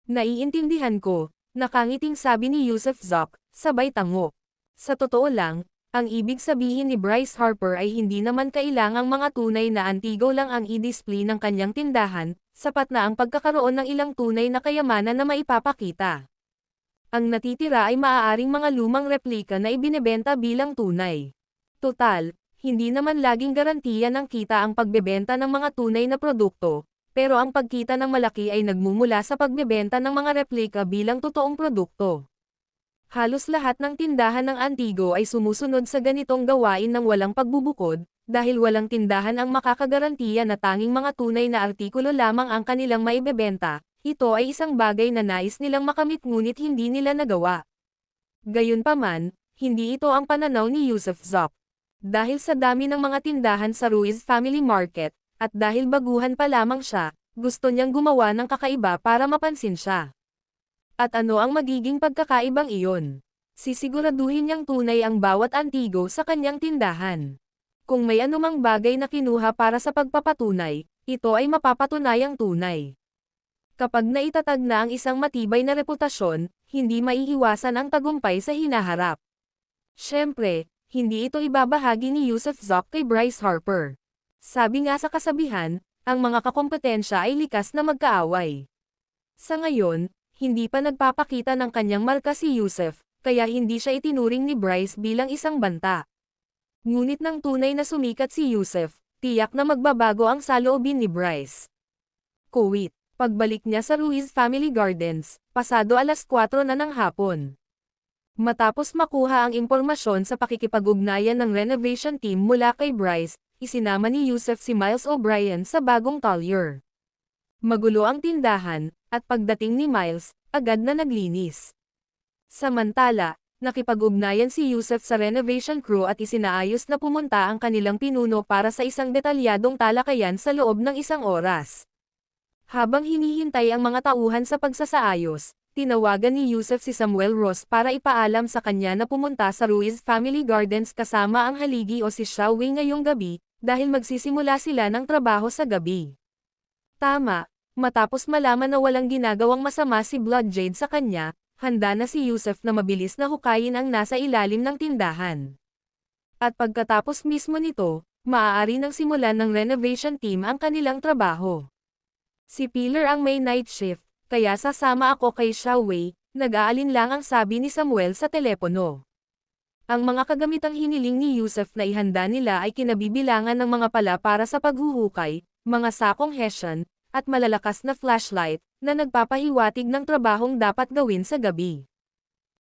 Naiintindihan ko, nakangiting sabi ni Yusuf Zoc, sabay tango. Sa totoo lang, ang ibig sabihin ni Bryce Harper ay hindi naman kailangang mga tunay na antigo lang ang i-display ng kanyang tindahan, sapat na ang pagkakaroon ng ilang tunay na kayamanan na maipapakita. Ang natitira ay maaaring mga lumang replika na ibinebenta bilang tunay. Total, hindi naman laging garantiya ng kita ang pagbebenta ng mga tunay na produkto, pero ang pagkita ng malaki ay nagmumula sa pagbebenta ng mga replika bilang totoong produkto. Halos lahat ng tindahan ng antigo ay sumusunod sa ganitong gawain ng walang pagbubukod, dahil walang tindahan ang makakagarantiya na tanging mga tunay na artikulo lamang ang kanilang maibebenta, ito ay isang bagay na nais nilang makamit ngunit hindi nila nagawa. Gayunpaman, hindi ito ang pananaw ni Yusuf Zoc. Dahil sa dami ng mga tindahan sa Ruiz Family Market, at dahil baguhan pa lamang siya, gusto niyang gumawa ng kakaiba para mapansin siya. At ano ang magiging pagkakaibang iyon? Sisiguraduhin niyang tunay ang bawat antigo sa kanyang tindahan. Kung may anumang bagay na kinuha para sa pagpapatunay, ito ay mapapatunayang tunay. Kapag naitatag na ang isang matibay na reputasyon, hindi maiiwasan ang tagumpay sa hinaharap. Siyempre, hindi ito ibabahagi ni Yusuf Zoc kay Bryce Harper. Sabi nga sa kasabihan, ang mga kakompetensya ay likas na magkaaway. Sa ngayon, hindi pa nagpapakita ng kanyang marka si Yusuf, kaya hindi siya itinuring ni Bryce bilang isang banta. Ngunit nang tunay na sumikat si Yusuf, tiyak na magbabago ang saloobin ni Bryce. Kuwait, pagbalik niya sa Ruiz Family Gardens, pasado 4:00 na ng hapon. Matapos makuha ang impormasyon sa pakikipag-ugnayan ng renovation team mula kay Bryce, isinama ni Yusuf si Miles O'Brien sa bagong Collier. Magulo ang tindahan, at pagdating ni Miles, agad na naglinis. Samantala, nakipag-ugnayan si Yusuf sa renovation crew at isinaayos na pumunta ang kanilang pinuno para sa isang detalyadong talakayan sa loob ng 1 oras. Habang hinihintay ang mga tauhan sa pagsasaayos, tinawagan ni Yusuf si Samuel Ross para ipaalam sa kanya na pumunta sa Ruiz Family Gardens kasama ang haligi o si Xiao Wei ngayong gabi, dahil magsisimula sila ng trabaho sa gabi. Tama. Matapos malaman na walang ginagawang masama si Blood Jade sa kanya, handa na si Yusuf na mabilis na hukayin ang nasa ilalim ng tindahan. At pagkatapos mismo nito, maaari nang simulan ng renovation team ang kanilang trabaho. Si Pilar ang may night shift, kaya sasama ako kay Xiao Wei, nag-aalin lang ang sabi ni Samuel sa telepono. Ang mga kagamitang hiniling ni Yusuf na ihanda nila ay kinabibilangan ng mga pala para sa paghuhukay, mga sakong Hessian, at malalakas na flashlight, na nagpapahiwatig ng trabahong dapat gawin sa gabi.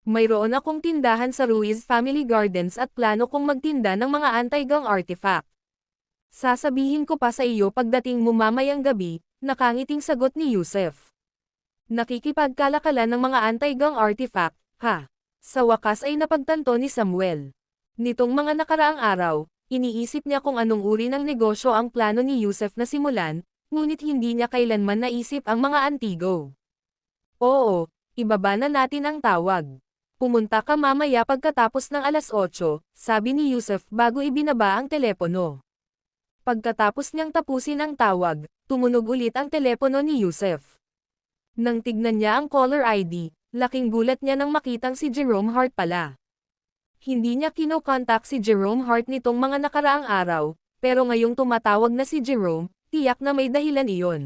Mayroon akong tindahan sa Ruiz Family Gardens at plano kong magtinda ng mga anti-gang artifact. Sasabihin ko pa sa iyo pagdating mo mamayang gabi, nakangiting sagot ni Yusuf. Nakikipagkalakalan ng mga anti-gang artifact, ha? Sa wakas ay napagtanto ni Samuel. Nitong mga nakaraang araw, iniisip niya kung anong uri ng negosyo ang plano ni Yusef na simulan, ngunit hindi niya kailanman naisip ang mga antigo. Oo, ibaba na natin ang tawag. Pumunta ka mamaya pagkatapos ng alas 8, sabi ni Yusef bago ibinaba ang telepono. Pagkatapos niyang tapusin ang tawag, tumunog ulit ang telepono ni Yusef. Nang tignan niya ang caller ID, laking gulat niya nang makitang si Jerome Hart pala. Hindi niya kinokontak si Jerome Hart nitong mga nakaraang araw, pero ngayong tumatawag na si Jerome, tiyak na may dahilan iyon.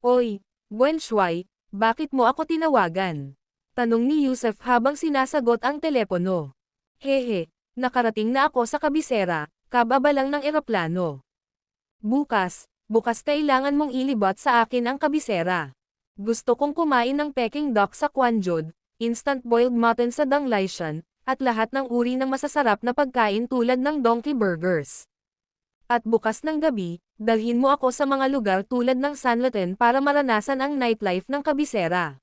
Oy, Gwen Shuai, bakit mo ako tinawagan? Tanong ni Yusef habang sinasagot ang telepono. Hehe, nakarating na ako sa kabisera, kababa lang ng eroplano. Bukas kailangan mong ilibot sa akin ang kabisera. Gusto kong kumain ng Peking duck sa Kwanjod, instant boiled mutton sa Danglaishan, at lahat ng uri ng masasarap na pagkain tulad ng donkey burgers. At bukas ng gabi, dalhin mo ako sa mga lugar tulad ng Sanleten para maranasan ang nightlife ng kabisera.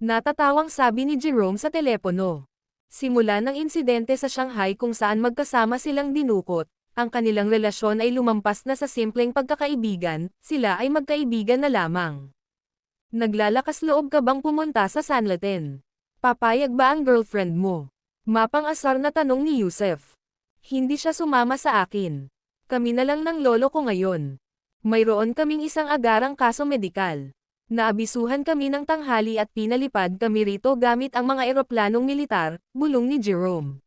Natatawang sabi ni Jerome sa telepono. Simula ng insidente sa Shanghai kung saan magkasama silang dinukot, ang kanilang relasyon ay lumampas na sa simpleng pagkakaibigan, sila ay magkaibigan na lamang. Naglalakas loob ka bang pumunta sa Sanleten? Papayag ba ang girlfriend mo? Mapang-asar na tanong ni Yusef. Hindi siya sumama sa akin. Kami na lang ng lolo ko ngayon. Mayroon kaming isang agarang kaso medikal. Naabisuhan kami ng tanghali at pinalipad kami rito gamit ang mga eroplanong militar, bulong ni Jerome.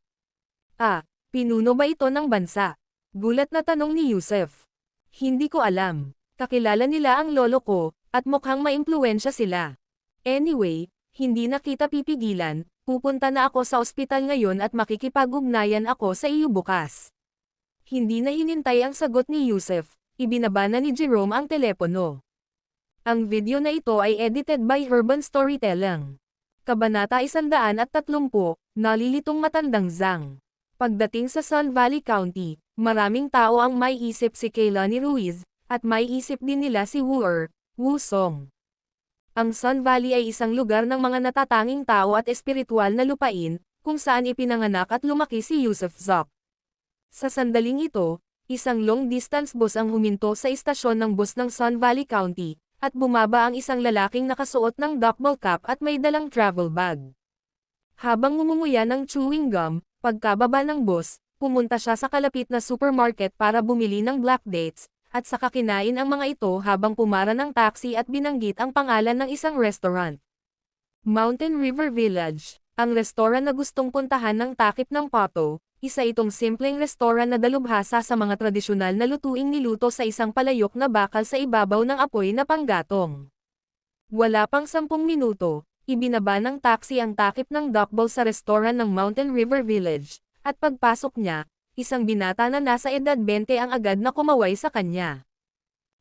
Ah, pinuno ba ito ng bansa? Gulat na tanong ni Yusef. Hindi ko alam. Kakilala nila ang lolo ko, at mukhang maimpluwensya sila. Anyway, hindi na kita pipigilan, pupunta na ako sa ospital ngayon at makikipag-ugnayan ako sa iyo bukas. Hindi na hinintay ang sagot ni Yusef, ibinaba na ni Jerome ang telepono. Ang video na ito ay edited by Urban Storytelling. Kabanata 130, Nalilitong Matandang Zhang. Pagdating sa Sun Valley County, maraming tao ang may isip si Kehlani Ruiz, at may isip din nila si Wu Song. Ang Sun Valley ay isang lugar ng mga natatanging tao at espiritual na lupain, kung saan ipinanganak at lumaki si Yusef Zok. Sa sandaling ito, isang long-distance bus ang huminto sa istasyon ng bus ng Sun Valley County, at bumaba ang isang lalaking nakasuot ng duckbill cap at may dalang travel bag. Habang ngumunguya ng chewing gum, pagkababa ng bus, pumunta siya sa kalapit na supermarket para bumili ng black dates, at saka kinain ang mga ito habang pumara ng taxi at binanggit ang pangalan ng isang restaurant. Mountain River Village, ang restoran na gustong puntahan ng takip ng Pato, isa itong simpleng restoran na dalubhasa sa mga tradisyonal na lutuing niluto sa isang palayok na bakal sa ibabaw ng apoy na panggatong. Wala pang 10 minuto, ibinaba ng taxi ang takip ng duckbill sa restoran ng Mountain River Village, at pagpasok niya, isang binata na nasa edad 20 ang agad na kumaway sa kanya.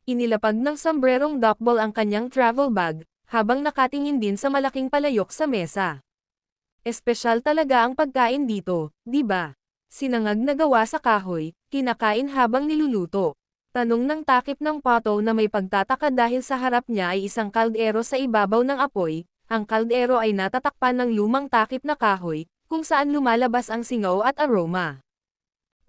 Inilapag ng sombrerong duckbill ang kanyang travel bag, habang nakatingin din sa malaking palayok sa mesa. Espesyal talaga ang pagkain dito, di ba? Sinangag na gawa sa kahoy, kinakain habang niluluto. Tanong ng takip ng Pato na may pagtataka dahil sa harap niya ay isang kaldero sa ibabaw ng apoy, ang kaldero ay natatakpan ng lumang takip na kahoy, kung saan lumalabas ang singaw at aroma.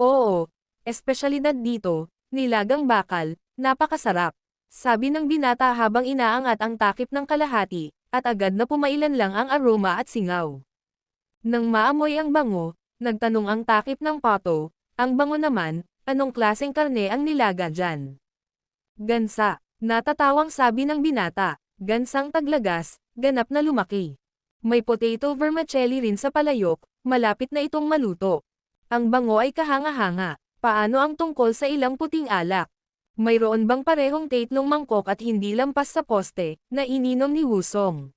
Oo, espesyalidad dito, nilagang bakal, napakasarap. Sabi ng binata habang inaangat ang takip ng kalahati, at agad na pumailan lang ang aroma at singaw. Nang maamoy ang bango, nagtanong ang takip ng Pato, ang bango naman, anong klaseng karne ang nilaga dyan? Gansa, natatawang sabi ng binata, gansang taglagas, ganap na lumaki. May potato vermicelli rin sa palayok, malapit na itong maluto. Ang bango ay kahanga-hanga, paano ang tungkol sa ilang puting alak? Mayroon bang parehong tatlong mangkok at hindi lampas sa poste, na ininom ni Wu Song?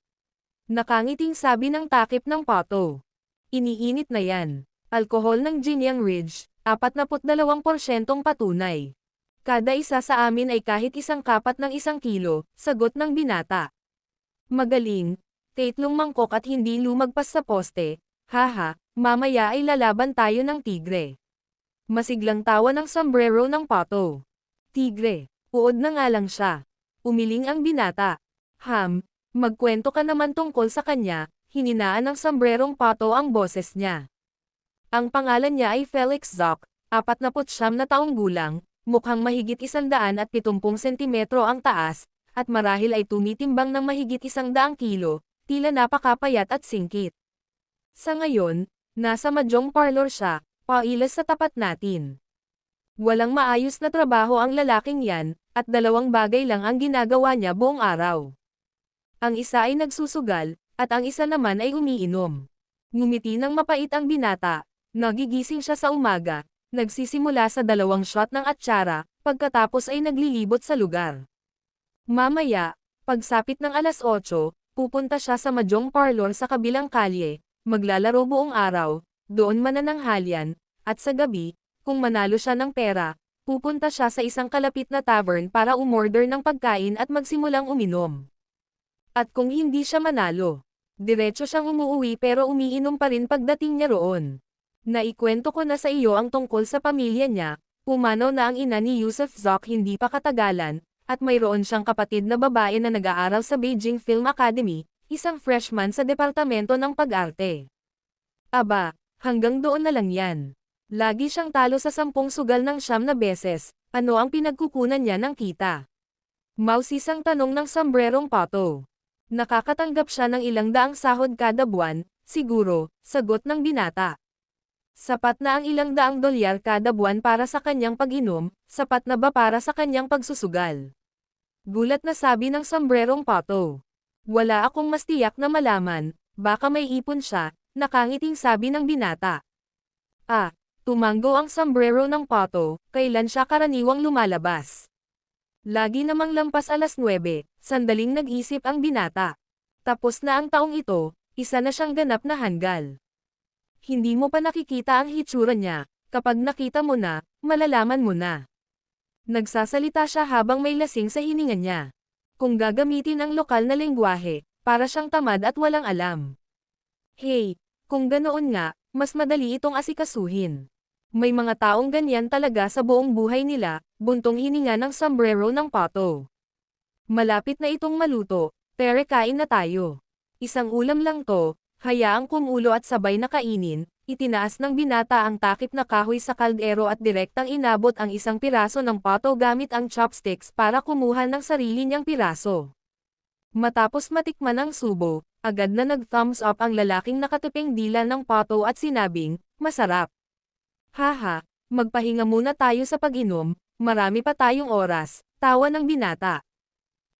Nakangiting sabi ng takip ng Pato. Iniinit na yan. Alkohol ng Jinyang Ridge, 42% patunay. Kada isa sa amin ay kahit isang kapat ng 1 kilo, sagot ng binata. Magaling, tatlong mangkok at hindi lumagpas sa poste, haha, mamaya ay lalaban tayo ng tigre. Masiglang tawa ng sombrero ng Pato. Tigre, uod na nga lang siya. Umiling ang binata. Magkwento ka naman tungkol sa kanya, hininaan ng sombrerong pato ang boses niya. Ang pangalan niya ay Felix Zoc, 49 na taong gulang, mukhang mahigit 170 sentimetro ang taas, at marahil ay tumitimbang ng mahigit 100 kilo, tila napakapayat at singkit. Sa ngayon, nasa mahjong parlor siya, pailas sa tapat natin. Walang maayos na trabaho ang lalaking yan, at dalawang bagay lang ang ginagawa niya buong araw. Ang isa ay nagsusugal, at ang isa naman ay umiinom. Ngumiti ng mapait ang binata, nagigising siya sa umaga, nagsisimula sa 2 shot ng atsara, pagkatapos ay naglilibot sa lugar. Mamaya, pagsapit ng alas 8, pupunta siya sa mahjong parlor sa kabilang kalye, maglalaro buong araw, doon manananghalian, at sa gabi, kung manalo siya ng pera, pupunta siya sa isang kalapit na tavern para umorder ng pagkain at magsimulang uminom. At kung hindi siya manalo, diretso siyang umuuwi pero umiinom pa rin pagdating niya roon. Naikwento ko na sa iyo ang tungkol sa pamilya niya, pumanaw na ang ina ni Yusuf Zoc hindi pa katagalan, at mayroon siyang kapatid na babae na nag-aaral sa Beijing Film Academy, isang freshman sa departamento ng pag-arte. Aba, hanggang doon na lang yan. Lagi siyang talo sa 10 sugal ng 9 na beses, ano ang pinagkukunan niya ng kita? Mausisang tanong ng sombrerong pato. Nakakatanggap siya ng ilang daang sahod kada buwan, siguro, sagot ng binata. Sapat na ang ilang daang dolyar kada buwan para sa kanyang pag-inom, sapat na ba para sa kanyang pagsusugal? Gulat na sabi ng sombrerong pato. Wala akong mas tiyak na malaman, baka may ipon siya, nakangiting sabi ng binata. Tumanggo ang sombrero ng pato, kailan siya karaniwang lumalabas. Lagi namang lampas alas 9, sandaling nag-isip ang binata. Tapos na ang taong ito, isa na siyang ganap na hanggal. Hindi mo pa nakikita ang hitsura niya, kapag nakita mo na, malalaman mo na. Nagsasalita siya habang may lasing sa hininga niya. Kung gagamitin ang lokal na lengguwahe, para siyang tamad at walang alam. Hey, kung ganoon nga, mas madali itong asikasuhin. May mga taong ganyan talaga sa buong buhay nila, buntong hininga ng sombrero ng pato. Malapit na itong maluto, tere kain na tayo. Isang ulam lang to, hayaang kumulo at sabay na kainin, itinaas ng binata ang takip na kahoy sa kaldero at direktang inabot ang isang piraso ng pato gamit ang chopsticks para kumuha ng sarili niyang piraso. Matapos matikman ang subo, agad na nag-thumbs up ang lalaking nakatuping dila ng pato at sinabing, masarap. Haha, magpahinga muna tayo sa pag-inom, marami pa tayong oras, tawa ng binata.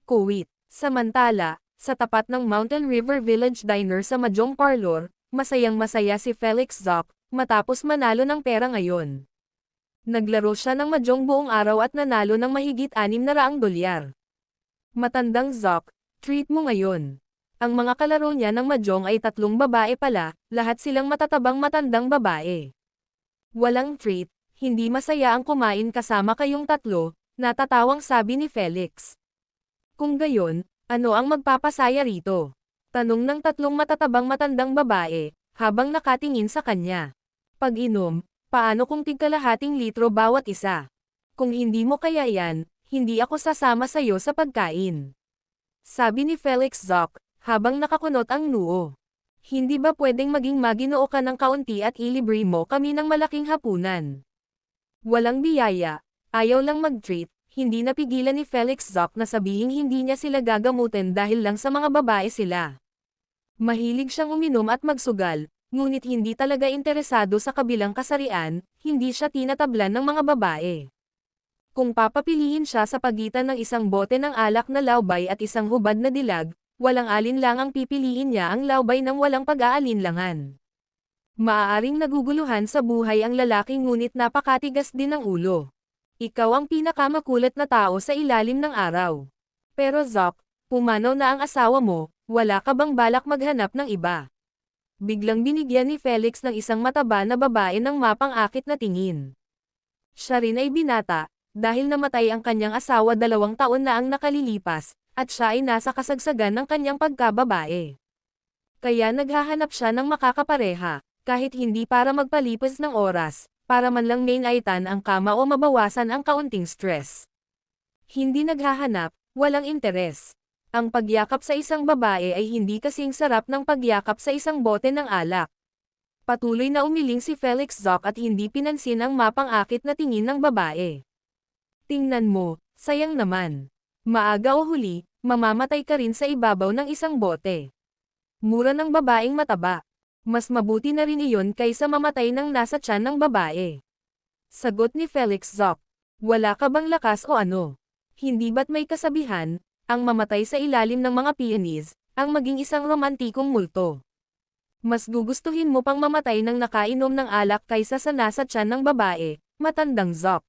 Kuwait. Samantala, sa tapat ng Mountain River Village Diner sa mahjong parlor, masayang-masaya si Felix Zoc, matapos manalo ng pera ngayon. Naglaro siya ng mahjong buong araw at nanalo ng mahigit 600 dolyar. Matandang Zoc, treat mo ngayon. Ang mga kalaro niya ng mahjong ay 3 babae pala, lahat silang matatabang matandang babae. Walang treat, hindi masaya ang kumain kasama kayong 3, natatawang sabi ni Felix. Kung gayon, ano ang magpapasaya rito? Tanong ng 3 matatabang matandang babae, habang nakatingin sa kanya. Pag-inom, paano kung tig-kalahating litro bawat isa? Kung hindi mo kaya yan, hindi ako sasama sayo sa pagkain. Sabi ni Felix Zoc, habang nakakunot ang noo. Hindi ba pwedeng maging maginoo ka ng kaunti at ilibre mo kami ng malaking hapunan? Walang biyaya, ayaw lang mag-treat, hindi napigilan ni Felix Zoc na sabihing hindi niya sila gagamutin dahil lang sa mga babae sila. Mahilig siyang uminom at magsugal, ngunit hindi talaga interesado sa kabilang kasarian, hindi siya tinatablan ng mga babae. Kung papapiliin siya sa pagitan ng isang bote ng alak na laubay at isang hubad na dilag, walang alin-lang ang pipiliin niya ang laubay ng walang pag-aalinlangan. Maaaring naguguluhan sa buhay ang lalaki ngunit napakatigas din ng ulo. Ikaw ang pinakamakulit na tao sa ilalim ng araw. Pero Zoc, pumanaw na ang asawa mo, wala ka bang balak maghanap ng iba? Biglang binigyan ni Felix ng isang mataba na babae ng mapang-akit na tingin. Siya rin ay binata, dahil namatay ang kanyang asawa 2 taon na ang nakalilipas, at siya ay nasa kasagsagan ng kanyang pagkababae. Kaya naghahanap siya ng makakapareha, kahit hindi para magpalipas ng oras, para man lang mainaitan ang kama o mabawasan ang kaunting stress. Hindi naghahanap, walang interes. Ang pagyakap sa isang babae ay hindi kasing sarap ng pagyakap sa isang bote ng alak. Patuloy na umiling si Felix Zoc at hindi pinansin ang mapang-akit na tingin ng babae. Tingnan mo, sayang naman. Maaga o huli, mamamatay ka rin sa ibabaw ng isang bote. Mura ng babaeng mataba. Mas mabuti na rin iyon kaysa mamatay ng nasa tiyan ng babae. Sagot ni Felix Zoc. Wala ka bang lakas o ano? Hindi ba't may kasabihan, ang mamatay sa ilalim ng mga peonies, ang maging isang romantikong multo. Mas gugustuhin mo pang mamatay ng nakainom ng alak kaysa sa nasa tiyan ng babae, matandang Zoc.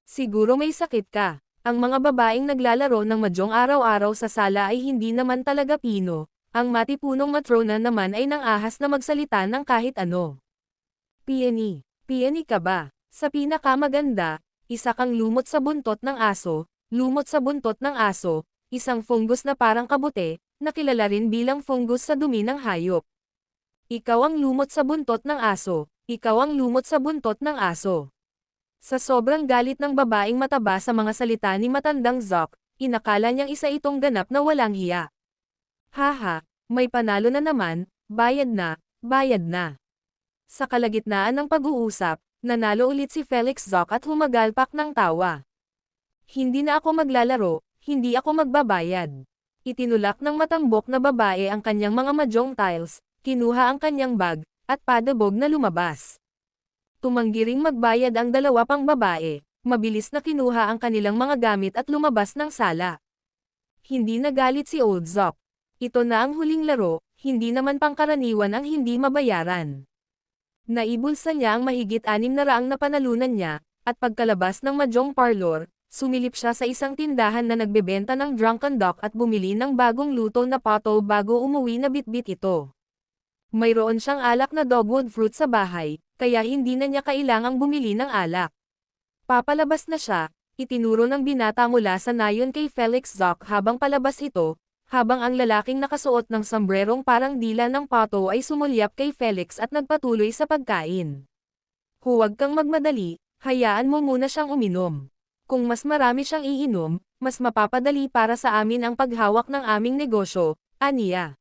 Siguro may sakit ka. Ang mga babaeng naglalaro ng mahjong araw-araw sa sala ay hindi naman talaga pino. Ang matipunong matrona naman ay nang-ahas na magsalita ng kahit ano. Peony. Peony ka ba? Sa pinakamaganda, isa kang lumot sa buntot ng aso, lumot sa buntot ng aso, isang fungus na parang kabute, na kilala rin bilang fungus sa dumi ng hayop. Ikaw ang lumot sa buntot ng aso, ikaw ang lumot sa buntot ng aso. Sa sobrang galit ng babaeng mataba sa mga salita ni matandang Zoc, inakala niyang isa itong ganap na walang hiya. Haha, may panalo na naman, bayad na, bayad na. Sa kalagitnaan ng pag-uusap, nanalo ulit si Felix Zoc at humagalpak ng tawa. Hindi na ako maglalaro, hindi ako magbabayad. Itinulak ng matambok na babae ang kanyang mga mahjong tiles, kinuha ang kanyang bag, at padabog na lumabas. Tumanggi ring magbayad ang dalawa pang babae, mabilis na kinuha ang kanilang mga gamit at lumabas ng sala. Hindi nagalit si Old Zoc. Ito na ang huling laro, hindi naman pangkaraniwan ang hindi mabayaran. Naibulsa niya ang mahigit 600 na panalunan niya, at pagkalabas ng mahjong parlor, sumilip siya sa isang tindahan na nagbebenta ng Drunken Duck at bumili ng bagong luto na pato bago umuwi na bitbit ito. Mayroon siyang alak na dogwood fruit sa bahay, kaya hindi na niya kailangang bumili ng alak. Papalabas na siya, itinuro ng binata mula sa nayon kay Felix Zoc habang palabas ito, habang ang lalaking nakasuot ng sombrerong parang dila ng pato ay sumulyap kay Felix at nagpatuloy sa pagkain. Huwag kang magmadali, hayaan mo muna siyang uminom. Kung mas marami siyang iinom, mas mapapadali para sa amin ang paghawak ng aming negosyo, aniya.